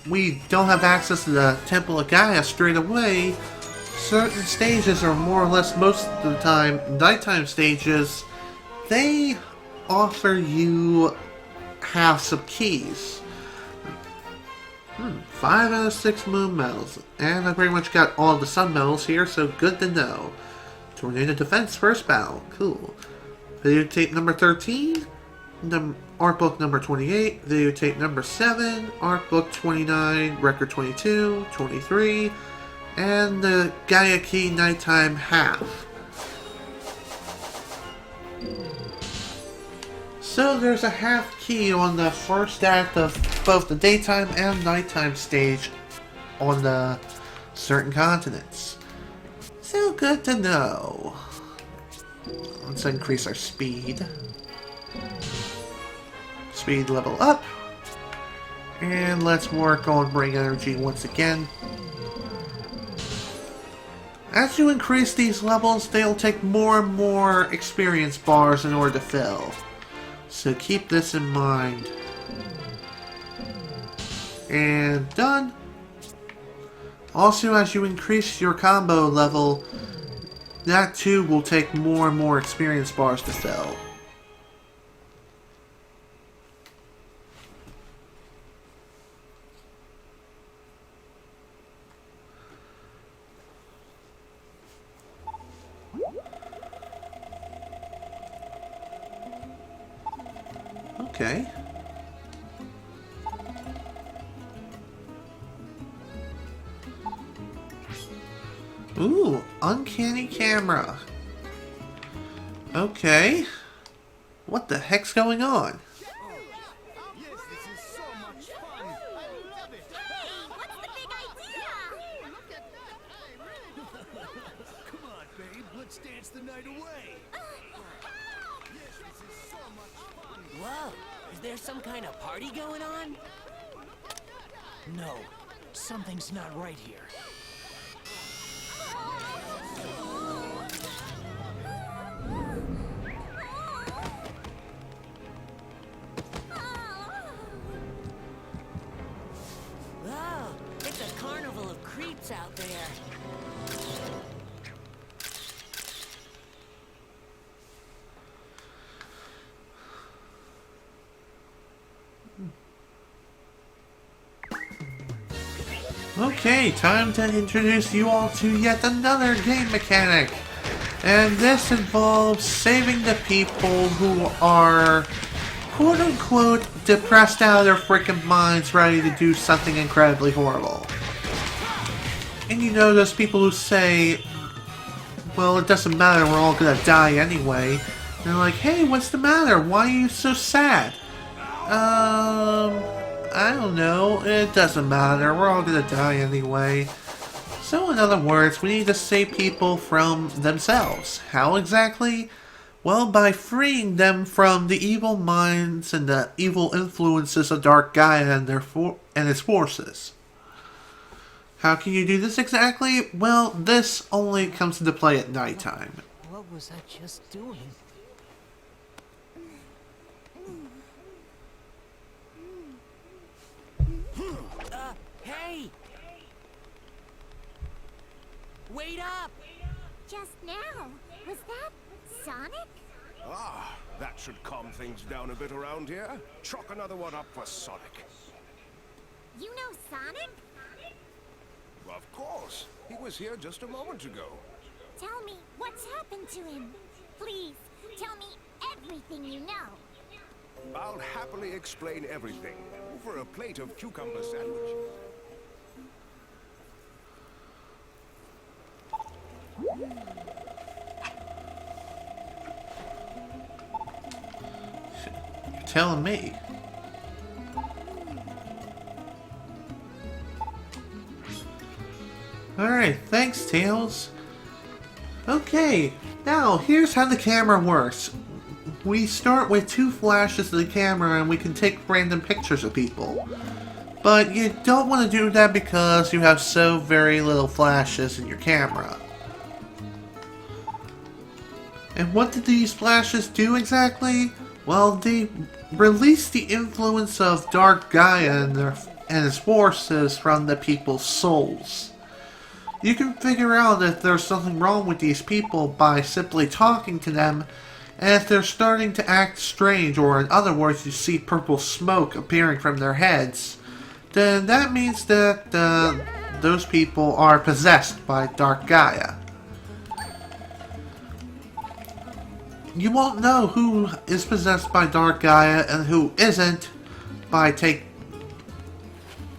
we don't have access to the Temple of Gaia straight away, certain stages, or more or less most of the time, nighttime stages, they offer you halves of keys. 5 out of 6 moon medals. And I pretty much got all the sun medals here, so good to know. Tornado Defense first battle. Cool. Videotape number 13. Art book number 28. Videotape number 7. Art book 29. Record 22. 23. And the Gaia Key Nighttime half. So there's a half key on the first act of both the daytime and nighttime stage on the certain continents. So good to know. Let's increase our speed. Speed level up. And let's work on brain energy once again. As you increase these levels, they'll take more and more experience bars in order to fill. So keep this in mind. And done. Also, as you increase your combo level, that too will take more and more experience bars to fill. Okay. Ooh, uncanny camera. Okay. What the heck's going on? Yes, this is so much fun. I love it. Hey, what's the big idea? Look at that. I really... Come on, babe. Let's dance the night away. Yes, this is so much fun. Whoa, is there some kind of party going on? No, something's not right here. Oh, it's a carnival of creeps out there. Okay, time to introduce you all to yet another game mechanic. And this involves saving the people who are quote-unquote depressed out of their freaking minds, ready to do something incredibly horrible. And you know those people who say, well, it doesn't matter, we're all gonna die anyway. And they're like, hey, what's the matter? Why are you so sad? I don't know. It doesn't matter. We're all gonna die anyway. So in other words, we need to save people from themselves. How exactly? Well, by freeing them from the evil minds and the evil influences of Dark Gaia and its forces. How can you do this exactly? Well, this only comes into play at nighttime. What was I just doing? Hey! Wait up! Just now. Was that Sonic? Ah, that should calm things down a bit around here. Chalk another one up for Sonic. You know Sonic? Of course. He was here just a moment ago. Tell me what's happened to him. Please, tell me everything you know. I'll happily explain everything over a plate of cucumber sandwich. You're telling me. Alright, thanks, Tails. Okay, now here's how the camera works. We start with 2 flashes of the camera and we can take random pictures of people. But you don't want to do that because you have so very little flashes in your camera. And what did these flashes do exactly? Well, they release the influence of Dark Gaia and its forces from the people's souls. You can figure out if there's something wrong with these people by simply talking to them, and if they're starting to act strange, or in other words, you see purple smoke appearing from their heads, then that means that those people are possessed by Dark Gaia. You won't know who is possessed by Dark Gaia and who isn't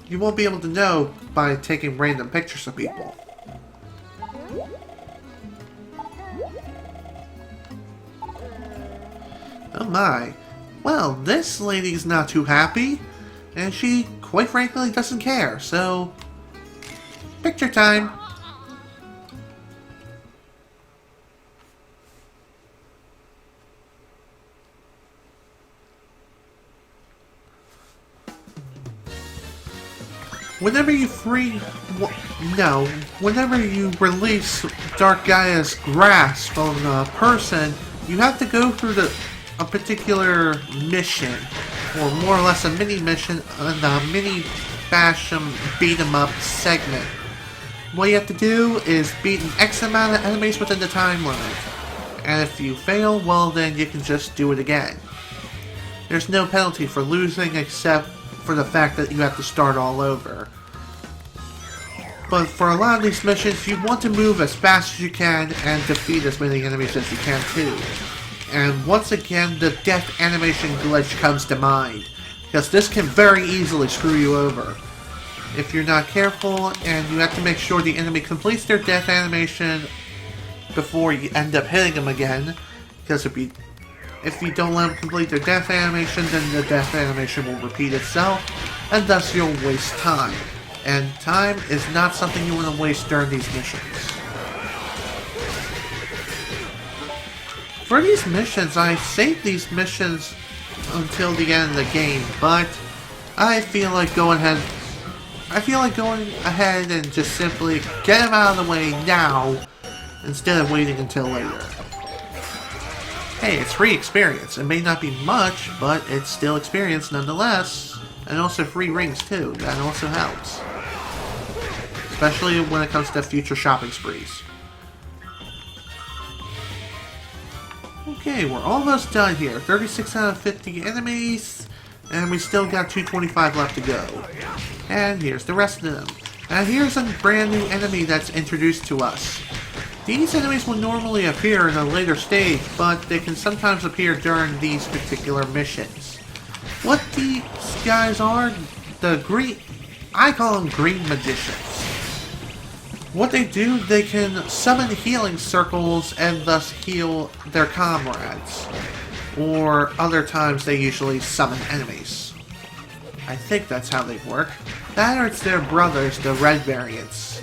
you won't be able to know by taking random pictures of people. Oh my. Well, this lady's not too happy, and she, quite frankly, doesn't care, so... picture time! Whenever you release Dark Gaia's grasp on a person, you have to go through a particular mission, or more or less a mini mission, in a mini fashion beat 'em up segment. What you have to do is beat an X amount of enemies within the time limit, and if you fail, well then you can just do it again. There's no penalty for losing except for the fact that you have to start all over. But for a lot of these missions, you want to move as fast as you can and defeat as many enemies as you can too. And once again, the death animation glitch comes to mind, because this can very easily screw you over. if you're not careful, and you have to make sure the enemy completes their death animation before you end up hitting them again, because if you don't let them complete their death animation, then the death animation will repeat itself, and thus you'll waste time. And time is not something you want to waste during these missions. For these missions, I saved these missions until the end of the game, but I feel like going ahead and just simply get them out of the way now instead of waiting until later. Hey, it's free experience. It may not be much, but it's still experience nonetheless. And also free rings too. That also helps. Especially when it comes to future shopping sprees. Okay, we're almost done here. 36 out of 50 enemies. And we still got 225 left to go. And here's the rest of them. And here's a brand new enemy that's introduced to us. These enemies will normally appear in a later stage, but they can sometimes appear during these particular missions. What these guys are, I call them green magicians. What they do, they can summon healing circles and thus heal their comrades. Or other times they usually summon enemies. I think that's how they work. That or it's their brothers, the red variants.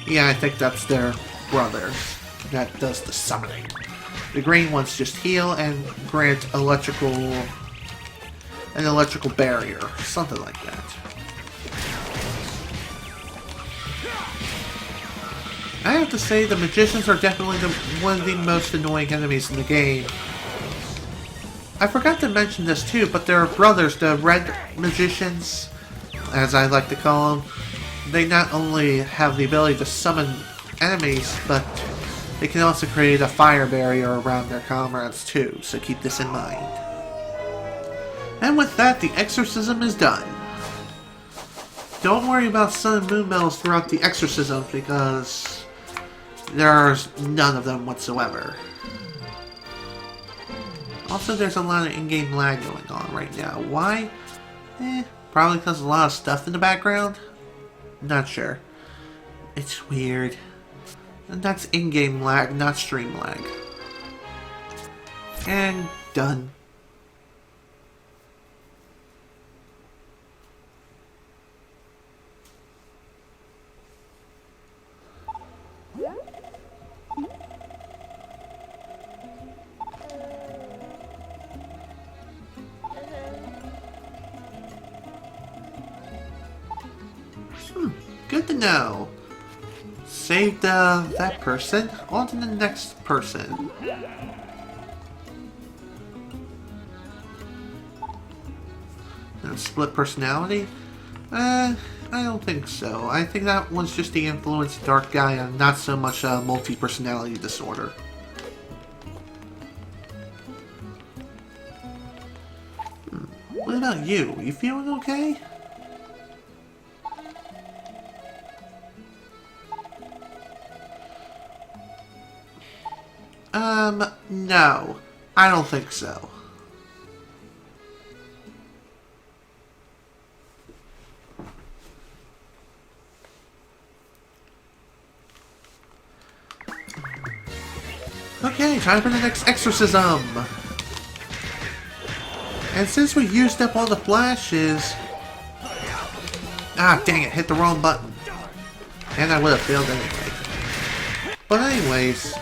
Yeah, I think that's their brothers that does the summoning. The green ones just heal and grant an electrical barrier, something like that. I have to say the magicians are definitely one of the most annoying enemies in the game. I forgot to mention this too, but their brothers, the red magicians, as I like to call them, they not only have the ability to summon enemies, but they can also create a fire barrier around their comrades too, so keep this in mind. And with that, the exorcism is done. Don't worry about sun and moon medals throughout the exorcism, because there's none of them whatsoever. Also, there's a lot of in-game lag going on right now. Why? Probably because there's a lot of stuff in the background? Not sure. It's weird. And that's in-game lag, not stream lag. And done. Good to know. Saved that person. On to the next person. Split personality? I don't think so. I think that one's just the influence Dark Gaia, not so much a multi-personality disorder. What about you? You feeling okay? No. I don't think so. Okay, time for the next exorcism! And since we used up all the flashes... Ah, dang it, hit the wrong button. And I would have failed anyway. But anyways...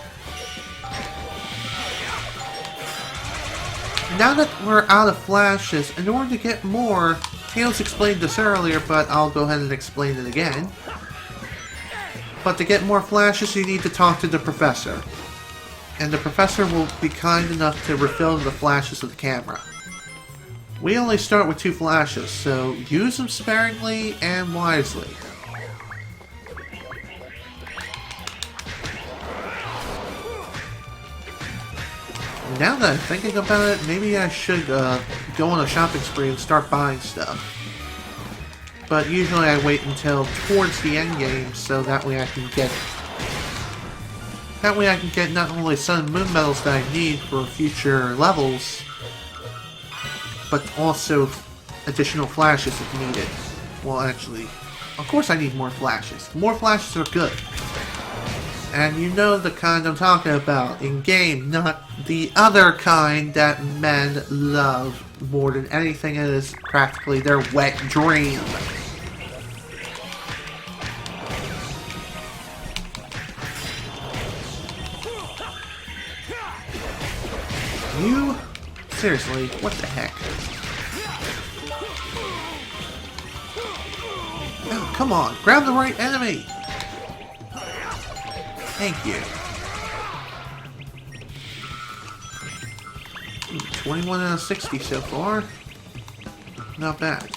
Now that we're out of flashes, in order to get more, Tails explained this earlier, but I'll go ahead and explain it again. But to get more flashes, you need to talk to the professor. And the professor will be kind enough to refill the flashes of the camera. We only start with 2 flashes, so use them sparingly and wisely. Now that I'm thinking about it, maybe I should go on a shopping spree and start buying stuff. But usually I wait until towards the end game, so that way I can get not only sun and moon medals that I need for future levels, but also additional flashes if needed. Well, actually, Of course I need more flashes. More flashes are good. And you know the kind I'm talking about in-game, not the other kind that men love more than anything. It is practically their wet dream. You? Seriously, what the heck? Oh, come on, grab the right enemy! Thank you. 21 out of 60 so far. Not bad.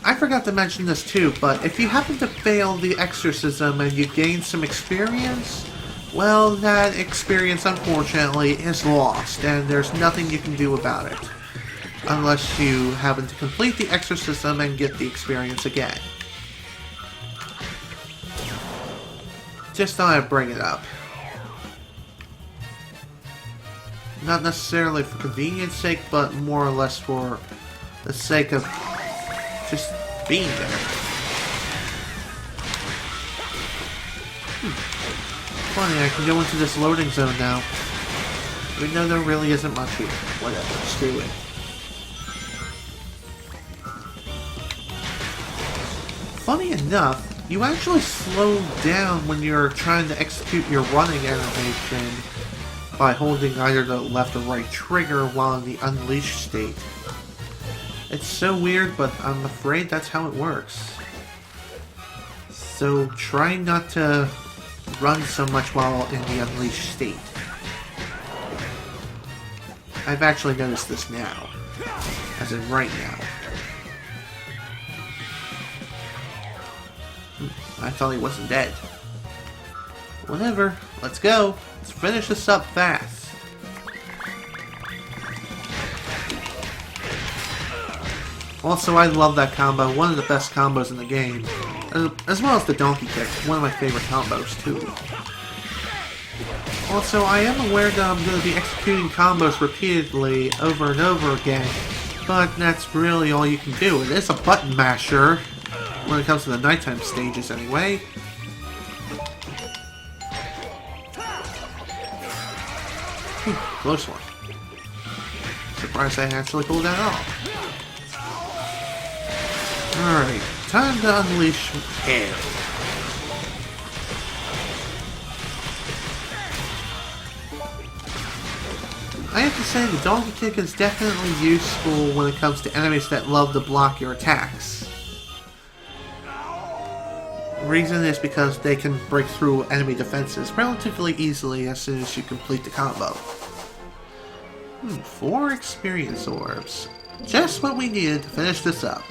I forgot to mention this too, but if you happen to fail the exorcism and you gain some experience, well, that experience unfortunately is lost, and there's nothing you can do about it. Unless you happen to complete the exorcism and get the experience again. Just thought I'd bring it up. Not necessarily for convenience sake, but more or less for the sake of just being there. Funny, I can go into this loading zone now. Even though there really isn't much here. Whatever, screw it. Funny enough, you actually slow down when you're trying to execute your running animation by holding either the left or right trigger while in the unleashed state. It's so weird, but I'm afraid that's how it works. So try not to run so much while in the unleashed state. I've actually noticed this now, as in right now. I thought he wasn't dead. Whatever, let's go. Let's finish this up fast. Also, I love that combo. One of the best combos in the game. As well as the donkey kick. One of my favorite combos, too. Also, I am aware that I'm going to be executing combos repeatedly over and over again. But that's really all you can do. It is a button masher. When it comes to the nighttime stages, anyway. Close one. Surprised I actually pulled that off. Alright, time to unleash hell. I have to say, the donkey kick is definitely useful when it comes to enemies that love to block your attacks. Reason is because they can break through enemy defenses relatively easily as soon as you complete the combo. 4 experience orbs. Just what we needed to finish this up.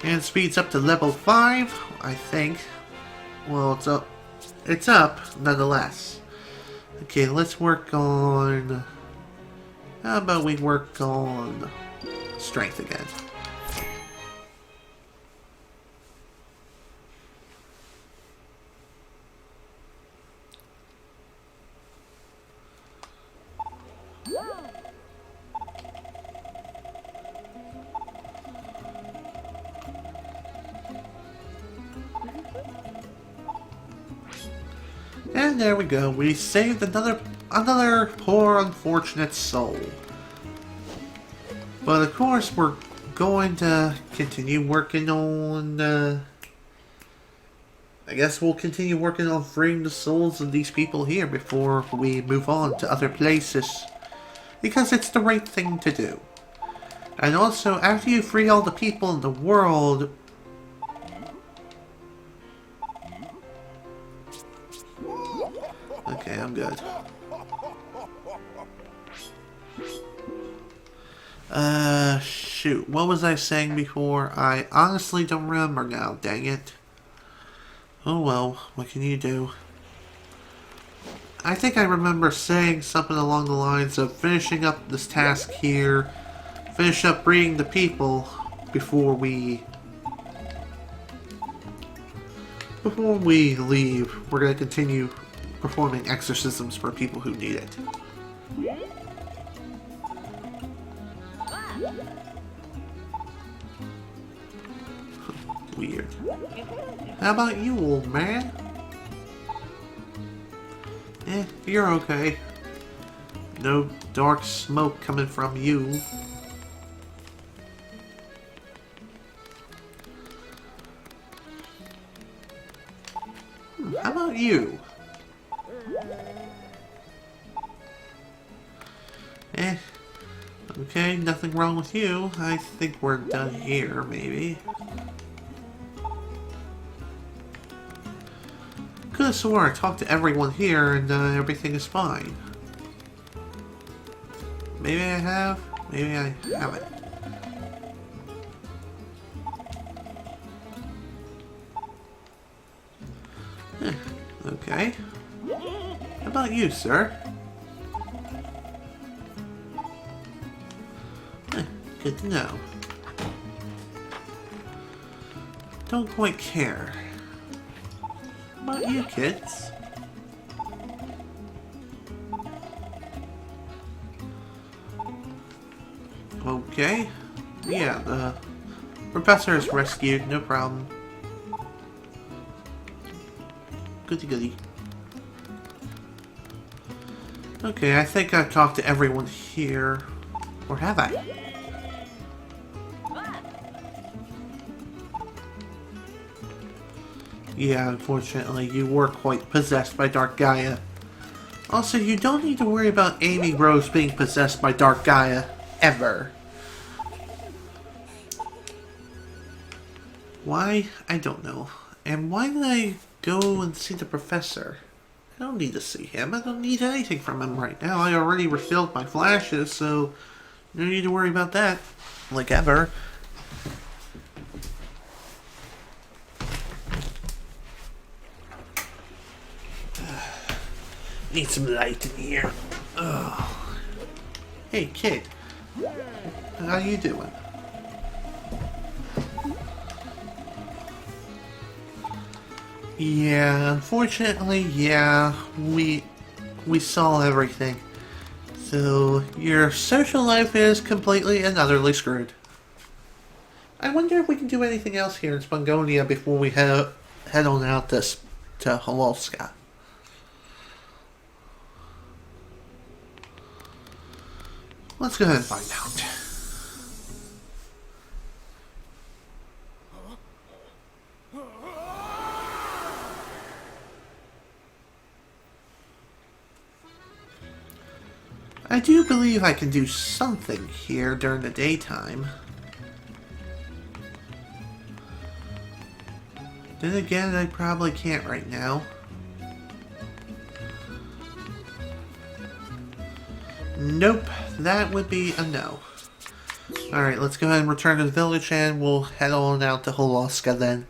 And speeds up to level 5, I think. Well, it's up nonetheless. Okay, let's work on... How about we work on strength again? And there we go. We saved another poor unfortunate soul. But of course, we're going to continue working on. I guess we'll continue working on freeing the souls of these people here before we move on to other places, because it's the right thing to do. And also, after you free all the people in the world. Okay, I'm good. Shoot. What was I saying before? I honestly don't remember now, dang it. Oh well, what can you do? I think I remember saying something along the lines of finishing up this task here, finish up freeing the people before we leave. We're going to continue performing exorcisms for people who need it. weird. How about you, old man? You're okay. No dark smoke coming from you. How about you? Okay, nothing wrong with you. I think we're done here, maybe. Could've sworn I talked to everyone here and everything is fine. Maybe I have, maybe I haven't. Okay. How about you, sir? Good to know. Don't quite care. How about you, kids? Okay. Yeah, the professor is rescued, no problem. Goody goody. Okay, I think I've talked to everyone here. Or have I? Yeah, unfortunately, you were quite possessed by Dark Gaia. Also, you don't need to worry about Amy Rose being possessed by Dark Gaia. Ever. Why? I don't know. And why did I go and see the professor? I don't need to see him. I don't need anything from him right now. I already refilled my flashes, so no need to worry about that. Like ever. Need some light in here. Ugh. Hey, kid. How you doing? Yeah, unfortunately, yeah, we saw everything. So, your social life is completely and utterly screwed. I wonder if we can do anything else here in Spongonia before we head on out to Hololska. Let's go ahead and find out. I do believe I can do something here during the daytime. Then again, I probably can't right now. Nope, that would be a no. Alright, let's go ahead and return to the village and we'll head on out to Hololska then.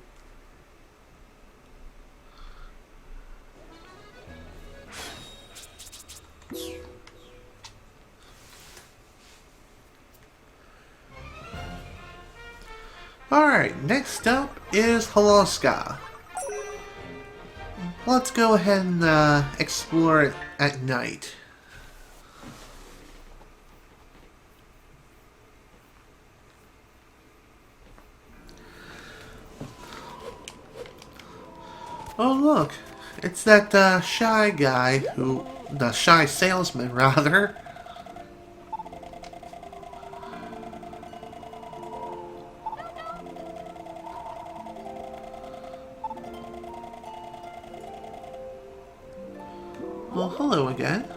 Alright, next up is Hololska. Let's go ahead and explore it at night. Oh look, it's that shy guy the shy salesman rather. Well, hello again.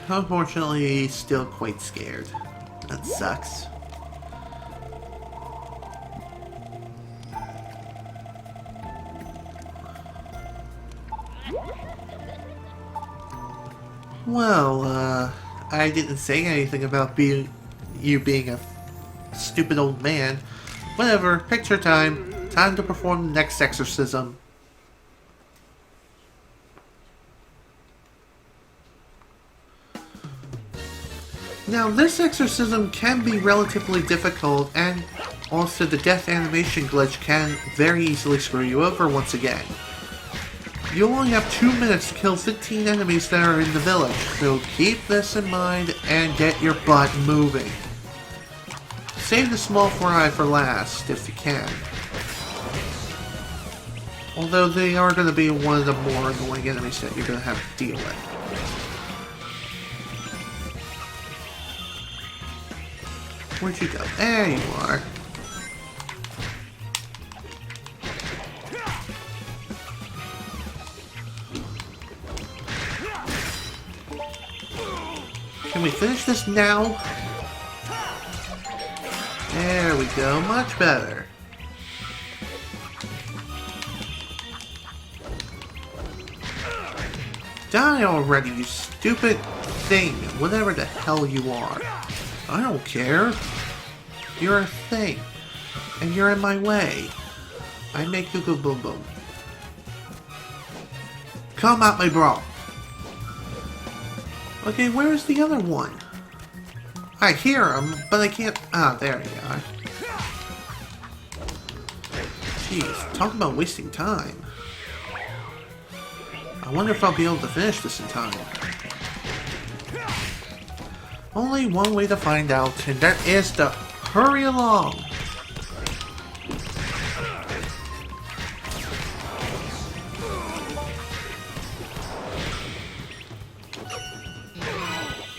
Unfortunately, he's still quite scared. That sucks. Well, I didn't say anything about you being a stupid old man. Whatever, picture time. Time to perform the next exorcism. Now, this exorcism can be relatively difficult and Also, the death animation glitch can very easily screw you over once again. You only have 2 minutes to kill 15 enemies that are in the village, so keep this in mind and get your butt moving. Save the small fry for last, if you can. Although they are going to be one of the more annoying enemies that you're going to have to deal with. Where'd you go? There you are. Can we finish this now? There we go, much better. Die already, you stupid thing, whatever the hell you are. I don't care. You're a thing, and you're in my way. I make you go boom boom. Come at me, bro. Okay, where's the other one? I hear him, but I can't... Ah, there you are. Jeez, talk about wasting time. I wonder if I'll be able to finish this in time. Only one way to find out, and that is to hurry along.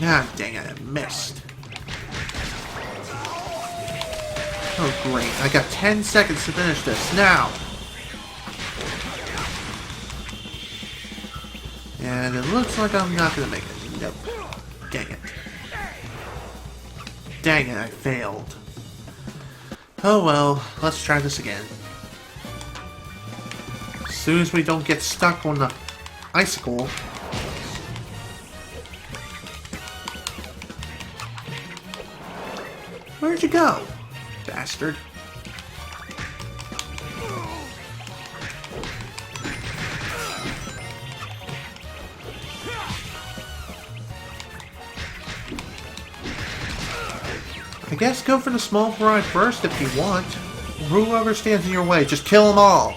Ah, dang it, I missed. Oh, great. I got 10 seconds to finish this. Now! And it looks like I'm not gonna make it. Nope. Dang it. Dang it, I failed. Oh well, let's try this again. As soon as we don't get stuck on the icicle. Where'd you go, bastard? I guess go for the small fry first if you want. Whoever stands in your way, just kill them all.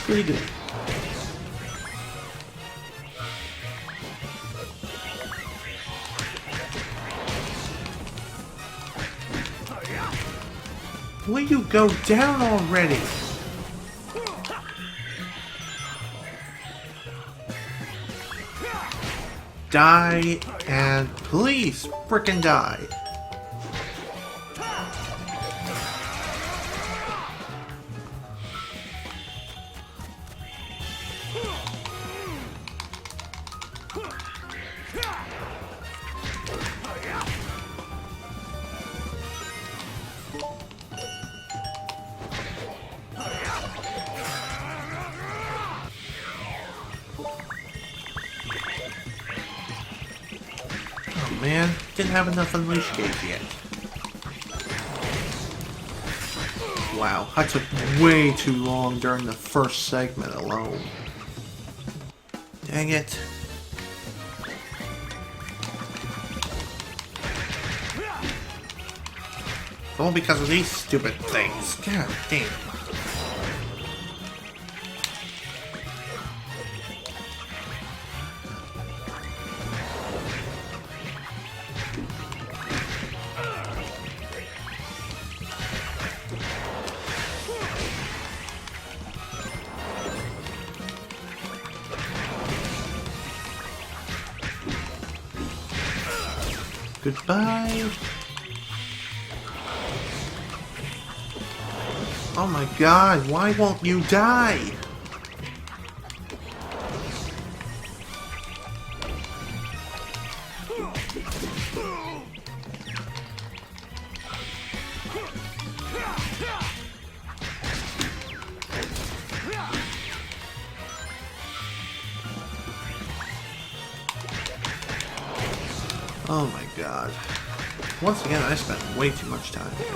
Pretty good. Will you go down already? Die, and please frickin' die. Man, didn't have enough unleash gauge yet. Wow, that took way too long during the first segment alone. Dang it. All because of these stupid things. God damn. Goodbye. Oh my god, why won't you die? Oh my god. Once again, I spent way too much time here.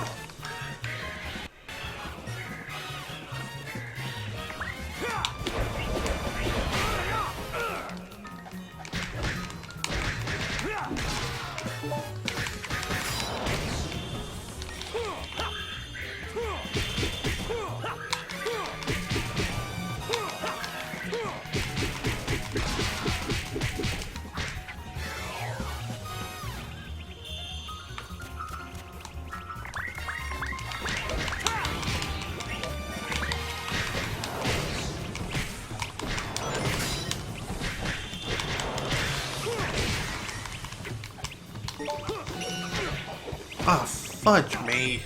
Ah, fudge me.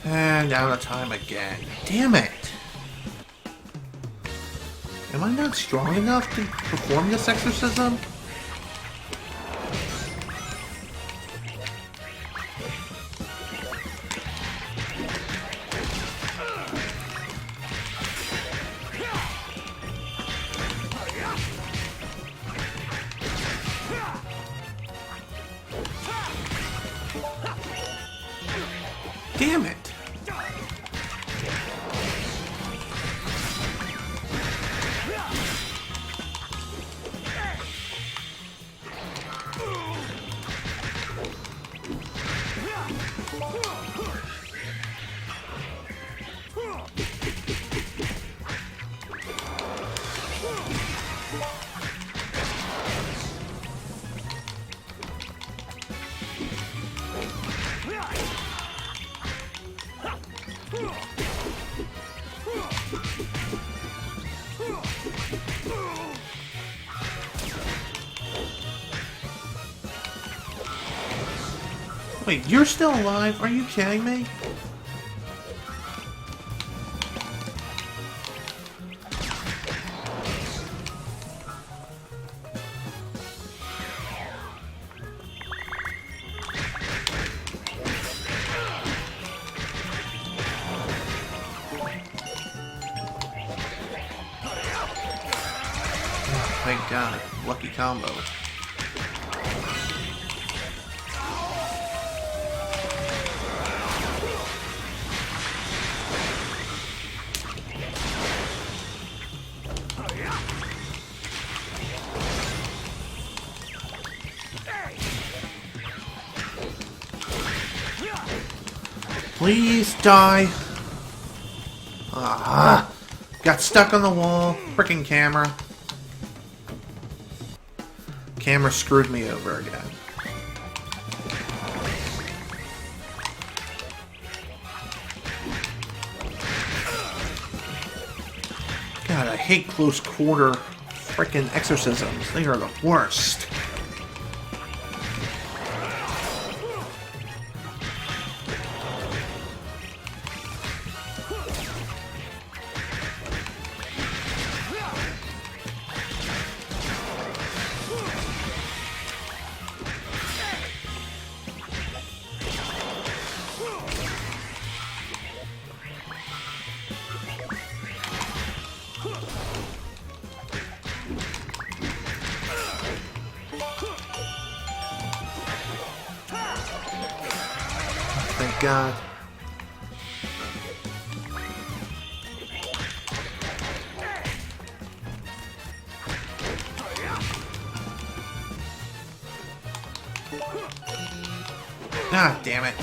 And out of time again. Damn it! Am I not strong enough to perform this exorcism? Damn it! Wait, you're still alive? Are you kidding me? Oh, thank God. Lucky combo. Please die. Ah, got stuck on the wall. Frickin' camera. Camera screwed me over again. God, I hate close quarter frickin' exorcisms. They are the worst. Thank God. Ah, damn it.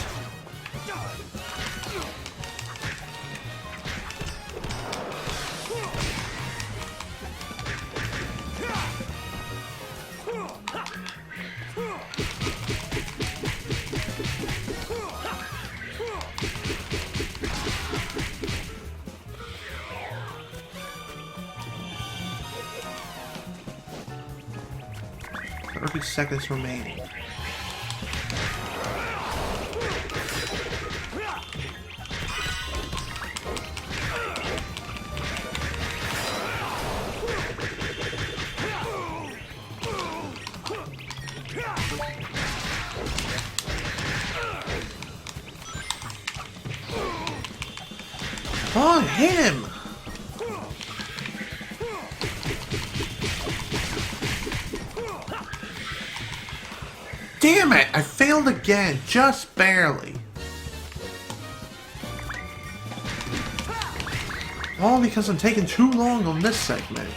Seconds remaining. Oh, hit him! Damn it! I failed again, just barely. All because I'm taking too long on this segment.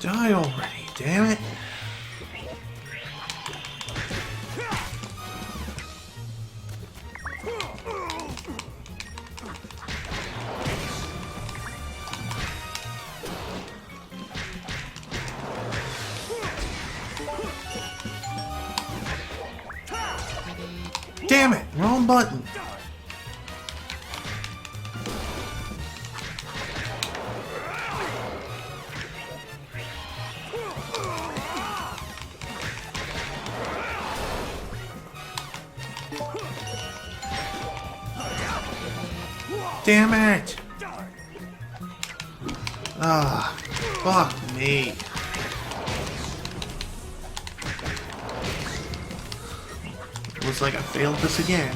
Die already, damn it. Damn it, wrong button. Damn it! Ah, fuck me. Looks like I failed this again.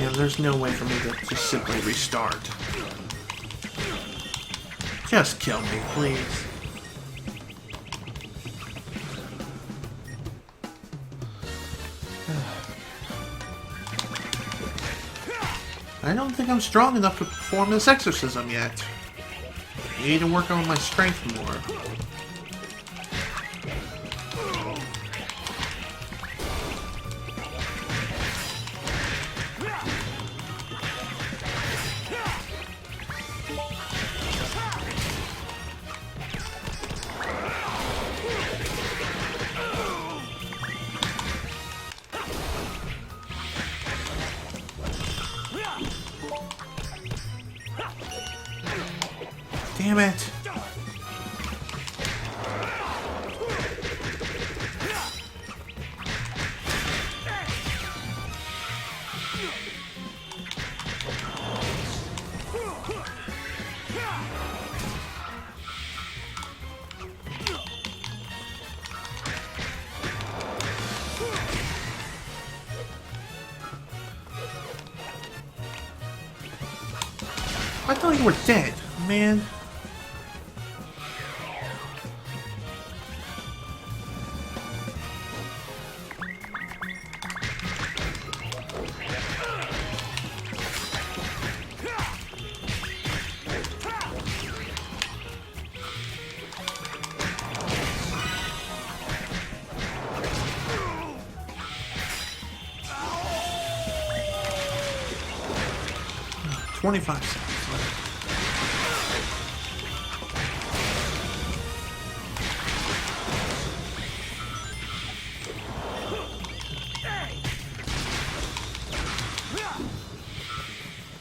And there's no way for me to just simply restart. Just kill me, please. I don't think I'm strong enough to perform this exorcism yet. I need to work on my strength more. Damn it! I thought you were dead, man. Oh, 25 seconds left.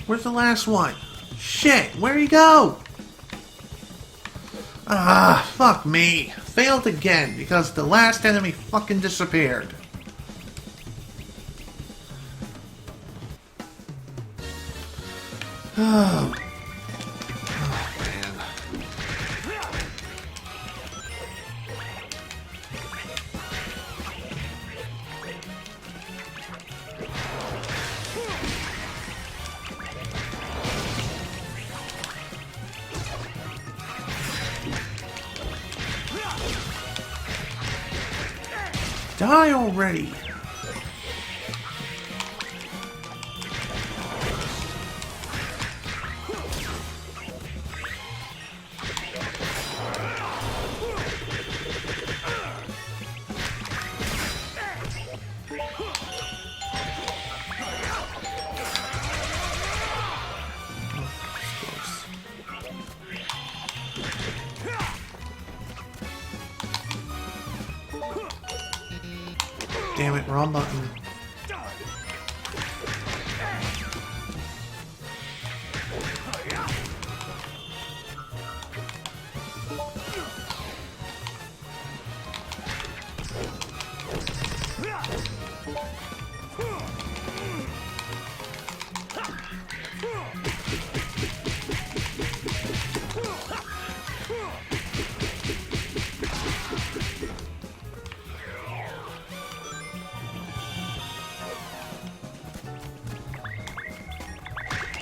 Where's the last one? Shit, where'd he go? Ah, fuck me. Failed again because the last enemy fucking disappeared. Oh. Oh, man. Die already! Damn it, wrong button.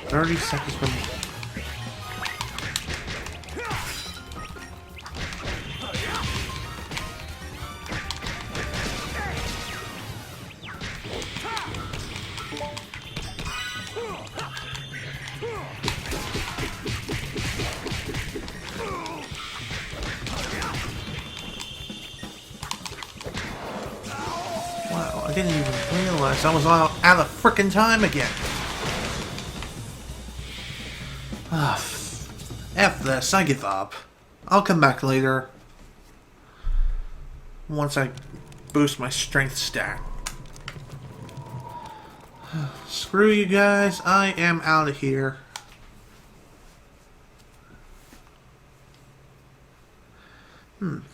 "30 seconds for me." Wow, I didn't even realize I was out of frickin' time again. Ah, F this, I give up. I'll come back later. Once I boost my strength stat. Screw you guys, I am out of here.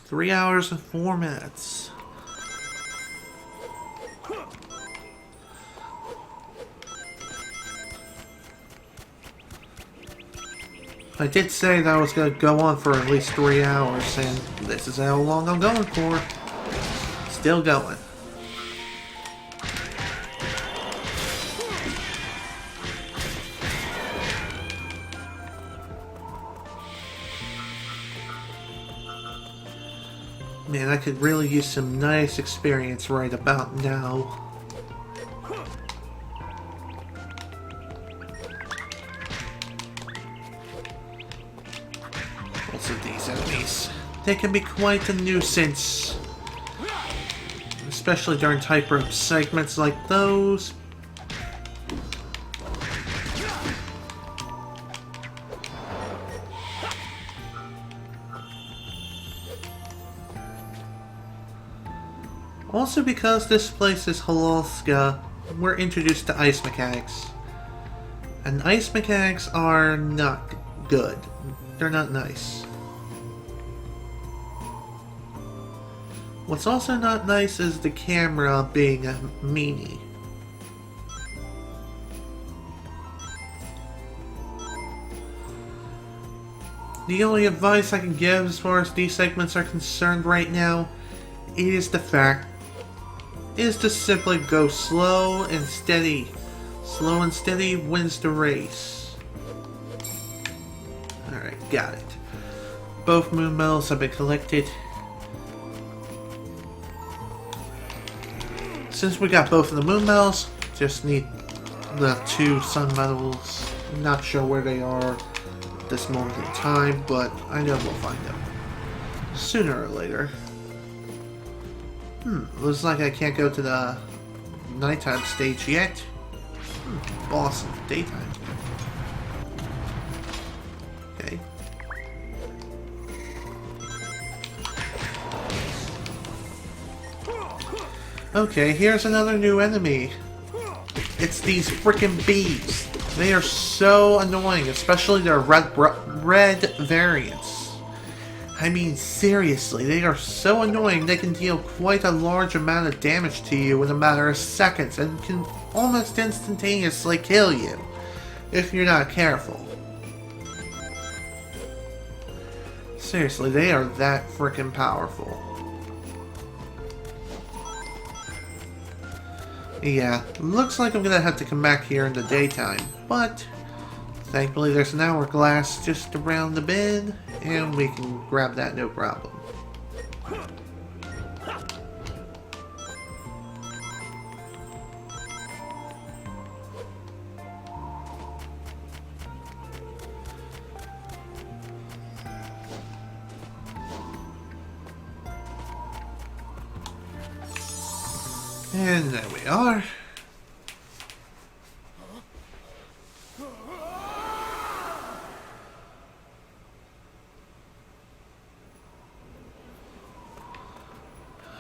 3 hours and 4 minutes. I did say that I was going to go on for at least 3 hours, and this is how long I'm going for. Still going. Man, I could really use some nice experience right about now. Also, these enemies, they can be quite a nuisance. Especially during tightrope segments like those. Also, because this place is Halalska, we're introduced to ice mechanics. And ice mechanics are not good. They're not nice. What's also not nice is the camera being a meanie. The only advice I can give as far as these segments are concerned right now is the fact is to simply go slow and steady. Slow and steady wins the race. Alright, got it. Both moon medals have been collected. Since we got both of the moon medals, just need the 2 sun medals. I'm not sure where they are at this moment in time, but I know we'll find them sooner or later. Looks like I can't go to the nighttime stage yet. Boss in the daytime. Okay. Okay, here's another new enemy. It's these freaking bees. They are so annoying, especially their red variants. I mean, seriously, they are so annoying they can deal quite a large amount of damage to you in a matter of seconds and can almost instantaneously kill you if you're not careful. Seriously, they are that freaking powerful. Yeah, looks like I'm gonna have to come back here in the daytime, but thankfully there's an hourglass just around the bend, and we can grab that no problem. And there we are.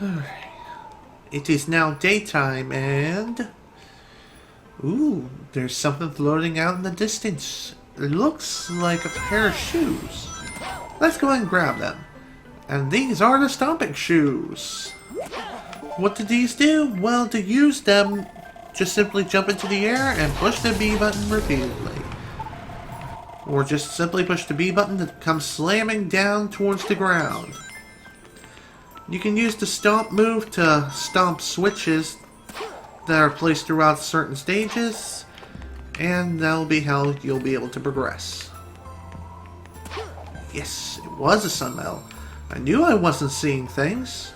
Alright. It is now daytime and... Ooh, there's something floating out in the distance. It looks like a pair of shoes. Let's go ahead and grab them. And these are the stomping shoes. What do these do? Well, to use them, just simply jump into the air and push the B button repeatedly. Or just simply push the B button to come slamming down towards the ground. You can use the stomp move to stomp switches that are placed throughout certain stages, and that'll be how you'll be able to progress. Yes, it was a sun medal. I knew I wasn't seeing things.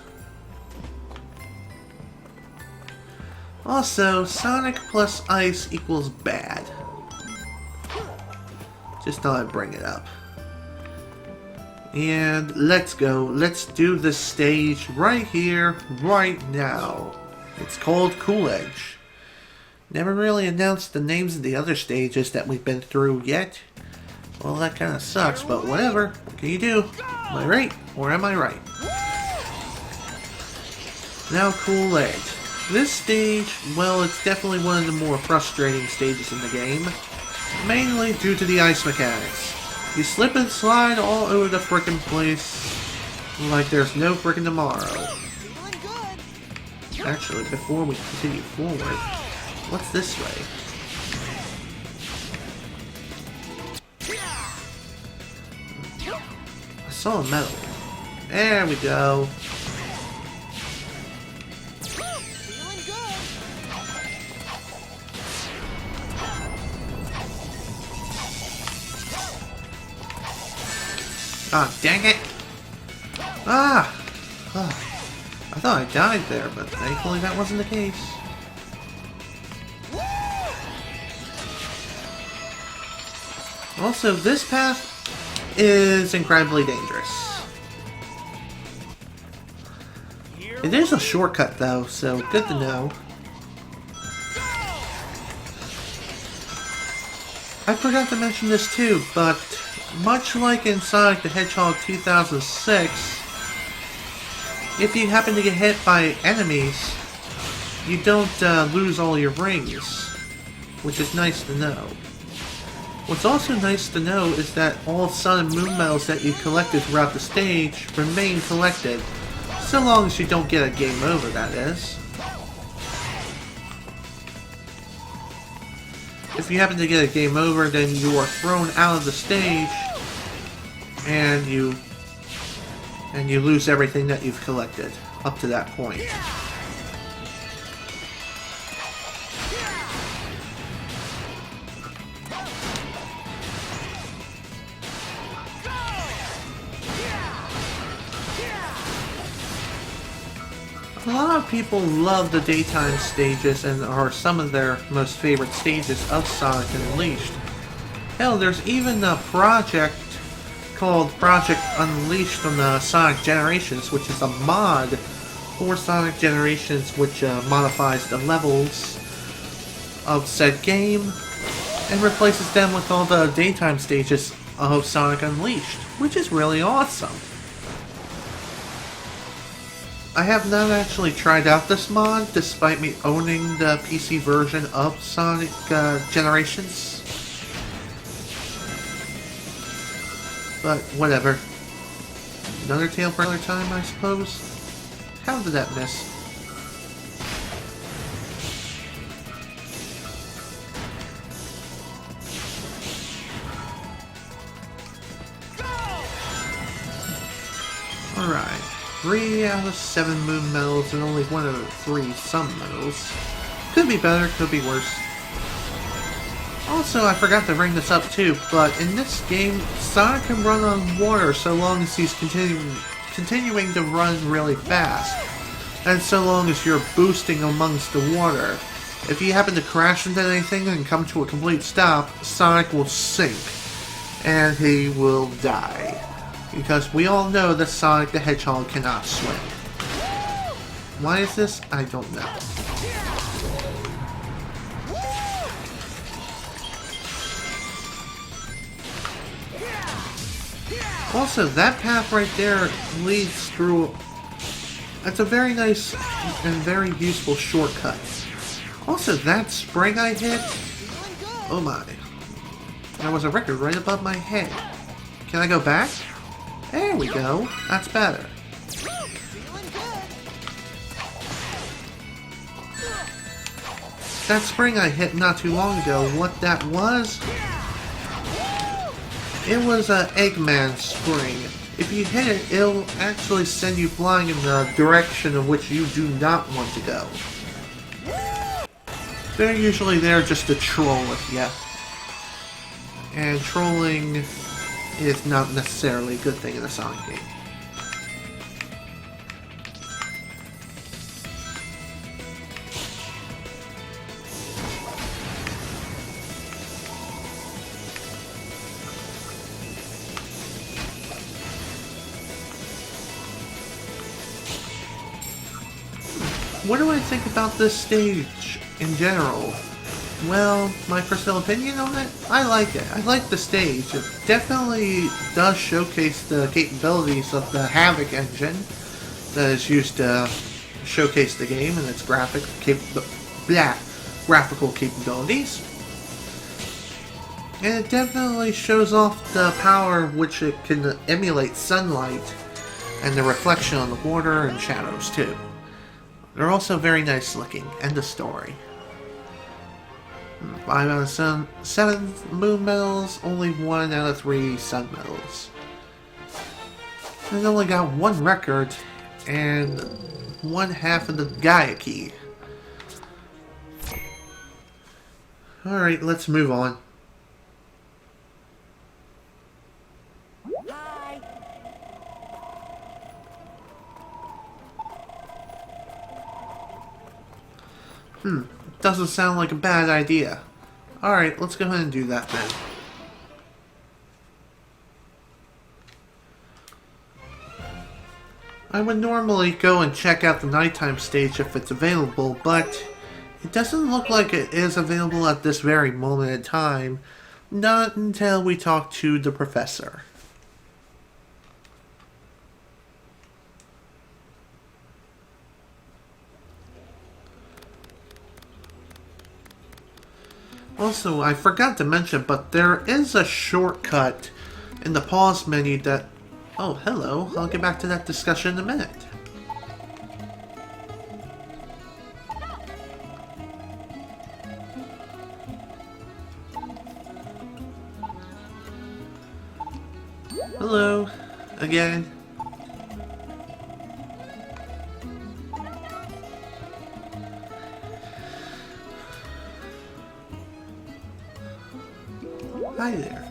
Also, Sonic plus Ice equals bad. Just thought I'd bring it up. And let's go. Let's do this stage right here, right now. It's called Cool Edge. Never really announced the names of the other stages that we've been through yet. Well, that kind of sucks, but whatever. What can you do? Am I right? Or am I right? Now, Cool Edge. This stage, well, it's definitely one of the more frustrating stages in the game. Mainly due to the ice mechanics. You slip and slide all over the frickin' place like there's no frickin' tomorrow. Actually, before we continue forward, what's this way? I saw a medal. There we go. Ah, dang it! Ah! I thought I died there, but thankfully that wasn't the case. Also, this path is incredibly dangerous. It is a shortcut though, so good to know. I forgot to mention this too, but much like in Sonic the Hedgehog 2006, if you happen to get hit by enemies, you don't lose all your rings, which is nice to know. What's also nice to know is that all Sun and Moon medals that you collected throughout the stage remain collected, so long as you don't get a game over, that is. If you happen to get a game over, then you are thrown out of the stage, and you lose everything that you've collected up to that point. A lot of people love the daytime stages and are some of their most favorite stages of Sonic Unleashed. Hell, there's even a project called Project Unleashed on the Sonic Generations, which is a mod for Sonic Generations which modifies the levels of said game and replaces them with all the daytime stages of Sonic Unleashed, which is really awesome. I have not actually tried out this mod, despite me owning the PC version of Sonic Generations. But whatever. Another tale for another time, I suppose. How did that miss? Alright. 3 out of 7 Moon medals and only 1 out of 3 Sun medals. Could be better, could be worse. Also, I forgot to bring this up too, but in this game, Sonic can run on water so long as he's continuing to run really fast. And so long as you're boosting amongst the water. If you happen to crash into anything and come to a complete stop, Sonic will sink. And he will die. Because we all know that Sonic the Hedgehog cannot swim. Why is this? I don't know. Also, that path right there leads through It's a very nice and very useful shortcut. Also, that spring I hit, oh my, there was a record right above my head. Can I go back? There we go. That's better. That spring I hit not too long ago, what that was? It was an Eggman spring. If you hit it, it'll actually send you flying in the direction of which you do not want to go. They're usually there just to troll with you. And trolling is not necessarily a good thing in a Sonic game. What do I think about this stage in general? Well, my personal opinion on it, I like it. I like the stage. It definitely does showcase the capabilities of the Havoc engine that is used to showcase the game and its graphical capabilities. And it definitely shows off the power which it can emulate sunlight and the reflection on the water and shadows too. They're also very nice looking. End of story. 5 out of 7 moon medals, only 1 out of 3 sun medals. It's only got 1 record and 1/2 of the Gaia key. Alright, let's move on. Hi. Doesn't sound like a bad idea. Alright, let's go ahead and do that then. I would normally go and check out the nighttime stage if it's available, but it doesn't look like it is available at this very moment in time. Not until we talk to the professor. Also, I forgot to mention, but there is a shortcut in the pause menu that... Oh, hello. I'll get back to that discussion in a minute. Hello. Again. Hi there.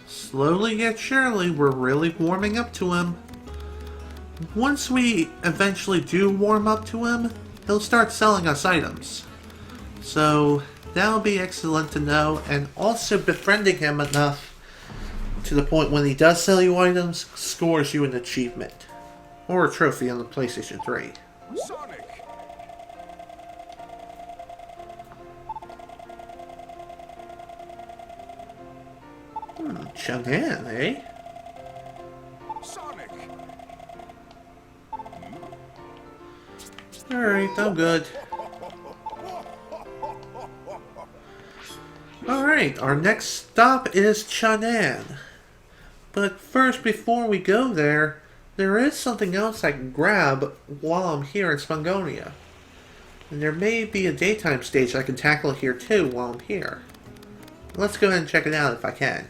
Slowly yet surely, we're really warming up to him. Once we eventually do warm up to him, he'll start selling us items. So that'll be excellent to know, and also befriending him enough to the point when he does sell you items, scores you an achievement. Or a trophy on the PlayStation 3. Sonic! Chang'an, eh? Sonic! Alright, I'm good. Alright, our next stop is Chang'an. But first, before we go there, there is something else I can grab while I'm here in Spungonia. And there may be a daytime stage I can tackle here too while I'm here. Let's go ahead and check it out if I can.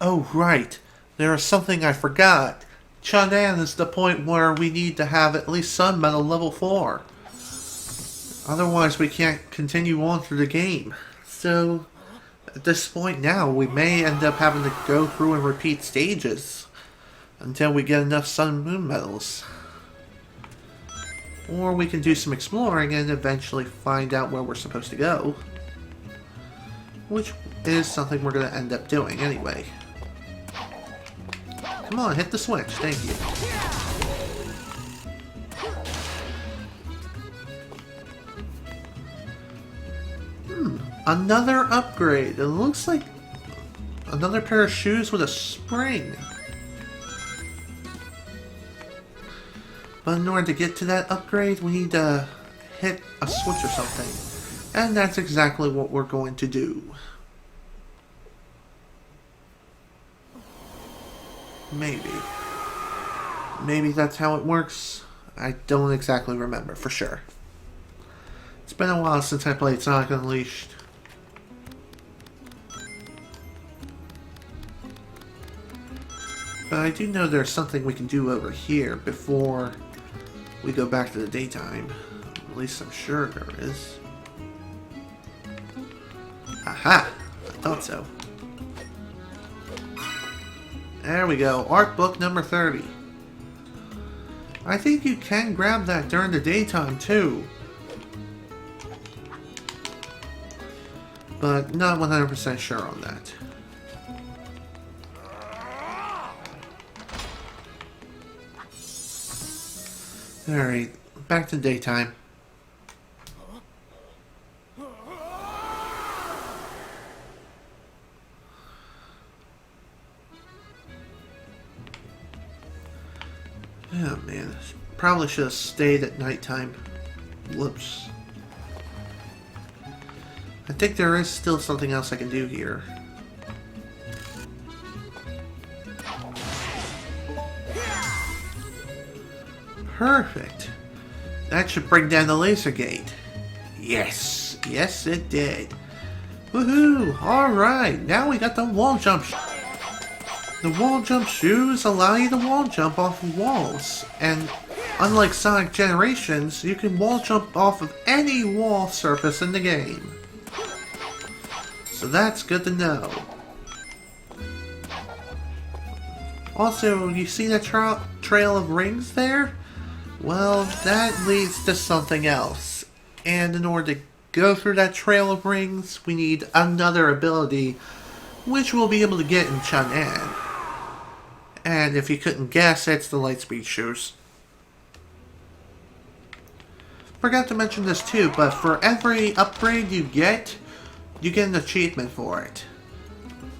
Oh, right. There is something I forgot. Chang'an is the point where we need to have at least Sun Medal level 4. Otherwise, we can't continue on through the game. So, at this point now, we may end up having to go through and repeat stages until we get enough Sun and Moon medals. Or we can do some exploring and eventually find out where we're supposed to go. Which is something we're going to end up doing anyway. Come on, hit the switch. Thank you. Another upgrade. It looks like another pair of shoes with a spring. But in order to get to that upgrade, we need to hit a switch or something. And that's exactly what we're going to do. Maybe. Maybe that's how it works. I don't exactly remember for sure. It's been a while since I played Sonic Unleashed. But I do know there's something we can do over here before we go back to the daytime. At least I'm sure there is. Aha! I thought so. There we go. Art book number 30. I think you can grab that during the daytime too. But not 100% sure on that. Alright, back to daytime. Oh man, probably should have stayed at nighttime. Whoops. I think there is still something else I can do here. Perfect. That should bring down the laser gate. Yes. Yes, it did. Woohoo! Alright, now we got the wall jump. The wall jump shoes allow you to wall jump off of walls. And unlike Sonic Generations, you can wall jump off of any wall surface in the game. So that's good to know. Also, you see the trail of rings there? Well, that leads to something else. And in order to go through that trail of rings, we need another ability, which we'll be able to get in Chun-An. And if you couldn't guess, it's the Lightspeed shoes. Forgot to mention this too, but for every upgrade you get an achievement for it.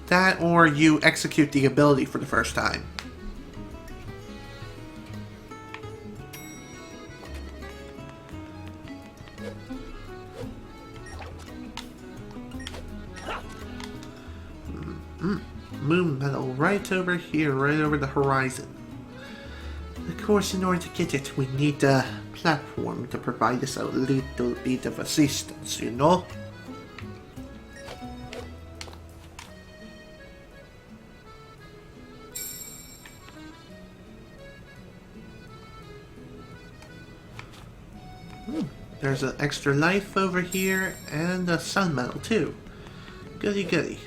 That or you execute the ability for the first time. Moon medal right over here, right over the horizon. Of course, in order to get it, we need a platform to provide us a little bit of assistance, you know? There's an extra life over here, and a sun medal too. Goody goody.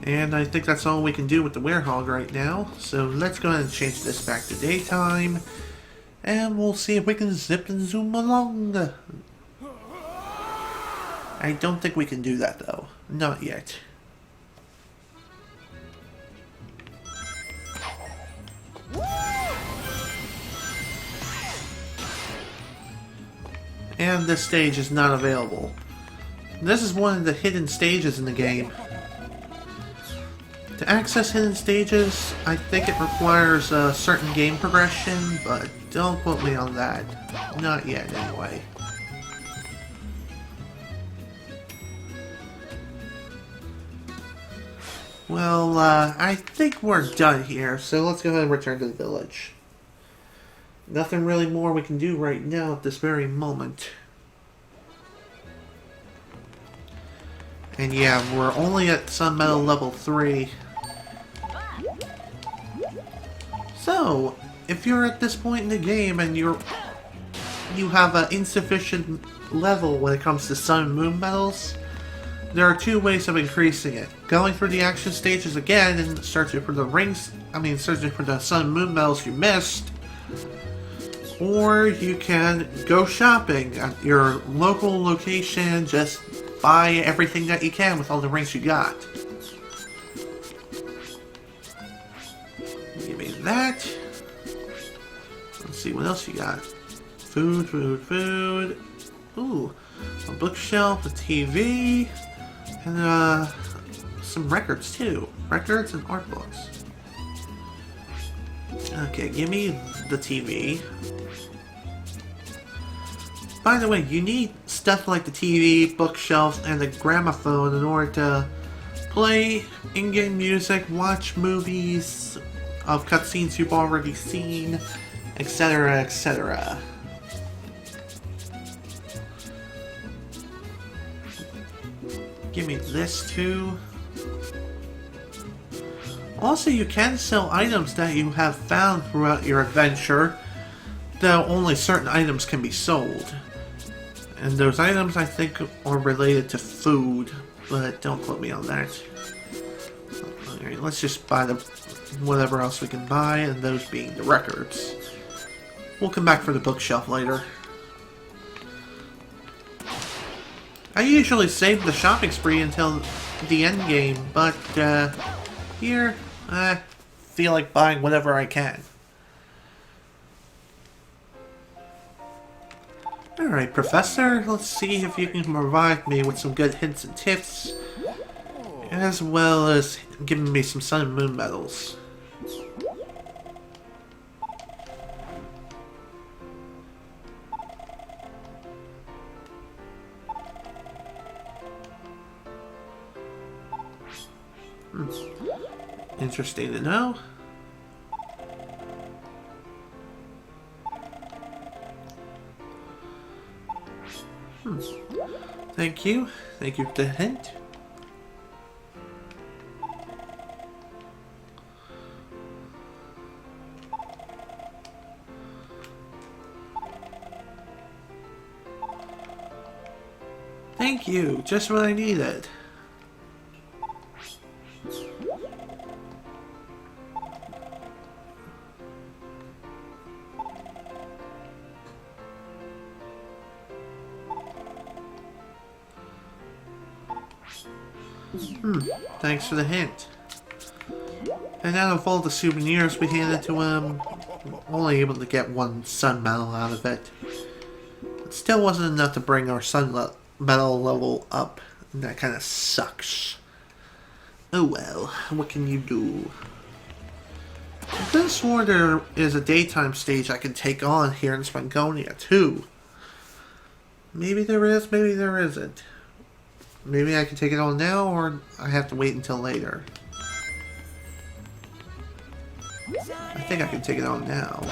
And I think that's all we can do with the Werehog right now. So let's go ahead and change this back to daytime. And we'll see if we can zip and zoom along. I don't think we can do that though. Not yet. And this stage is not available. This is one of the hidden stages in the game. To access hidden stages, I think it requires a certain game progression, but don't quote me on that. Not yet, anyway. Well, I think we're done here, so let's go ahead and return to the village. Nothing really more we can do right now at this very moment. And yeah, we're only at Sun Medal level 3. So, if you're at this point in the game and you have an insufficient level when it comes to Sun and Moon medals, there are two ways of increasing it. Going through the action stages again and searching for the searching for the Sun and Moon medals you missed, or you can go shopping at your local location, just buy everything that you can with all the rings you got. Give me that. Let's see what else you got. Food, food, food. Ooh, a bookshelf, a TV, and some records too. Records and art books. Okay, give me the TV. By the way, you need stuff like the TV, bookshelves, and the gramophone in order to play in-game music, watch movies of cutscenes you've already seen, etc., etc. Give me this too. Also, you can sell items that you have found throughout your adventure, though only certain items can be sold. And those items, I think, are related to food, but don't quote me on that. Alright, let's just buy the whatever else we can buy, and those being the records. We'll come back for the bookshelf later. I usually save the shopping spree until the end game, but here, I feel like buying whatever I can. Alright, Professor, let's see if you can provide me with some good hints and tips, as well as giving me some sun and moon medals. Interesting to know. Thank you. Thank you for the hint. Thank you. Just what I needed. Thanks for the hint. And out of all the souvenirs we handed to him, only able to get one sun medal out of it. It still wasn't enough to bring our sun medal level up. And that kind of sucks. Oh well, what can you do? I could have sworn there is a daytime stage I can take on here in Spangonia too. Maybe there is, maybe there isn't. Maybe I can take it on now, or I have to wait until later. I think I can take it on now.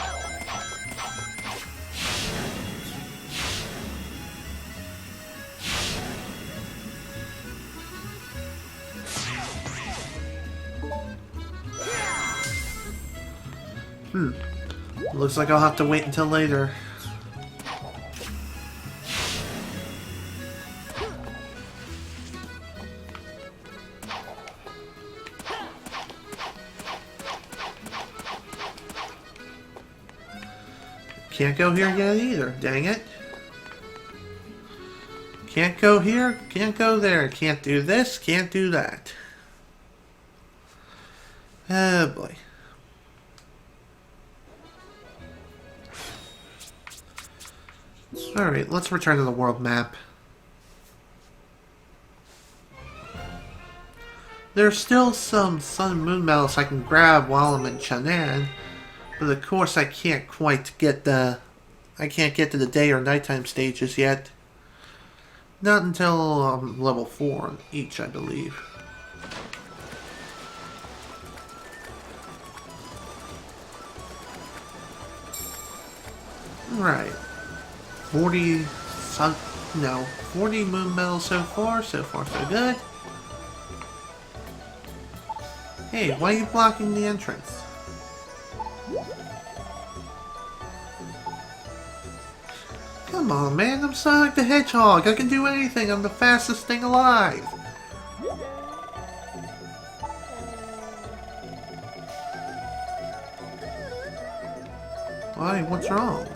Looks like I'll have to wait until later. Can't go here yet either, dang it. Can't go here, can't go there, can't do this, can't do that. Oh boy. Alright, let's return to the world map. There's still some sun and moon medals I can grab while I'm in Chang'an. But of course I can't quite get the... I can't get to the day or nighttime stages yet. Not until level 4 on each, I believe. Right. 40 sun... No. 40 moon medals so far. So far so good. Hey, why are you blocking the entrance? Come on, man, I'm Sonic the Hedgehog. I can do anything. I'm the fastest thing alive. Why? What's wrong?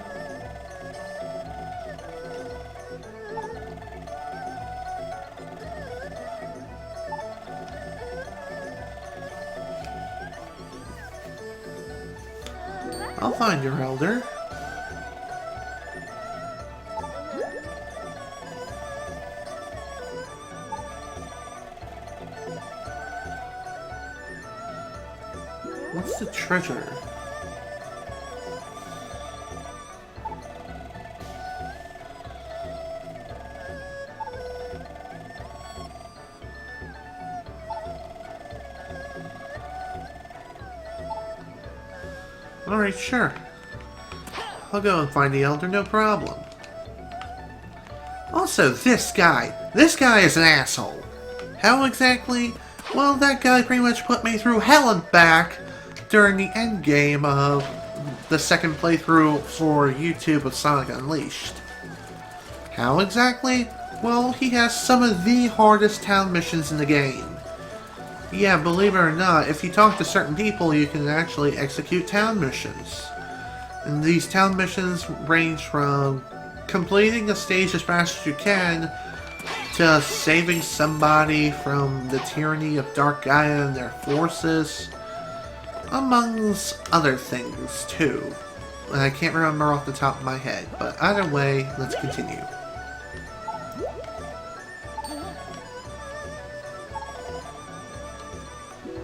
I'll find your elder. What's the treasure? Alright, sure. I'll go and find the elder, no problem. Also, this guy. This guy is an asshole. How exactly? Well, that guy pretty much put me through hell and back during the end game of the second playthrough for YouTube of Sonic Unleashed. How exactly? Well, he has some of the hardest town missions in the game. Yeah, believe it or not, if you talk to certain people, you can actually execute town missions. And these town missions range from completing a stage as fast as you can to saving somebody from the tyranny of Dark Gaia and their forces, amongst other things too. I can't remember off the top of my head, but either way, let's continue.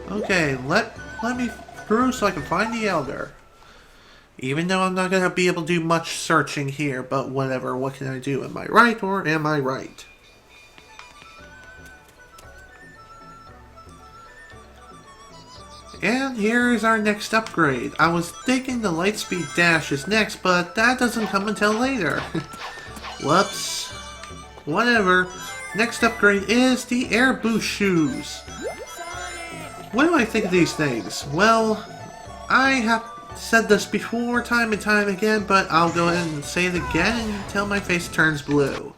Okay, let me through so I can find the elder. Even though I'm not going to be able to do much searching here, but whatever, what can I do? Am I right or am I right? And here's our next upgrade. I was thinking the Lightspeed Dash is next, but that doesn't come until later. Whoops. Whatever. Next upgrade is the Air Boost Shoes. What do I think of these things? Well, I have said this before time and time again, but I'll go ahead and say it again until my face turns blue.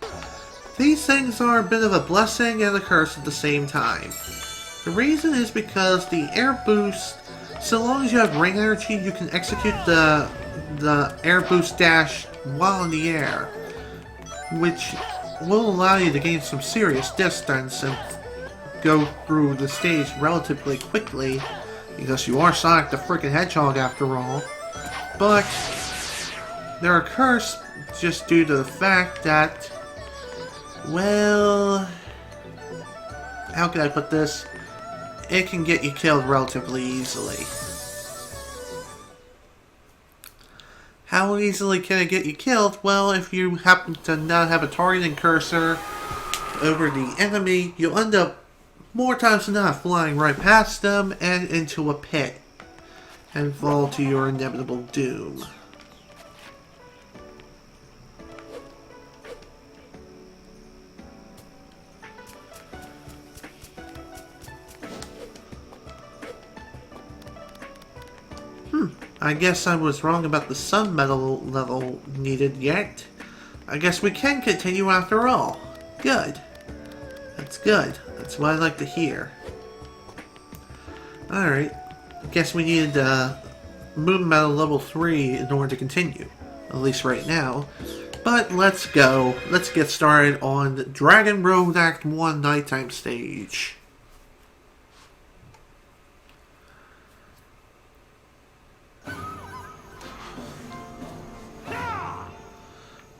These things are a bit of a blessing and a curse at the same time. The reason is because the air boost, so long as you have ring energy, you can execute the air boost dash while in the air, which will allow you to gain some serious distance and go through the stage relatively quickly, because you are Sonic the freaking Hedgehog after all. But they're cursed just due to the fact that, well, how can I put this? It can get you killed relatively easily. How easily can it get you killed? Well, if you happen to not have a targeting cursor over the enemy, you'll end up more times than not flying right past them and into a pit and fall to your inevitable doom. I guess I was wrong about the sun metal level needed yet. I guess we can continue after all. Good. That's good. That's what I like to hear. Alright. I guess we needed moon metal level 3 in order to continue. At least right now. But let's go. Let's get started on Dragon Road Act 1 Nighttime Stage.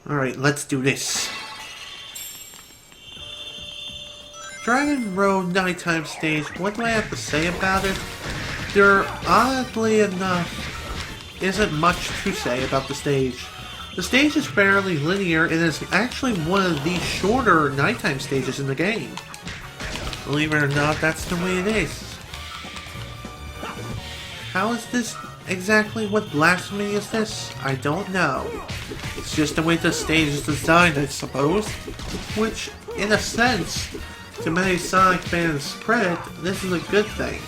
Alright, let's do this. Dragon Road Nighttime Stage, what do I have to say about it? There, oddly enough, isn't much to say about the stage. The stage is fairly linear and is actually one of the shorter nighttime stages in the game. Believe it or not, that's the way it is. How is this exactly? What blasphemy is this? I don't know. It's just the way the stage is designed, I suppose. Which, in a sense, to many Sonic fans' credit, this is a good thing.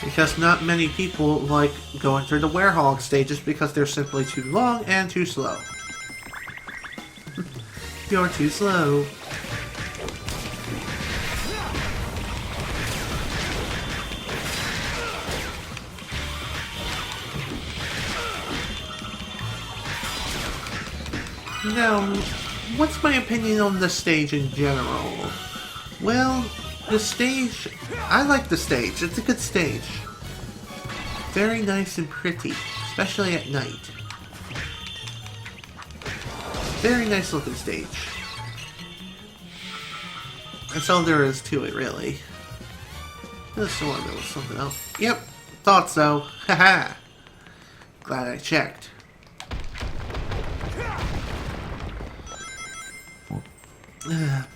Because not many people like going through the Werehog stages because they're simply too long and too slow. You're too slow. Now, what's my opinion on the stage in general? Well, the stage, I like the stage. It's a good stage. Very nice and pretty. especially at night. Very nice looking stage. That's all there is to it, really. This one, there was something else. Yep, thought so. Haha. Glad I checked.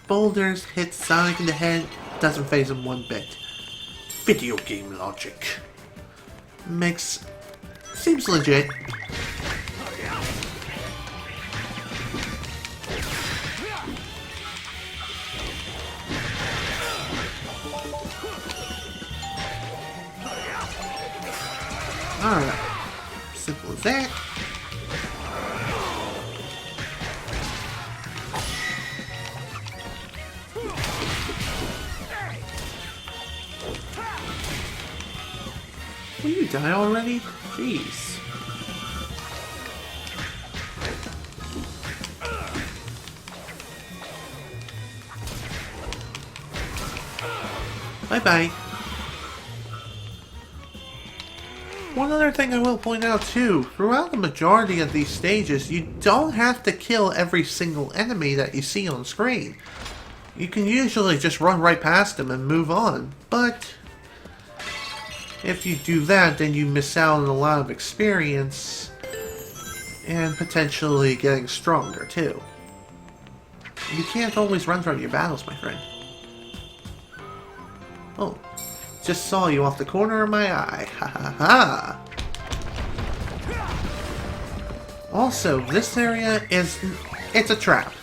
Boulders hit Sonic in the head, doesn't phase him one bit. Video game logic. Seems legit. Alright. Simple as that. Will you die already? Jeez. Bye-bye. One other thing I will point out too, throughout the majority of these stages, you don't have to kill every single enemy that you see on screen. You can usually just run right past them and move on, but if you do that, then you miss out on a lot of experience and potentially getting stronger too. You can't always run from your battles, my friend. Oh. Just saw you off the corner of my eye. Ha ha ha! Also, this area it's a trap.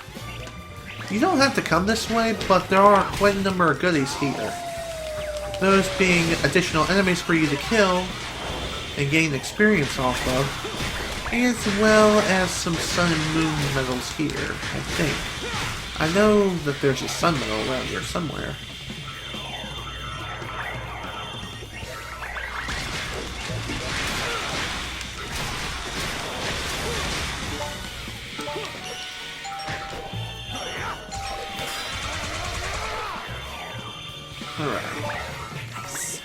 You don't have to come this way, but there are quite a number of goodies here. Those being additional enemies for you to kill and gain experience off of, as well as some sun and moon medals here, I think. I know that there's a sun medal around here somewhere. Alright. Nice.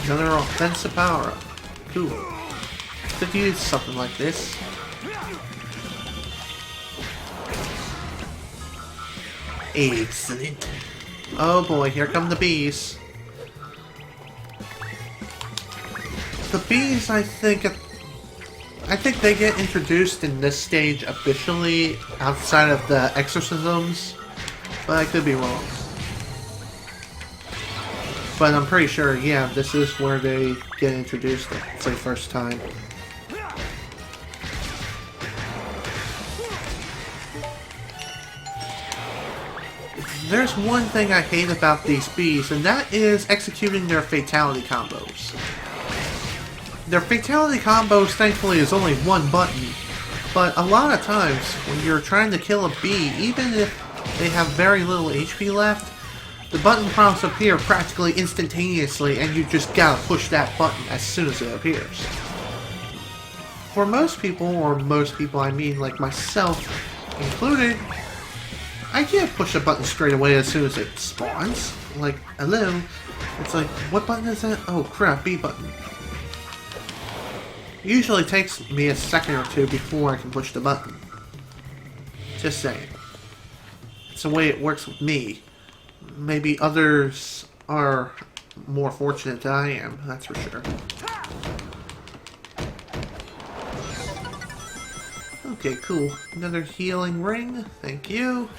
Another offensive power-up. Cool. Could use something like this. Excellent. Oh boy, here come the bees. The bees, I think they get introduced in this stage officially outside of the exorcisms, but I could be wrong. But I'm pretty sure, yeah, this is where they get introduced for the first time. There's one thing I hate about these bees, and that is executing their fatality combos. Their fatality combos, thankfully, is only one button, but a lot of times, when you're trying to kill a bee, even if they have very little HP left, the button prompts appear practically instantaneously, and you just gotta push that button as soon as it appears. For most people, or most people I mean like myself included, I can't push a button straight away as soon as it spawns. Like, hello? It's like, what button is that? Oh crap, B button. It usually takes me a second or two before I can push the button. Just saying. It's the way it works with me. Maybe others are more fortunate than I am, that's for sure. Okay, cool. Another healing ring. Thank you.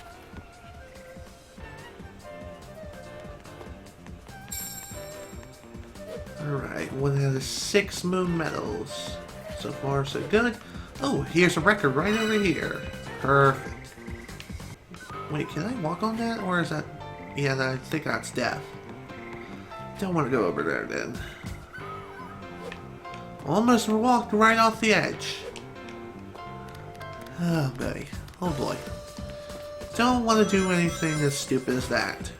Alright, one out of 6 moon medals. So far, so good. Oh, here's a record right over here. Perfect. Wait, can I walk on that? Or is that... Yeah, I think that's death. Don't want to go over there then. Almost walked right off the edge. Oh boy. Oh boy. Don't want to do anything as stupid as that.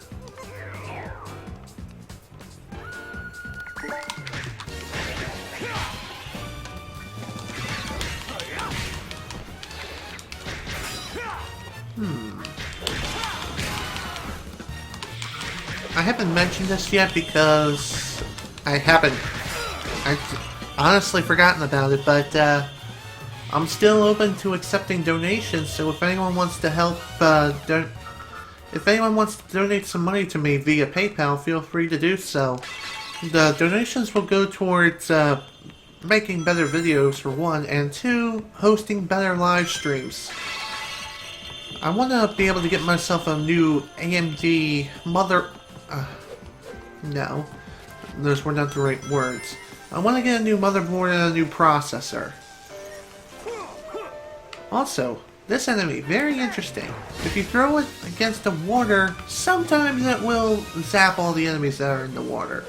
I haven't mentioned this yet because I honestly forgotten about it, but I'm still open to accepting donations, so if anyone wants to help, if anyone wants to donate some money to me via PayPal, feel free to do so. The donations will go towards making better videos for one, and two, hosting better live streams. I want to be able to get myself a new AMD no, those were not the right words. I want to get a new motherboard and a new processor. Also, this enemy, very interesting. If you throw it against the water, sometimes it will zap all the enemies that are in the water.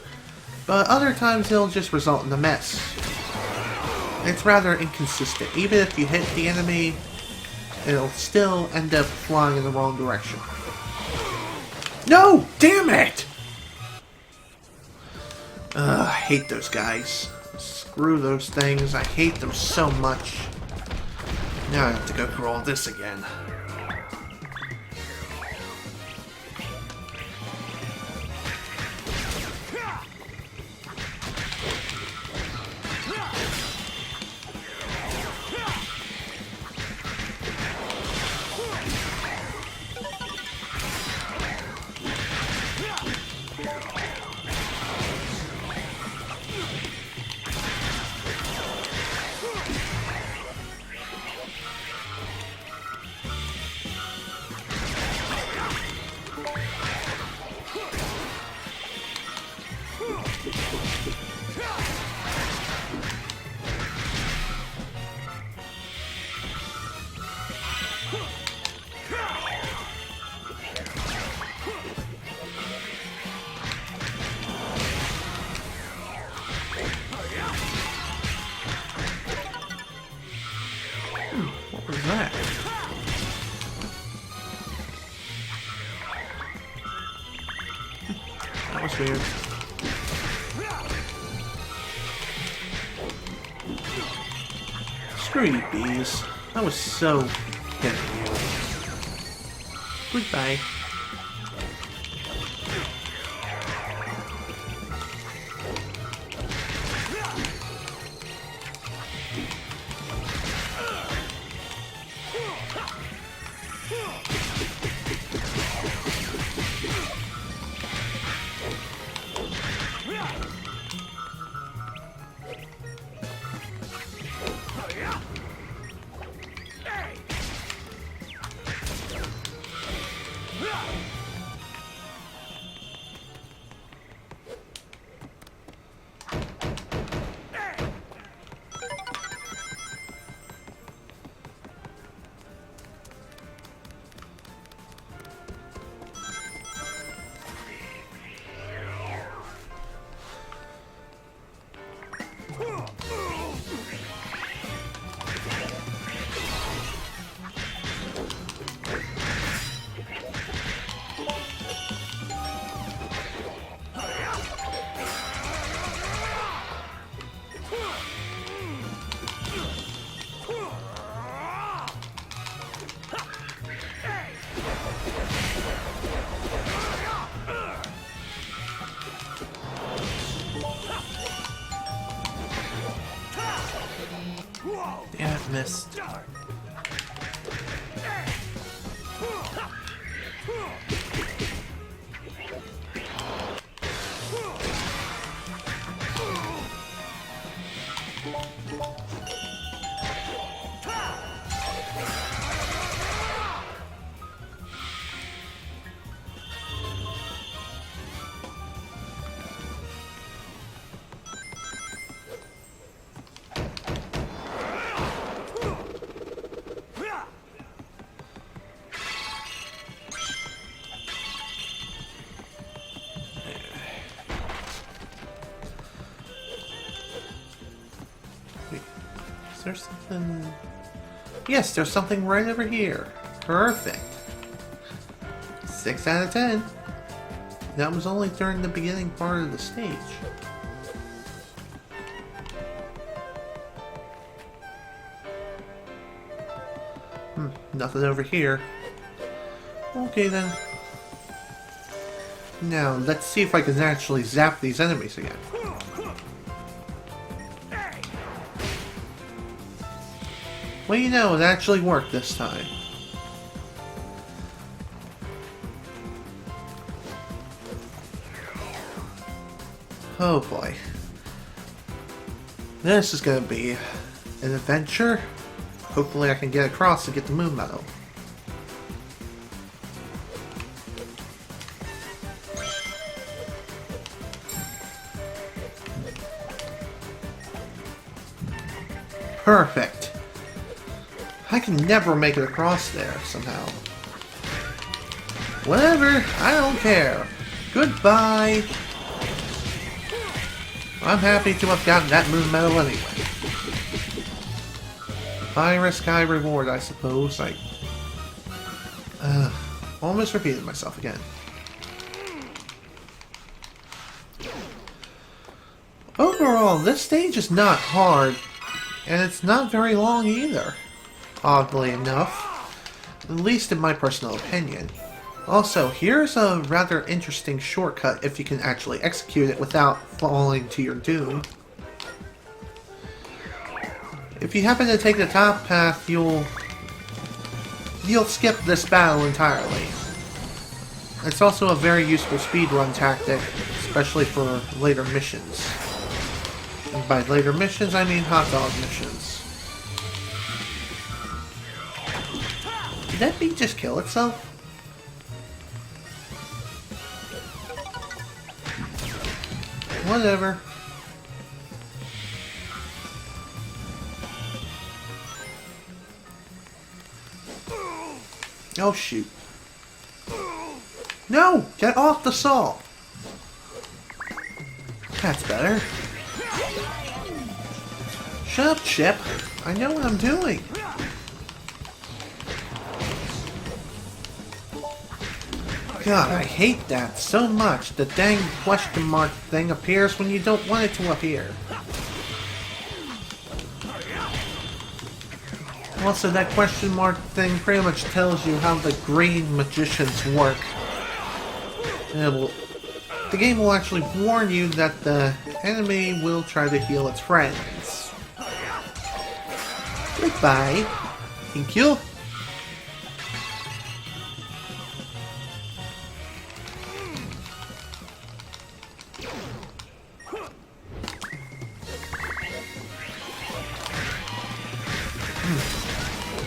But other times it'll just result in a mess. It's rather inconsistent. Even if you hit the enemy, it'll still end up flying in the wrong direction. No! Damn it! I hate those guys. Screw those things. I hate them so much. Now I have to go through all this again. What was that? That was weird. Screw you, bees. I was so hitting you. Goodbye. Yeah, I've missed. Is there something? Yes, there's something right over here. Perfect. 6 out of 10. That was only during the beginning part of the stage. Nothing over here. Okay then. Now, let's see if I can actually zap these enemies again. Well, you know, it actually worked this time. Oh boy. This is gonna be an adventure. Hopefully I can get across and get the moon medal. Perfect. I can never make it across there somehow. Whatever, I don't care. Goodbye. I'm happy to have gotten that moon medal anyway. High risk, high reward, I suppose. I almost repeated myself again. Overall, this stage is not hard, and it's not very long either, oddly enough, at least in my personal opinion. Also, here's a rather interesting shortcut if you can actually execute it without falling to your doom. If you happen to take the top path, you'll skip this battle entirely. It's also a very useful speedrun tactic, especially for later missions. And by later missions, I mean hot dog missions. Did that bee just kill itself? Whatever. Oh shoot. No! Get off the saw! That's better. Shut up, Chip. I know what I'm doing. God, I hate that so much. The dang question mark thing appears when you don't want it to appear. Also, that question mark thing pretty much tells you how the green magicians work. The game will actually warn you that the enemy will try to heal its friends. Goodbye. Thank you.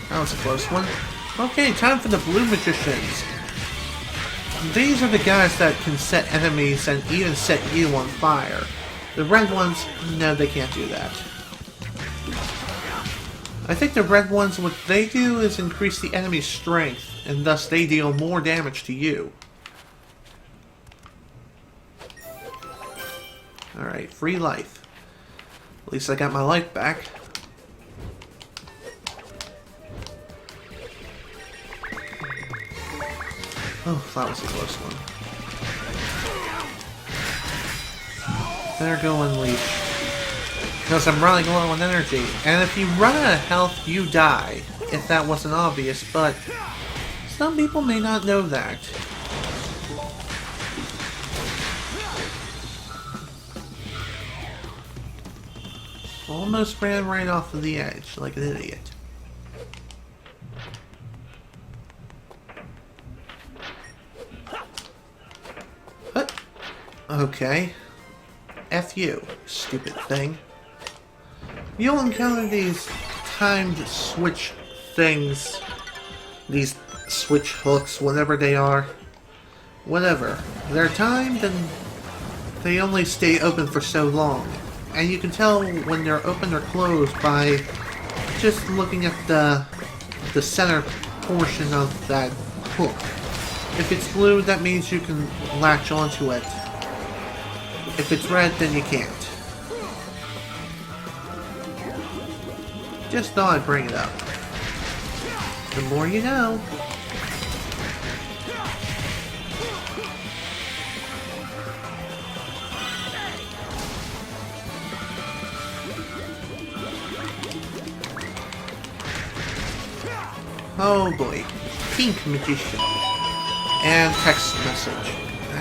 That was a close one. Okay, time for the blue magicians. These are the guys that can set enemies and even set you on fire. The red ones, no, they can't do that. I think the red ones, what they do is increase the enemy's strength, and thus they deal more damage to you. Alright, free life. At least I got my life back. Oh, that was a close one. There go Unleash. Because I'm running low on energy. And if you run out of health, you die. If that wasn't obvious, but some people may not know that. Almost ran right off of the edge, like an idiot. Okay. F you, stupid thing. You'll encounter these timed switch things. These switch hooks, whatever they are. Whatever. They're timed and they only stay open for so long. And you can tell when they're open or closed by just looking at the center portion of that hook. If it's blue, that means you can latch onto it. If it's red, then you can't. Just thought I'd bring it up. The more you know. Oh boy. Pink magician. And text message.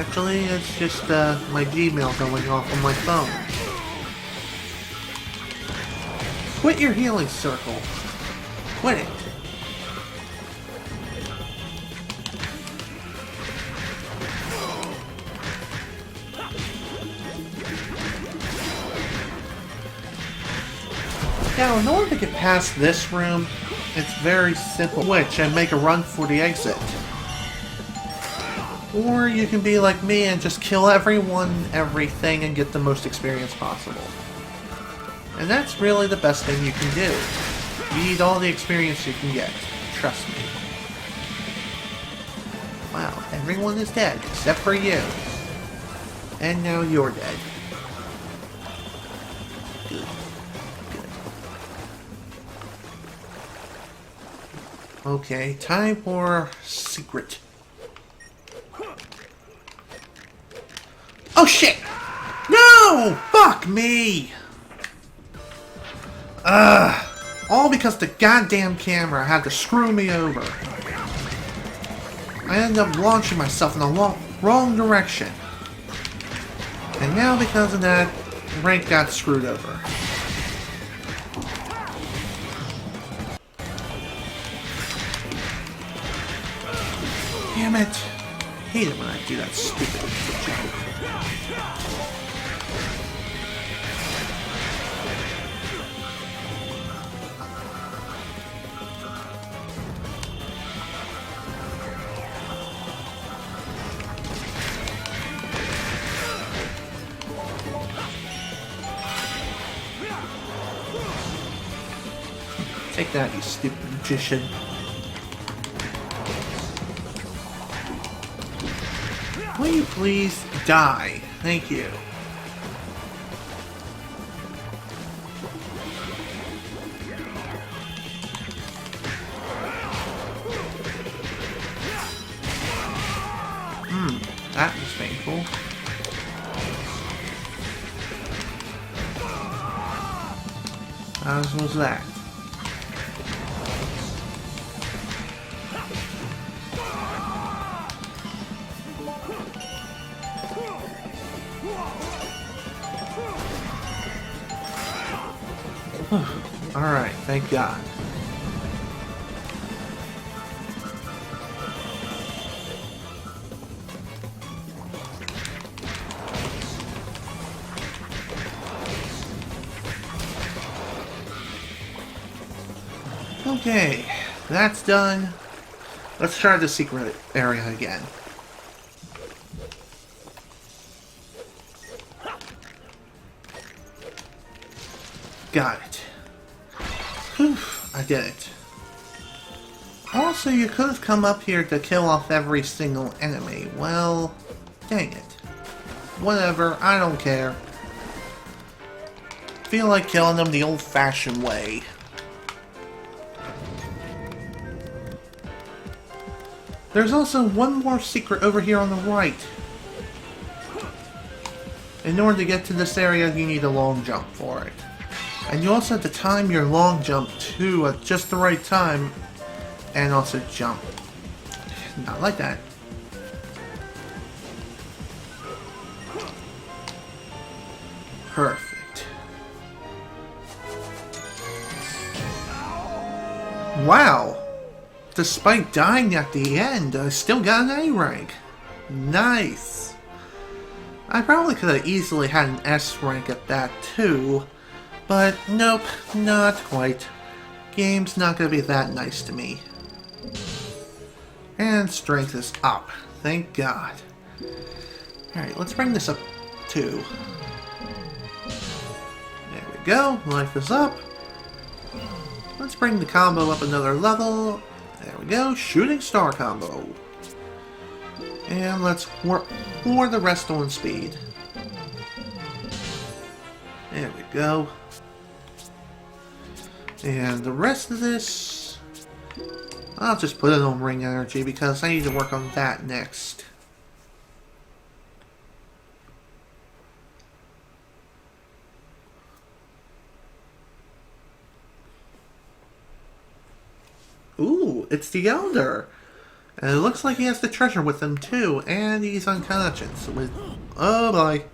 Actually, it's just my Gmail going off on my phone. Quit your healing circle. Quit it. Now, in order to get past this room, it's very simple. Switch and make a run for the exit. Or you can be like me and just kill everyone, everything, and get the most experience possible. And that's really the best thing you can do. You need all the experience you can get. Trust me. Wow, everyone is dead, except for you. And now you're dead. Good. Okay, time for secret. Oh shit! No! Fuck me! All because the goddamn camera had to screw me over. I ended up launching myself in the wrong direction. And now because of that, rank got screwed over. Damn it. I hate it when I do that stupid joke. Take that, you stupid magician. Will you please die? Thank you. That was painful. As was that. Alright, thank God. Okay, that's done. Let's try the secret area again. Got it. Whew, I did it. Also, you could have come up here to kill off every single enemy. Well, dang it. Whatever, I don't care. Feel like killing them the old-fashioned way. There's also one more secret over here on the right. In order to get to this area, you need a long jump for it. And you also have to time your long jump too at just the right time. And also jump. Not like that. Perfect. Wow! Despite dying at the end, I still got an A rank. Nice! I probably could have easily had an S rank at that too. But nope, not quite. Game's not gonna be that nice to me. And strength is up. Thank God. Alright, let's bring this up too. There we go. Life is up. Let's bring the combo up another level. There we go. Shooting star combo. And let's work for the rest on speed. There we go. And the rest of this, I'll just put it on ring energy because I need to work on that next. Ooh, it's the Elder. And it looks like he has the treasure with him too, and he's unconscious. Oh boy.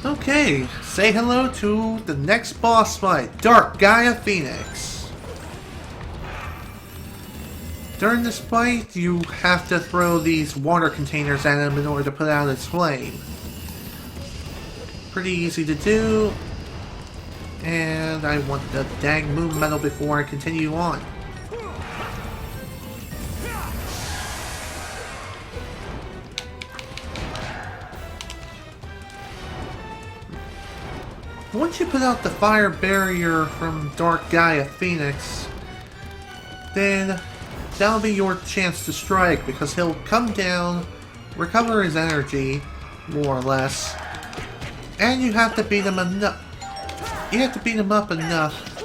Okay, say hello to the next boss fight, Dark Gaia Phoenix. During this fight, you have to throw these water containers at him in order to put out his flame. Pretty easy to do. And I want the dang moon medal before I continue on. Once you put out the fire barrier from Dark Gaia Phoenix, then that'll be your chance to strike, because he'll come down, recover his energy, more or less, and you have to beat him enough. You have to beat him up enough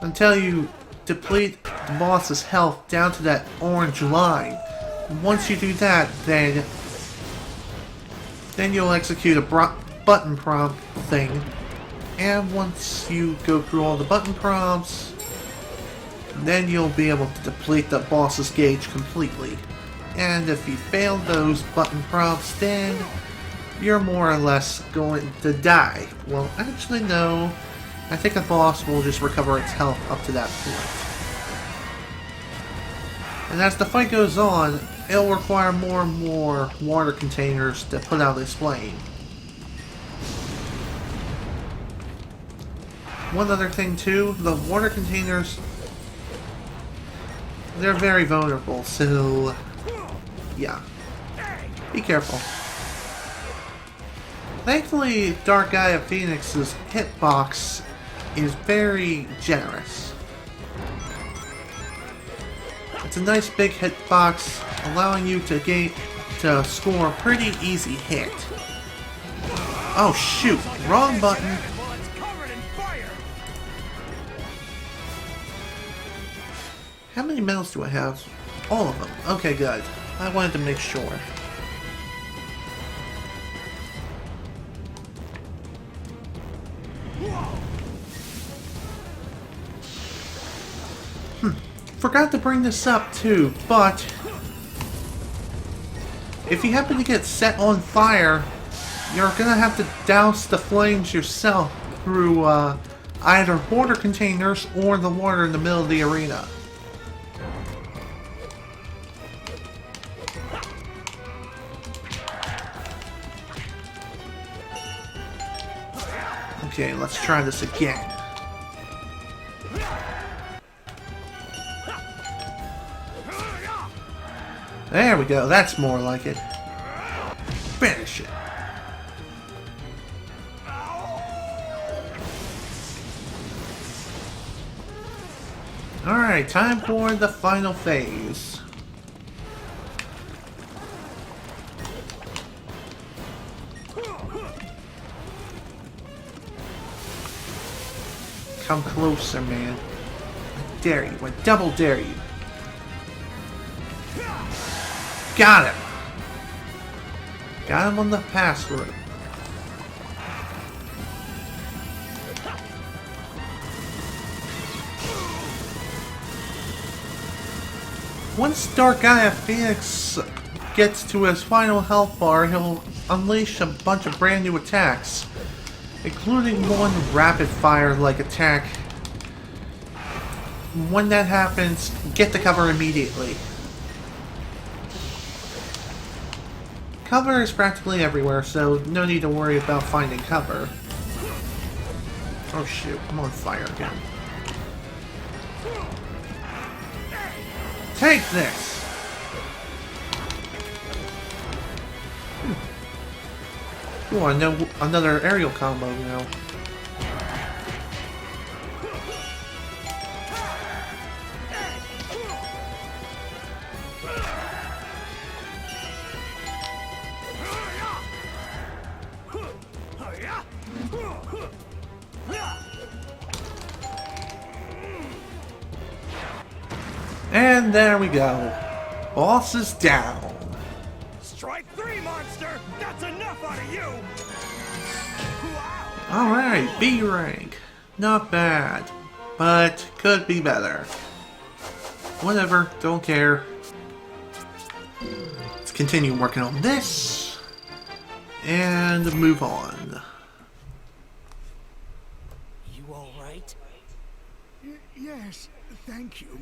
until you deplete the boss's health down to that orange line. Once you do that, then you'll execute a button prompt thing. And once you go through all the button prompts, then you'll be able to deplete the boss's gauge completely. And if you fail those button prompts, then you're more or less going to die. Well, actually no. I think the boss will just recover its health up to that point. And as the fight goes on, it'll require more and more water containers to put out its flame. One other thing too, the water containers, they're very vulnerable, so yeah, be careful. Thankfully, Dark Gaia Phoenix's hitbox is very generous. It's a nice big hitbox, allowing you to score a pretty easy hit. Oh shoot, wrong button. How many medals do I have? All of them. Okay, good. I wanted to make sure. Forgot to bring this up too, but if you happen to get set on fire, you're gonna have to douse the flames yourself through either water containers or the water in the middle of the arena. Okay, let's try this again. There we go, that's more like it. Finish it. Alright, time for the final phase. Come closer, man. I dare you. I double dare you. Got him. Got him on the password. Once Dark Gaia Phoenix gets to his final health bar, he'll unleash a bunch of brand new attacks, including one rapid fire like attack. When that happens, get the cover immediately. Cover is practically everywhere, so no need to worry about finding cover. Oh shoot, I'm on fire again. Take this! Ooh, I know another aerial combo now. And there we go. Boss is down. Strike 3, monster! That's enough out of you! Wow! Alright, B rank. Not bad. But could be better. Whatever, don't care. Let's continue working on this. And move on. You all right? Yes, thank you.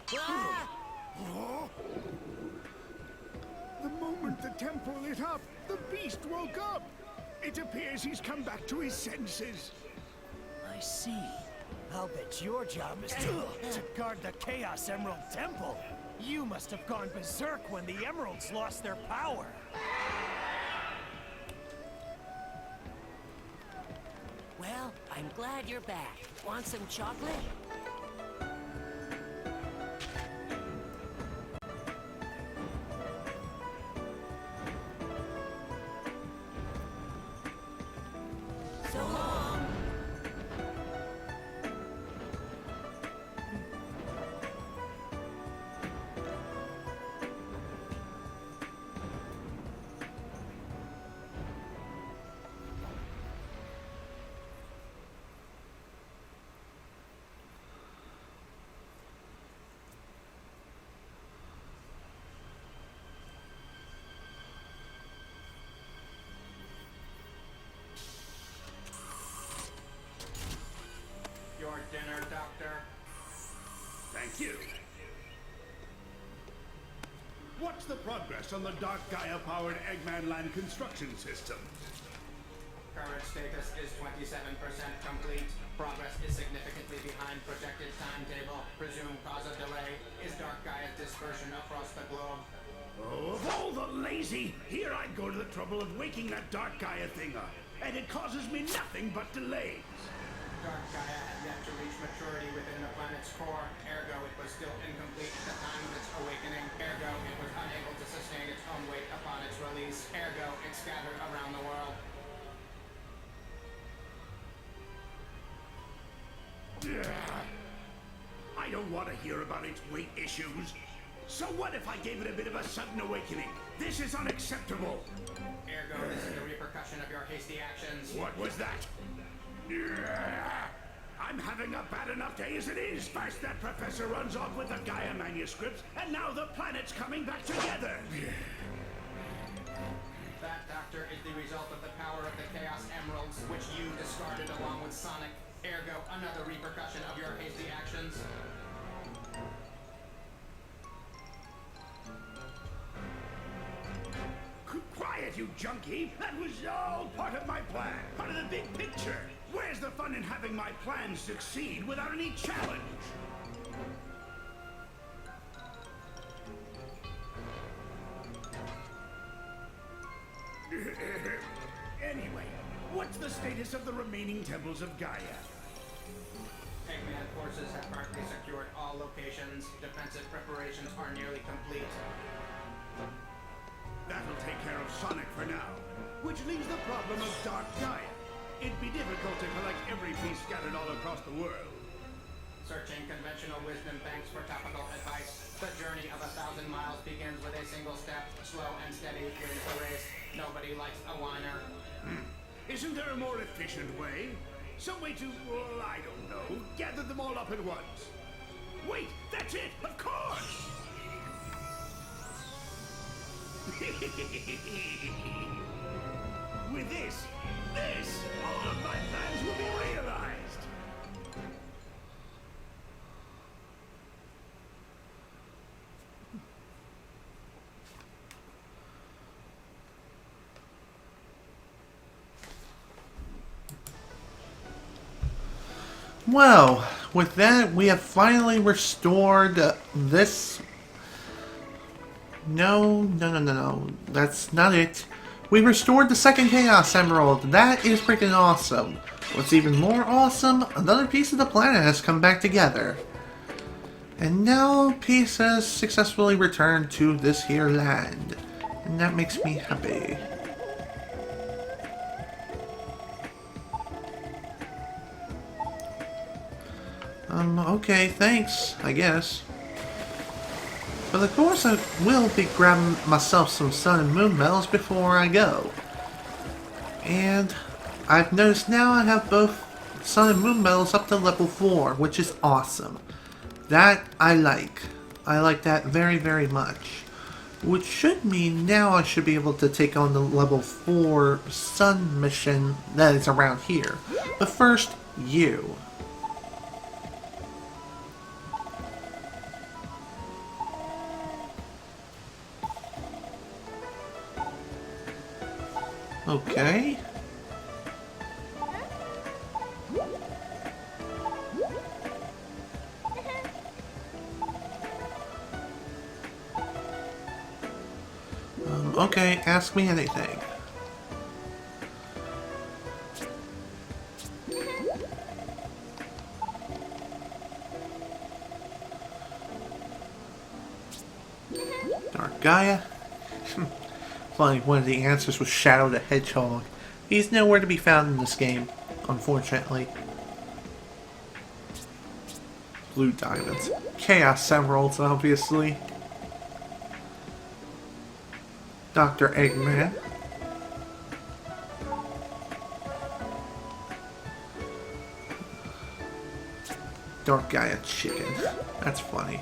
Huh? The moment the temple lit up, the beast woke up. It appears he's come back to his senses. I see. I'll bet your job is to guard the Chaos Emerald Temple. You must have gone berserk when the emeralds lost their power. Well, I'm glad you're back. Want some chocolate? So long. Your dinner, Doctor. Thank you. What's the progress on the Dark Gaia-powered Eggman Land construction system? Current status is 27% complete. Progress is significantly behind projected timetable. Presumed cause of delay is Dark Gaia's dispersion across the globe. Oh, of all the lazy, here I go to the trouble of waking that Dark Gaia thing up, and it causes me nothing but delays. Dark Gaia had yet to reach maturity within the planet's core, ergo it was still incomplete at the time of its awakening, ergo it was unable to sustain its own weight upon its release, ergo it scattered around the world. I don't want to hear about its weight issues. So what if I gave it a bit of a sudden awakening? This is unacceptable. Ergo this is the repercussion of your hasty actions. What was that? I'm having a bad enough day as it is. First that professor runs off with the Gaia manuscripts, and now the planet's coming back together. That, Doctor, is the result of the power of the Chaos Emeralds, which you discarded along with Sonic. Ergo, another repercussion of your hasty actions. Quiet, you junkie! That was all part of my plan. Part of the big picture. Where's the fun in having my plans succeed without any challenge? Anyway, what's the status of the remaining temples of Gaia? Eggman forces have partly secured all locations. Defensive preparations are nearly complete. That'll take care of Sonic for now, which leaves the problem of Dark Gaia. It'd be difficult to collect every piece scattered all across the world. Searching conventional wisdom banks for topical advice. The journey of 1,000 miles begins with a single step. Slow and steady wins the race. Nobody likes a whiner. Isn't there a more efficient way? Some way to, well, I don't know, gather them all up at once. Wait, that's it, of course! With this, all of my plans will be realized. Well, with that, we have finally restored this. No. That's not it. We restored the second Chaos Emerald. That is freaking awesome. What's even more awesome, another piece of the planet has come back together. And now peace has successfully returned to this here land. And that makes me happy. Okay, thanks, I guess. But of course I will be grabbing myself some Sun and Moon medals before I go. And I've noticed now I have both Sun and Moon medals up to level 4, which is awesome. That I like. I like that very, very much. Which should mean now I should be able to take on the level 4 Sun mission that is around here. But first, you. Okay. Okay, ask me anything. Dark Gaia? Funny, one of the answers was Shadow the Hedgehog. He's nowhere to be found in this game, unfortunately. Blue Diamonds. Chaos Emeralds, obviously. Dr. Eggman. Dark Gaia Chicken. That's funny.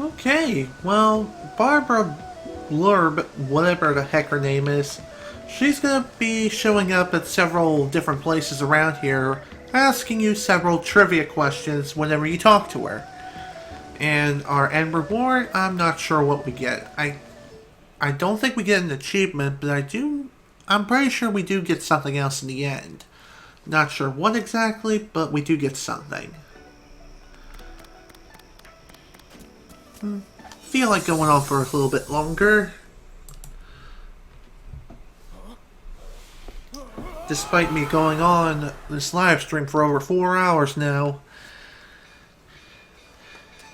Okay, well, Barbara Blurb, whatever the heck her name is, she's gonna be showing up at several different places around here, asking you several trivia questions whenever you talk to her. And our end reward, I'm not sure what we get. I don't think we get an achievement, but I'm pretty sure we do get something else in the end. Not sure what exactly, but we do get something. Feel like going on for a little bit longer. Despite me going on this live stream for over 4 hours now,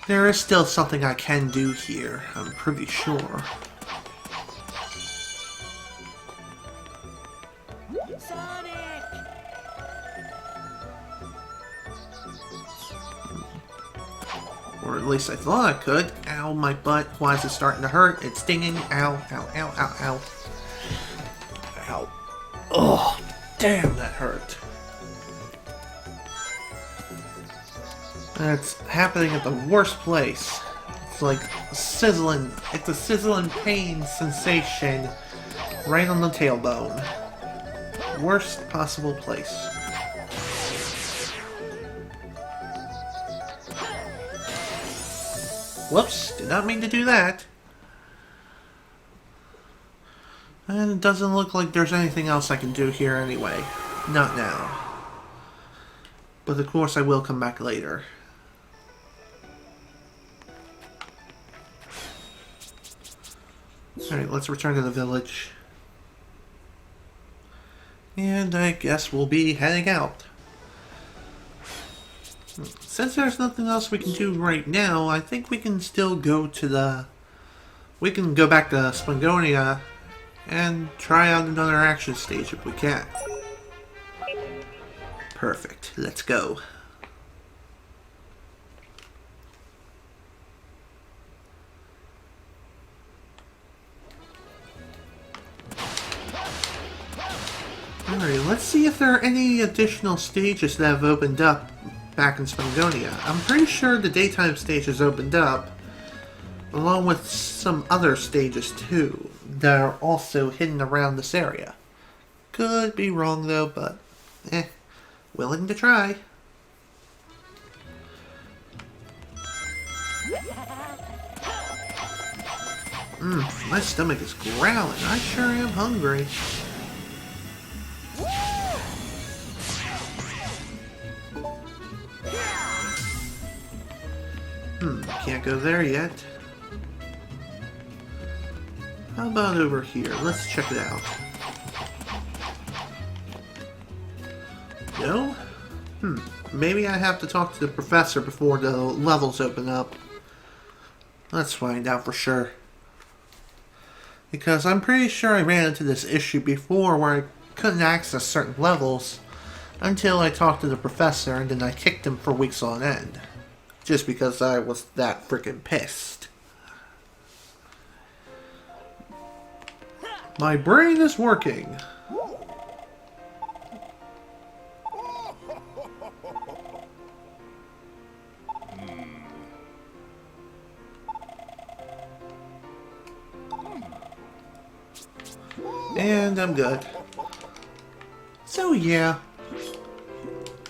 there is still something I can do here, I'm pretty sure. Sonic! Or at least I thought I could. Ow, my butt. Why is it starting to hurt? It's stinging. Ow, ow, ow, ow, ow. Ow. Ugh. Damn, that hurt. That's happening at the worst place. It's like sizzling. It's a sizzling pain sensation right on the tailbone. Worst possible place. Whoops, did not mean to do that. And it doesn't look like there's anything else I can do here anyway. Not now. But of course I will come back later. Alright, let's return to the village. And I guess we'll be heading out. Since there's nothing else we can do right now, I think we can still go to the... We can go back to Spangonia and try out another action stage if we can. Perfect. Let's go. Alright, let's see if there are any additional stages that have opened up back in Spangonia. I'm pretty sure the daytime stage has opened up, along with some other stages too, that are also hidden around this area. Could be wrong though, but willing to try. My stomach is growling. I sure am hungry. Can't go there yet. How about over here? Let's check it out. No? Maybe I have to talk to the professor before the levels open up. Let's find out for sure. Because I'm pretty sure I ran into this issue before where I couldn't access certain levels until I talked to the professor, and then I kicked him for weeks on end. Just because I was that freaking pissed. My brain is working. And I'm good. So yeah.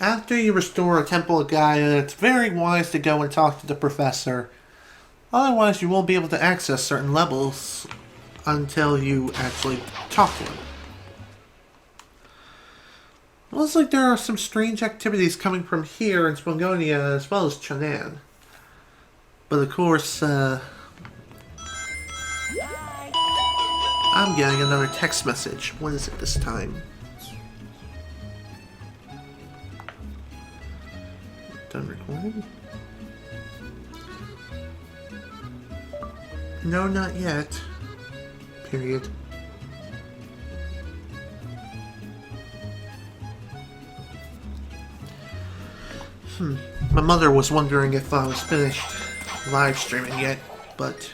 After you restore a Temple of Gaia, it's very wise to go and talk to the professor. Otherwise, you won't be able to access certain levels until you actually talk to him. Looks like there are some strange activities coming from here in Spangonia as well as Chanan. But of course, I'm getting another text message. What is it this time? Done recording? No, not yet. Period. My mother was wondering if I was finished live streaming yet, but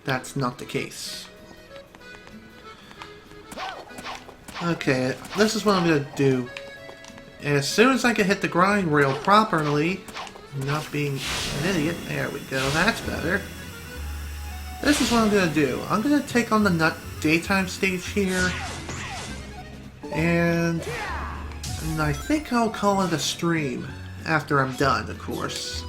that's not the case. Okay, this is what I'm gonna do. As soon as I can hit the grind rail properly, not being an idiot, there we go, that's better. This is what I'm gonna do. I'm gonna take on the daytime stage here, and I think I'll call it a stream after I'm done, of course.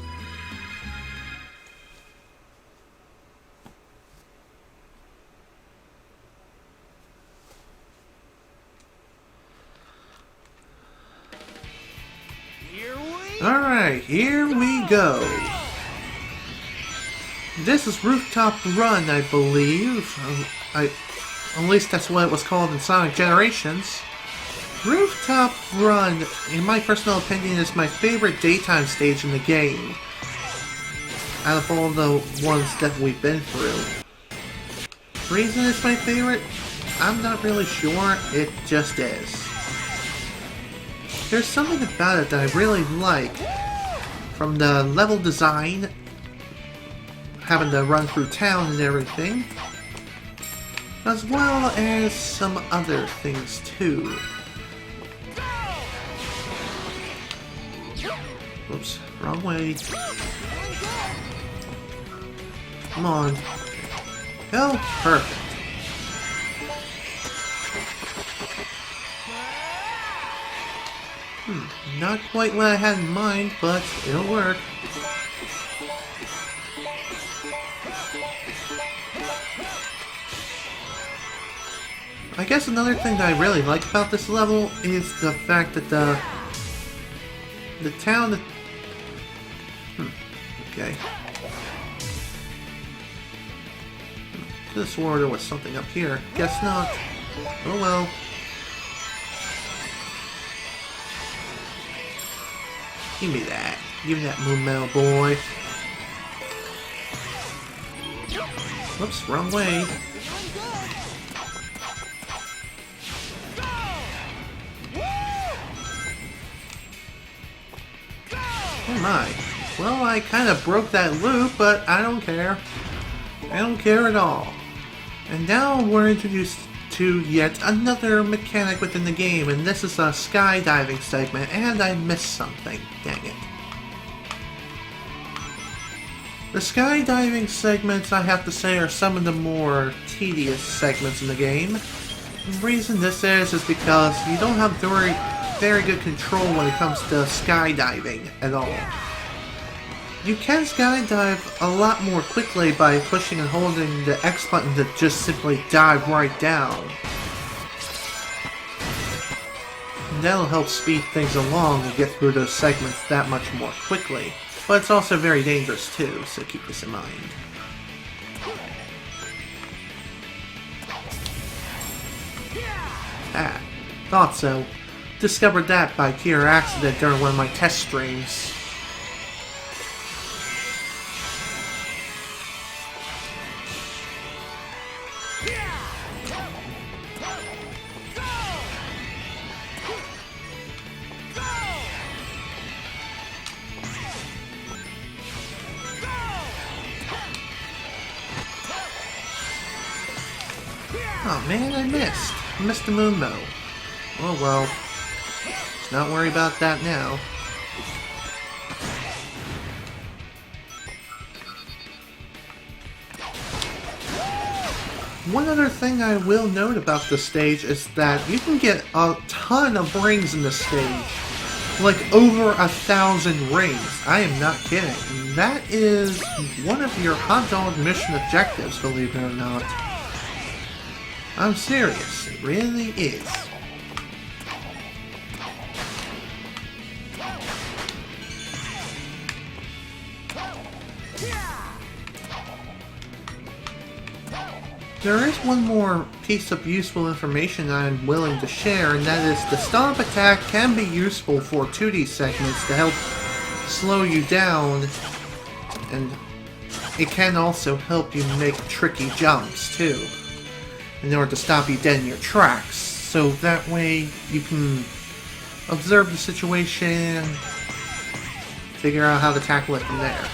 Alright, here we go. This is Rooftop Run, I believe. At least that's what it was called in Sonic Generations. Rooftop Run, in my personal opinion, is my favorite daytime stage in the game. Out of all the ones that we've been through. The reason it's my favorite? I'm not really sure, it just is. There's something about it that I really like, from the level design, having to run through town and everything, as well as some other things too. Oops, wrong way. Come on. Oh, perfect. Not quite what I had in mind, but it'll work. I guess another thing that I really like about this level is the fact that the town... Okay. Could have sworn there was something up here. Guess not. Oh well. Give me that. Give me that moon metal, boy. Whoops, wrong way. Oh my. Well, I kind of broke that loop, but I don't care. I don't care at all. And now we're introduced to yet another mechanic within the game, and this is a skydiving segment, and I missed something. Dang it. The skydiving segments, I have to say, are some of the more tedious segments in the game. The reason this is because you don't have very good control when it comes to skydiving at all. You can skydive a lot more quickly by pushing and holding the X button to just simply dive right down. And that'll help speed things along and get through those segments that much more quickly. But it's also very dangerous too, so keep this in mind. Ah, thought so. Discovered that by pure accident during one of my test streams. Oh man, I missed. I missed the moon bow. Oh well. Let's not worry about that now. One other thing I will note about this stage is that you can get a ton of rings in this stage. Like over 1,000 rings. I am not kidding. That is one of your hot dog mission objectives, believe it or not. I'm serious, it really is. There is one more piece of useful information I'm willing to share, and that is the stomp attack can be useful for 2D segments to help slow you down, and it can also help you make tricky jumps too, in order to stop you dead in your tracks. So that way you can observe the situation, figure out how to tackle it from there.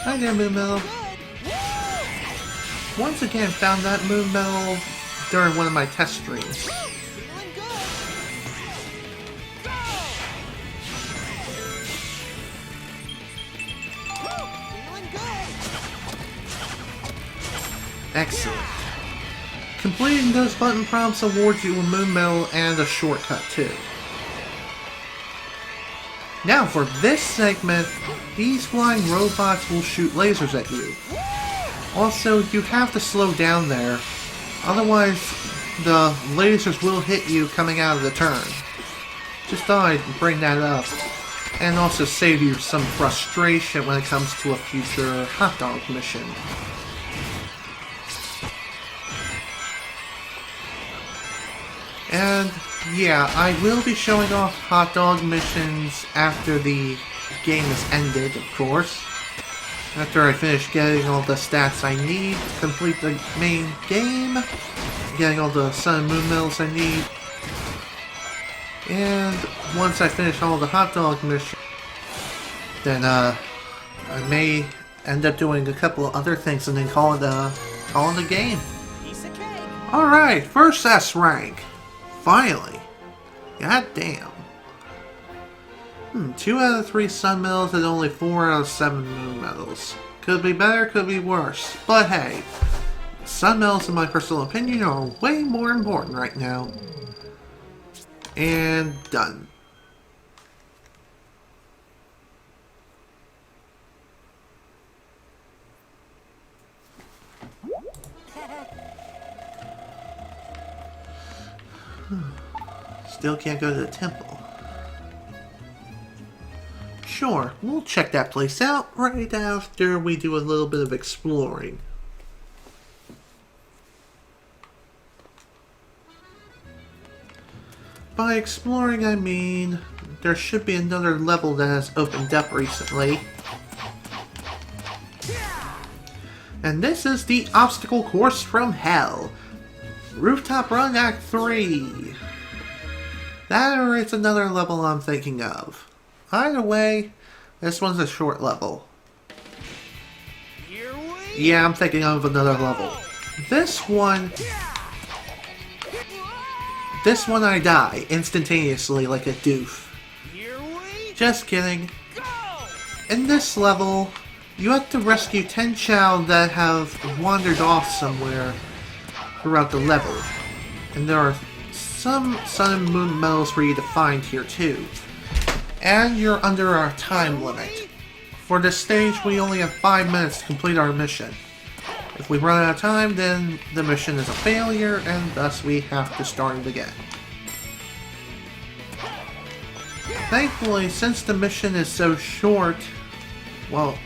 Hi there, Moon Metal. Once again, found that Moon Metal during one of my test streams. Excellent. Completing those button prompts awards you a Moon Medal and a shortcut too. Now for this segment, these flying robots will shoot lasers at you. Also, you have to slow down there, otherwise the lasers will hit you coming out of the turn. Just thought I'd bring that up, and also save you some frustration when it comes to a future hot dog mission. And yeah, I will be showing off hot dog missions after the game is ended, of course. After I finish getting all the stats I need to complete the main game, getting all the sun and moon medals I need, and once I finish all the hot dog missions, then I may end up doing a couple of other things and then call it a game. Alright, first S rank. Finally. God damn. 2 out of 3 sun medals and only 4 out of 7 moon medals. Could be better, could be worse. But hey, sun medals in my personal opinion are way more important right now. And done. Still can't go to the temple. Sure, we'll check that place out right after we do a little bit of exploring. by exploring, I mean there should be another level that has opened up recently. And this is the Obstacle Course from Hell. Rooftop Run Act 3. That or it's another level I'm thinking of. Either way, this one's a short level. Yeah, I'm thinking of another level. This one I die instantaneously like a doof. Just kidding. In this level, you have to rescue 10 Chow that have wandered off somewhere throughout the level. And there are some Sun and Moon medals for you to find here too. And you're under our time limit. For this stage, we only have 5 minutes to complete our mission. If we run out of time, then the mission is a failure, and thus we have to start it again. Thankfully, since the mission is so short, well,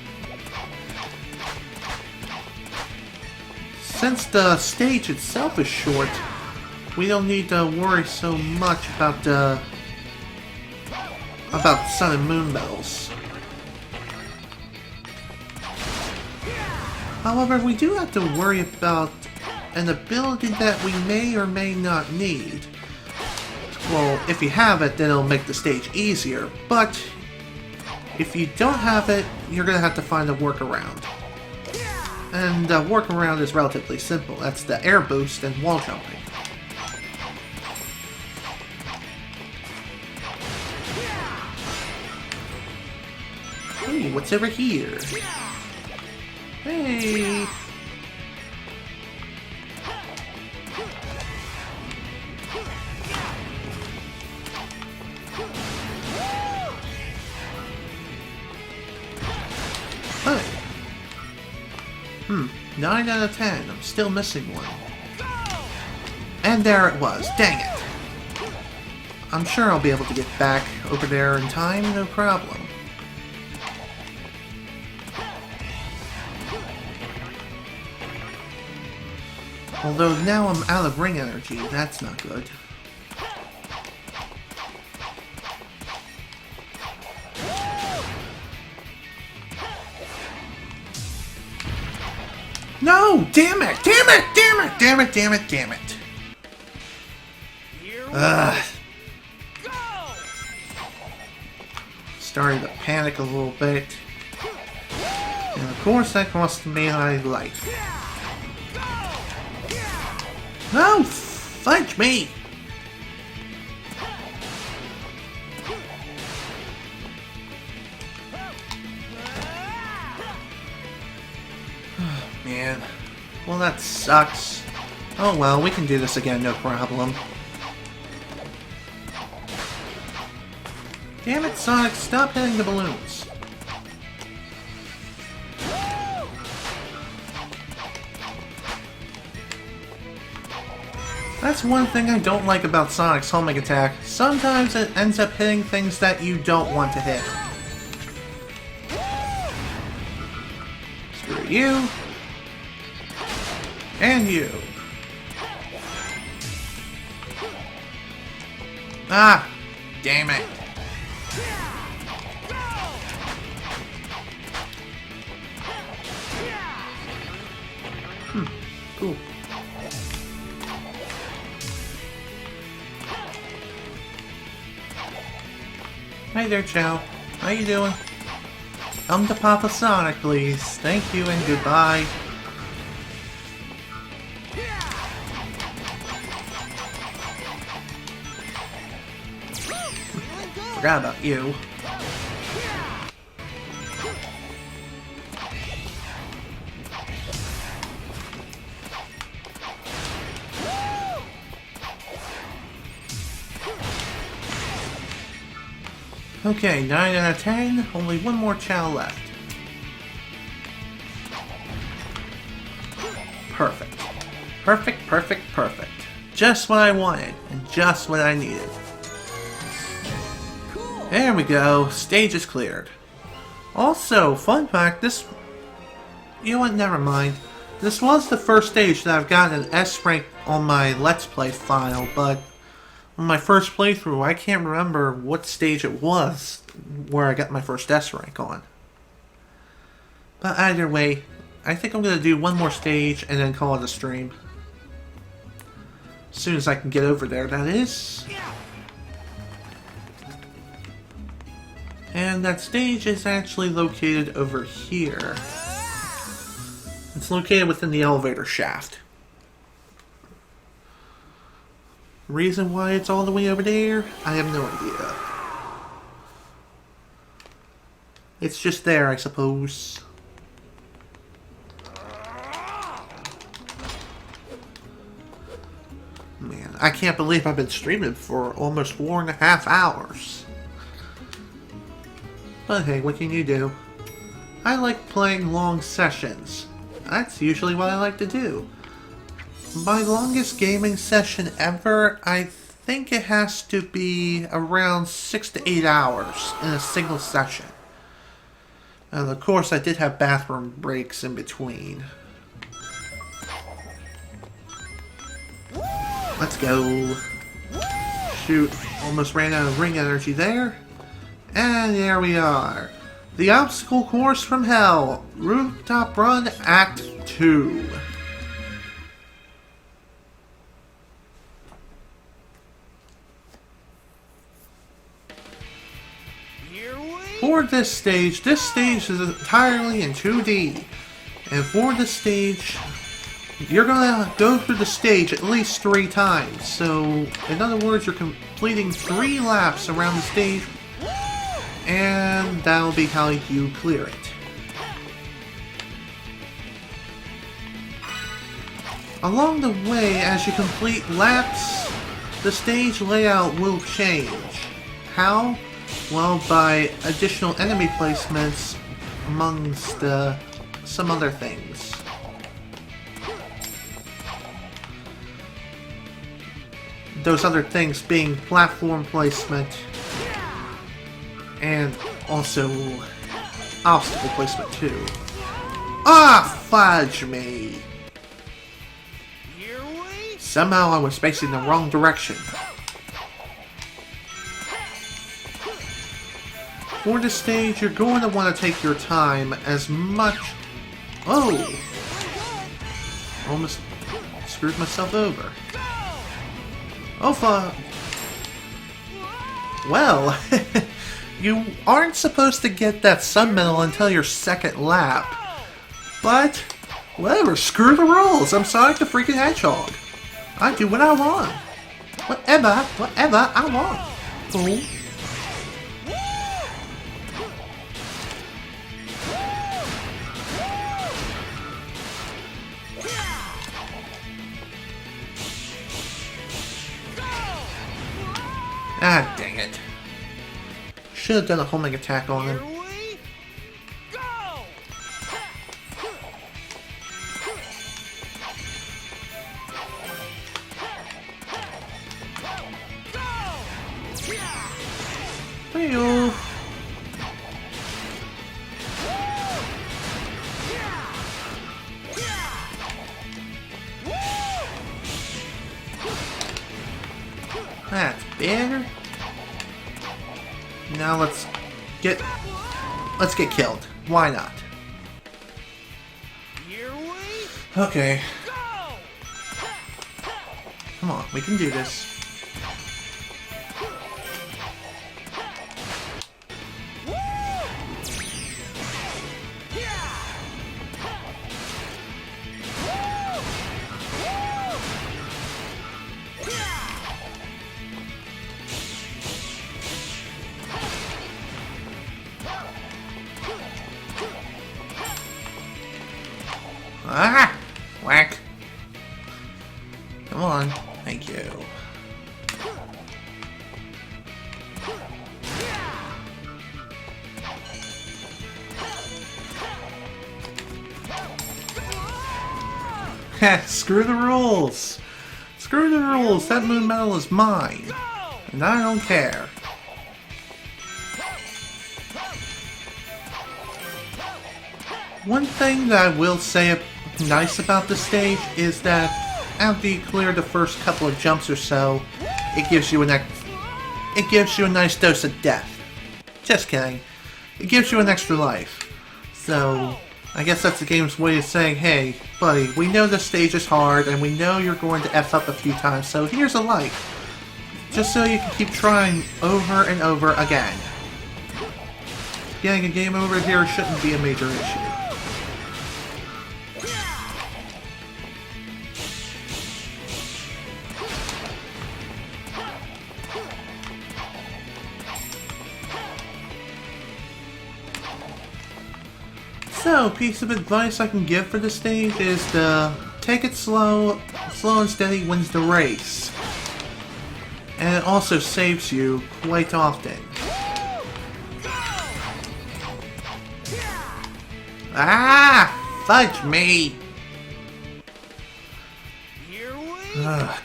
since the stage itself is short, we don't need to worry so much about Sun and Moon medals. However, we do have to worry about an ability that we may or may not need. Well, if you have it, then it'll make the stage easier, but if you don't have it, you're going to have to find a workaround. And the workaround is relatively simple. That's the air boost and wall jumping. Hey, what's over here? Hey! Hey! 9 out of 10. I'm still missing one. And there it was. Dang it! I'm sure I'll be able to get back over there in time, no problem. Although now I'm out of ring energy, that's not good. No! Damn it! Damn it! Damn it! Damn it! Damn it! Damn it! Ugh. Starting to panic a little bit. And of course that cost me my life. No! Fudge me! Man. Well, that sucks. Oh well, we can do this again, no problem. Damn it, Sonic, stop hitting the balloons. That's one thing I don't like about Sonic's homing attack. Sometimes it ends up hitting things that you don't want to hit. Screw you. And you. Ah! Damn it. Cool. Hey there, Chow. How you doing? Come to Papa Sonic, please. Thank you and goodbye. Forgot about you. Okay, 9 out of 10. Only one more Chow left. Perfect. Perfect, perfect, perfect. Just what I wanted, and just what I needed. There we go. Stage is cleared. Also, fun fact, this... You know what, never mind. This was the first stage that I've gotten an S rank on my Let's Play file, but... On my first playthrough, I can't remember what stage it was where I got my first S rank on. But either way, I think I'm going to do one more stage and then call it a stream. As soon as I can get over there, that is. And that stage is actually located over here. It's located within the elevator shaft. Reason why it's all the way over there, I have no idea. It's just there, I suppose. Man, I can't believe I've been streaming for almost 4.5 hours. But hey, what can you do? I like playing long sessions. That's usually what I like to do. My longest gaming session ever, I think it has to be around 6 to 8 hours in a single session. And of course, I did have bathroom breaks in between. Let's go. Shoot, almost ran out of ring energy there. And there we are. The Obstacle Course from Hell, Rooftop Run Act 2. For this stage is entirely in 2D. And for this stage, you're gonna go through the stage at least 3 times. So, in other words, you're completing 3 laps around the stage, and that'll be how you clear it. Along the way, as you complete laps, the stage layout will change. How? Well, by additional enemy placements amongst some other things. Those other things being platform placement and also obstacle placement too. Ah, fudge me! Somehow I was facing the wrong direction. For this stage, you're going to want to take your time as much... Oh! Almost screwed myself over. Oh, fuck. Well, you aren't supposed to get that sun medal until your 2nd lap. But, whatever, screw the rules. I'm Sonic the freaking Hedgehog. I do what I want. Whatever I want. Fool. Ah, dang it. Should have done a homing attack on him. Hey-o. That's better. Now let's get killed. Why not? Okay. Come on, we can do this. Ah! Whack! Come on. Thank you. Heh, screw the rules! Screw the rules! That moon medal is mine! And I don't care. One thing that I will say nice about this stage is that after you clear the first couple of jumps or so, it gives you it gives you a nice dose of death. Just kidding. It gives you an extra life. So, I guess that's the game's way of saying, hey, buddy, we know this stage is hard, and we know you're going to F up a few times, so here's a life. Just so you can keep trying over and over again. Getting a game over here shouldn't be a major issue. So, piece of advice I can give for this stage is to take it slow. Slow and steady wins the race. And it also saves you quite often. Ah! Fudge me!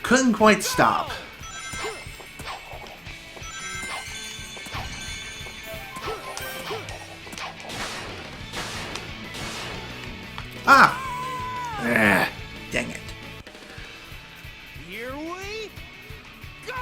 Couldn't quite stop. Ah! Dang it. Here we go!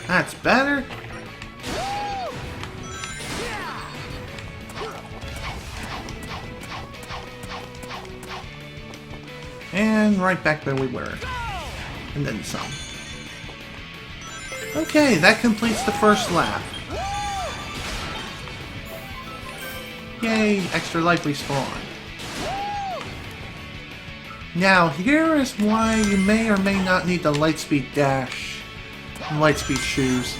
That's better. And right back where we were. And then some. Okay, that completes the first lap. Yay, extra life respawn. Now, here is why you may or may not need the Lightspeed Dash and Lightspeed shoes.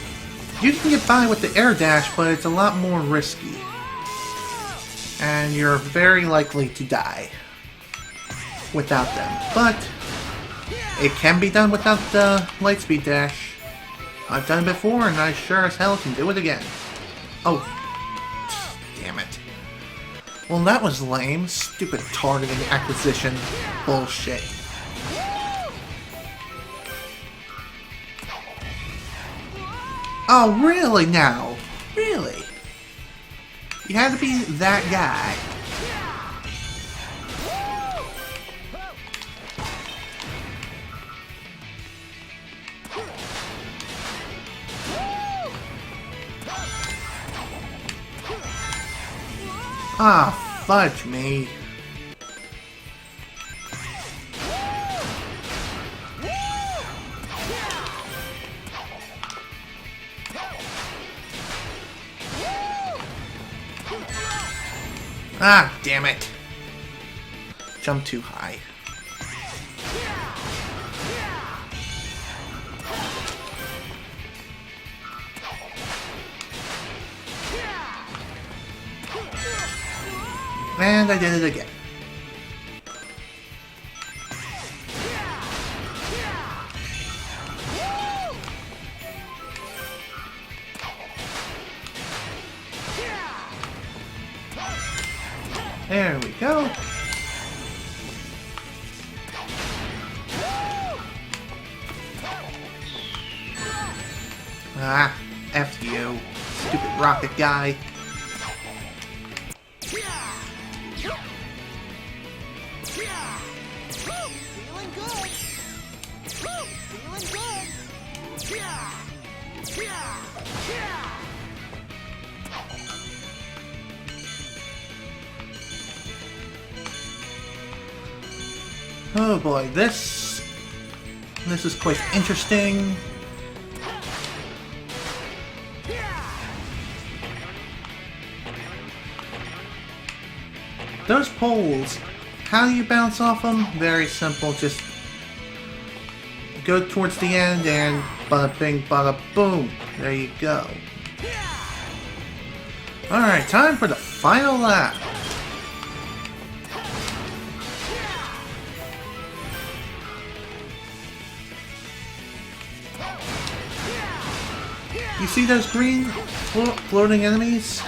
You can get by with the Air Dash, but it's a lot more risky. And you're very likely to die without them. But it can be done without the Lightspeed Dash. I've done it before, and I sure as hell can do it again. Oh, damn it. Well, that was lame. Stupid targeting acquisition bullshit. Oh, really now? Really? You had to be that guy. Ah, fudge me. Ah, damn it. Jump too high. And I did it again. There we go. Ah, F you, stupid rocket guy. Feeling good. Feeling good. Oh boy, this is quite interesting. Those poles, how do you bounce off them? Very simple, just go towards the end and bada bing, bada boom. There you go. Alright, time for the final lap. You see those green floating enemies?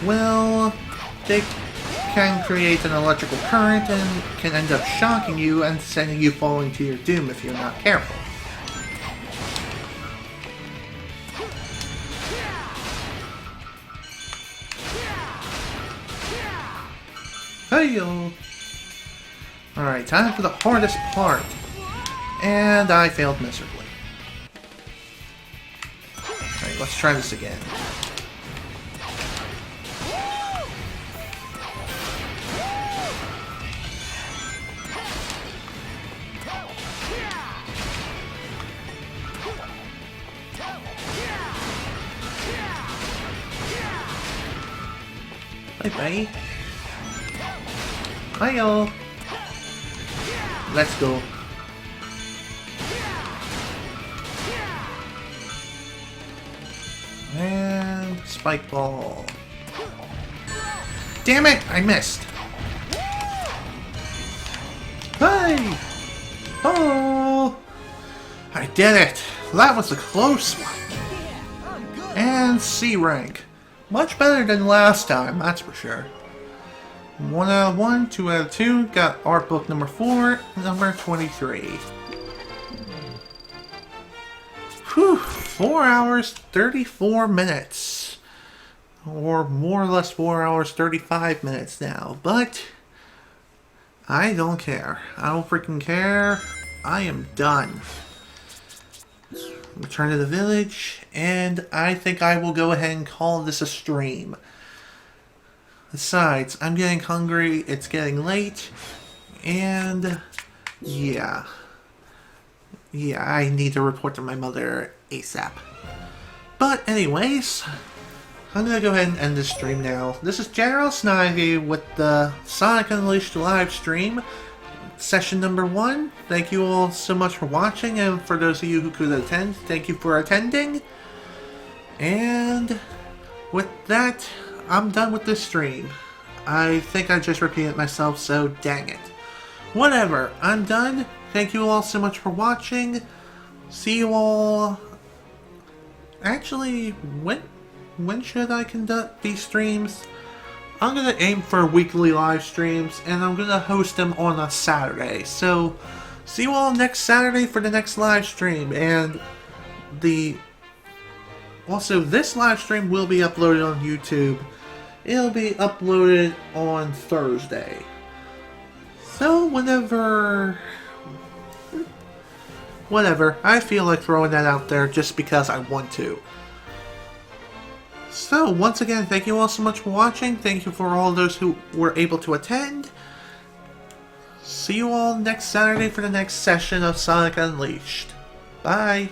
Well, they can create an electrical current and can end up shocking you and sending you falling to your doom if you're not careful. Hey-yo! Alright, time for the hardest part. And I failed miserably. Alright, let's try this again. Bye-bye. Hi-yo! Let's go. And spike ball. Damn it! I missed. Hey! Oh! I did it! That was a close one. And C rank. Much better than last time, that's for sure. 1 out of 1, 2 out of 2, got art book number 4, number 23. Whew, 4 hours, 34 minutes. Or more or less 4 hours, 35 minutes now, but I don't care. I don't freaking care. I am done. Return to the village, and I think I will go ahead and call this a stream. Besides, I'm getting hungry, it's getting late, and yeah. Yeah, I need to report to my mother ASAP. But anyways, I'm gonna go ahead and end this stream now. This is General Snivy with the Sonic Unleashed live stream, session number 1. Thank you all so much for watching, and for those of you who could attend, thank you for attending. And with that, I'm done with this stream. I think I just repeated myself, so dang it. Whatever, I'm done. Thank you all so much for watching. See you all... Actually, when should I conduct these streams? I'm gonna aim for weekly live streams, and I'm gonna host them on a Saturday. So, see you all next Saturday for the next live stream, and also, this live stream will be uploaded on YouTube. It'll be uploaded on Thursday. So, whatever, I feel like throwing that out there just because I want to. So, once again, thank you all so much for watching. Thank you for all those who were able to attend. See you all next Saturday for the next session of Sonic Unleashed. Bye!